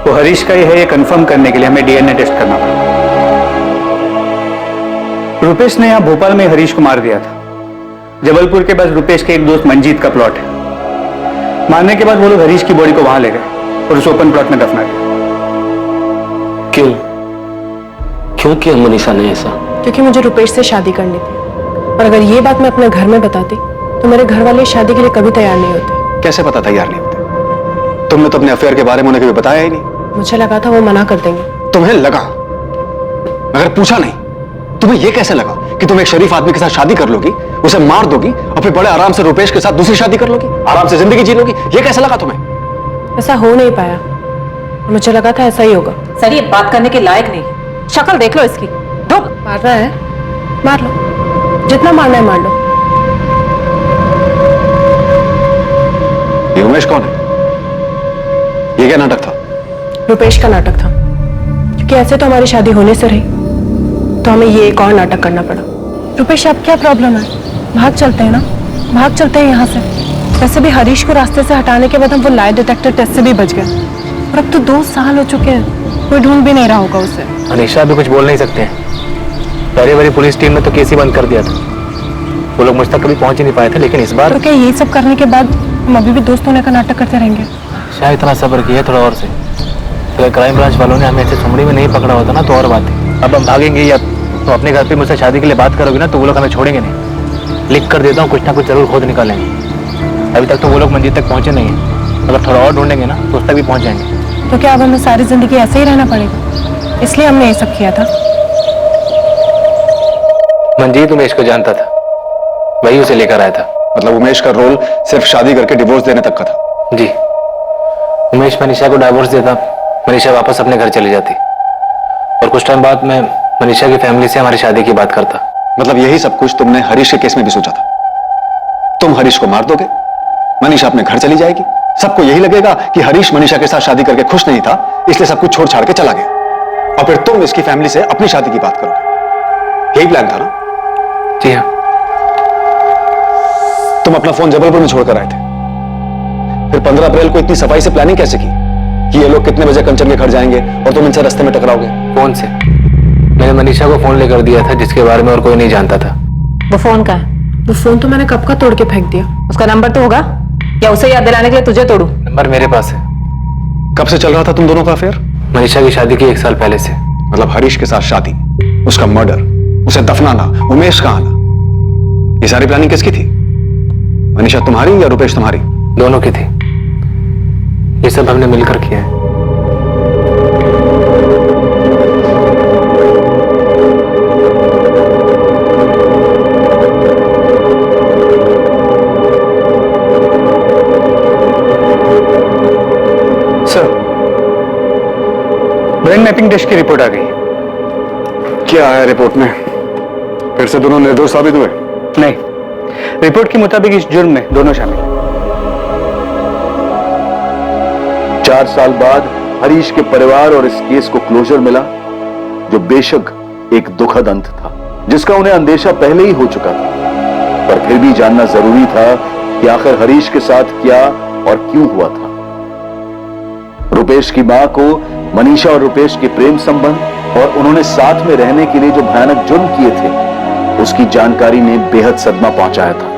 वो हरीश का ही है। ये कंफर्म करने के लिए हमें डीएनए टेस्ट करना पड़ा। रुपेश ने यहाँ भोपाल में हरीश को मार दिया था। जबलपुर के पास रुपेश के एक दोस्त मंजीत का प्लॉट है। मारने के बाद वो लोग हरीश की बॉडी को वहां ले गए और उस ओपन प्लॉट में दफना दिया। क्यों क्यों किया मनीषा ने ऐसा? क्योंकि मुझे रुपेश से शादी करनी थी, और अगर ये बात मैं अपने घर में बताती तो मेरे घर वाले शादी के लिए कभी तैयार नहीं होते। कैसे पता तैयार नहीं होते? तुमने तो अपने अफेयर के बारे में उन्हें कभी बताया ही नहीं। मुझे लगा था वो मना कर देंगे। तुम्हें लगा? अगर पूछा नहीं, तुम्हें यह कैसे लगा कि तुम एक शरीफ आदमी के साथ शादी कर लोगी, उसे मार दोगी और फिर बड़े आराम से रुपेश के साथ दूसरी शादी कर लोगी, आराम से जिंदगी जी लोगी? यह कैसे लगा तुम्हें? ऐसा हो नहीं पाया, मुझे लगा था ऐसा ही होगा। सर ये बात करने के लायक नहीं, शक्ल देख लो इसकी। मार रहा है, मार लो, जितना मारना है मार लो। ये उमेश कौन है? ये क्या नाटक था? रुपेश का नाटक था, क्योंकि ऐसे तो हमारी शादी होने से रही, तो हमें ये एक और नाटक करना पड़ा। रुपेश, अब क्या प्रॉब्लम है? भाग चलते हैं ना, भाग चलते हैं यहाँ से। वैसे भी हरीश को रास्ते से हटाने के बाद हम वो लाई डिटेक्टर टेस्ट से भी बच गए, और अब तो 2 साल हो चुके हैं, कोई ढूंढ भी नहीं रहा होगा उसे। मनीषा भी कुछ बोल नहीं सकते हैं। पहली बारी पुलिस टीम ने तो केस ही बंद कर दिया था, वो लोग मुझ तक कभी पहुंच ही नहीं पाए थे, लेकिन इस बार तो क्या ये सब करने के बाद हम अभी भी दोस्त होने का नाटक करते रहेंगे? शायद इतना सब्र किया थोड़ा और से, तो क्राइम ब्रांच वालों ने हमें ऐसे सुमड़ी में नहीं पकड़ा होता ना तो और बात है। अब हम भागेंगे या तो अपने घर पे मुझसे शादी के लिए बात करोगे ना तो वो लोग हमें छोड़ेंगे नहीं। लिख कर देता हूँ, कुछ ना कुछ जरूर खोद निकालेंगे। अभी तक तो वो लोग मंजिल तक पहुंचे नहीं है, अगर थोड़ा और ढूंढेंगे ना तो उस तक भी पहुंच जाएंगे। तो क्या अब हमें सारी जिंदगी ऐसे ही रहना पड़ेगा? इसलिए हमने ये सब किया था। मंजीत उमेश को जानता था, वही उसे लेकर आया था। मतलब उमेश का रोल सिर्फ शादी करके डिवोर्स देने तक का था? जी, उमेश मनीषा को डाइवोर्स देता, मनीषा वापस अपने घर चली जाती, और कुछ टाइम बाद मैं मनीषा की फैमिली से हमारी शादी की बात करता। मतलब यही सब कुछ तुमने हरीश के केस में भी सोचा था? तुम हरीश को मार दोगे, मनीषा अपने घर चली जाएगी, सबको यही लगेगा कि हरीश मनीषा के साथ शादी करके खुश नहीं था, इसलिए सब कुछ छोड़ छाड़ के चला गया, और फिर तुम इसकी फैमिली से अपनी शादी की बात करोगे। यही प्लान था ना? जी हाँ। तुम अपना फोन जबलपुर में छोड़कर आए थे, फिर 15 अप्रैल को इतनी सफाई से प्लानिंग कैसे की कि ये लोग कितने बजे कंचन के घर जाएंगे और तुम इनसे रास्ते में टकराओगे? फोन से मैंने मनीषा को फोन लेकर दिया था, जिसके बारे में और कोई नहीं जानता था। वो फोन का है? वो फोन तो मैंने कब का तोड़ के फेंक दिया। उसका नंबर तो होगा, या उसे याद दिलाने के लिए तुझे तोड़ू? नंबर मेरे पास है। कब से चल रहा था तुम दोनों का अफेयर? मनीषा की शादी की 1 साल पहले से। मतलब हरीश के साथ शादी, उसका मर्डर, उसे दफनाना, उमेश का आना, ये सारी प्लानिंग किसकी थी? मनीषा तुम्हारी या रुपेश तुम्हारी? दोनों की थी। ये सब हमने मिलकर किया है। सर, ब्रेन मैपिंग टेस्ट की रिपोर्ट आ गई। क्या है रिपोर्ट में? फिर से दोनों निर्दोष साबित हुए? नहीं, रिपोर्ट के मुताबिक इस जुर्म में दोनों शामिल हैं। 4 साल बाद हरीश के परिवार और इस केस को क्लोजर मिला, जो बेशक एक दुखद अंत था, जिसका उन्हें अंदेशा पहले ही हो चुका था, पर फिर भी जानना जरूरी था कि आखिर हरीश के साथ क्या और क्यों हुआ था। रुपेश की मां को मनीषा और रुपेश के प्रेम संबंध और उन्होंने साथ में रहने के लिए जो भयानक जुर्म किए थे, उसकी जानकारी ने बेहद सदमा पहुंचाया था।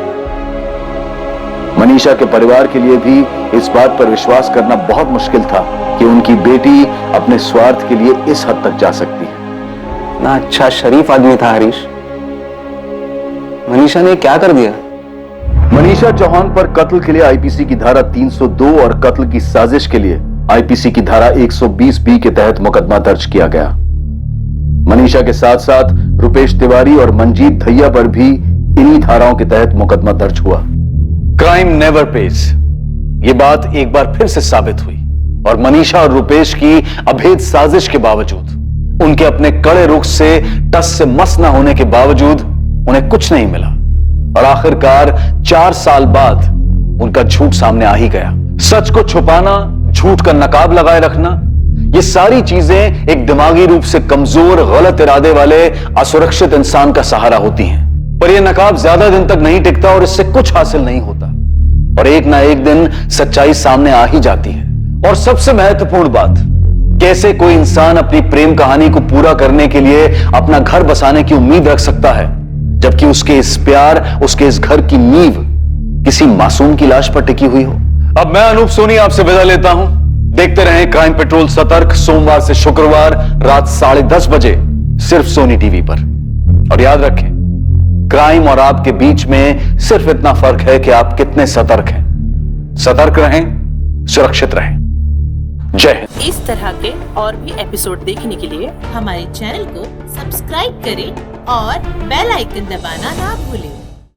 मनीषा के परिवार के लिए भी इस बात पर विश्वास करना बहुत मुश्किल था कि उनकी बेटी अपने स्वार्थ के लिए इस हद तक जा सकती है। ना अच्छा शरीफ आदमी था हरीश, मनीषा ने क्या कर दिया? मनीषा चौहान पर कत्ल के लिए आईपीसी की धारा 302 और कत्ल की साजिश के लिए आईपीसी की धारा 120B के तहत मुकदमा दर्ज किया गया। मनीषा के साथ साथ रुपेश तिवारी और मंजीत धैया पर भी इन्हीं धाराओं के तहत मुकदमा दर्ज हुआ। क्राइम नेवर पेज, ये बात एक बार फिर से साबित हुई, और मनीषा और रुपेश की अभेद साजिश के बावजूद, उनके अपने कड़े रुख से टस से मस न होने के बावजूद उन्हें कुछ नहीं मिला, और आखिरकार 4 साल बाद उनका झूठ सामने आ ही गया। सच को छुपाना, झूठ का नकाब लगाए रखना, ये सारी चीजें एक दिमागी रूप से कमजोर, गलत इरादे वाले असुरक्षित इंसान का सहारा होती हैं। पर यह नकाब ज्यादा दिन तक नहीं टिकता और इससे कुछ हासिल नहीं होता, और एक ना एक दिन सच्चाई सामने आ ही जाती है। और सबसे महत्वपूर्ण बात, कैसे कोई इंसान अपनी प्रेम कहानी को पूरा करने के लिए अपना घर बसाने की उम्मीद रख सकता है, जबकि उसके इस प्यार, उसके इस घर की नींव किसी मासूम की लाश पर टिकी हुई हो। अब मैं अनूप सोनी आपसे विदा लेता हूं। देखते रहें क्राइम पेट्रोल सतर्क, सोमवार से शुक्रवार रात 10:30 बजे सिर्फ सोनी टीवी पर। और याद रखें, क्राइम और आपके बीच में सिर्फ इतना फर्क है कि आप कितने सतर्क हैं। सतर्क रहें, सुरक्षित रहें। जय हिंद। इस तरह के और भी एपिसोड देखने के लिए हमारे चैनल को सब्सक्राइब करें और बेल आइकन दबाना ना भूलें।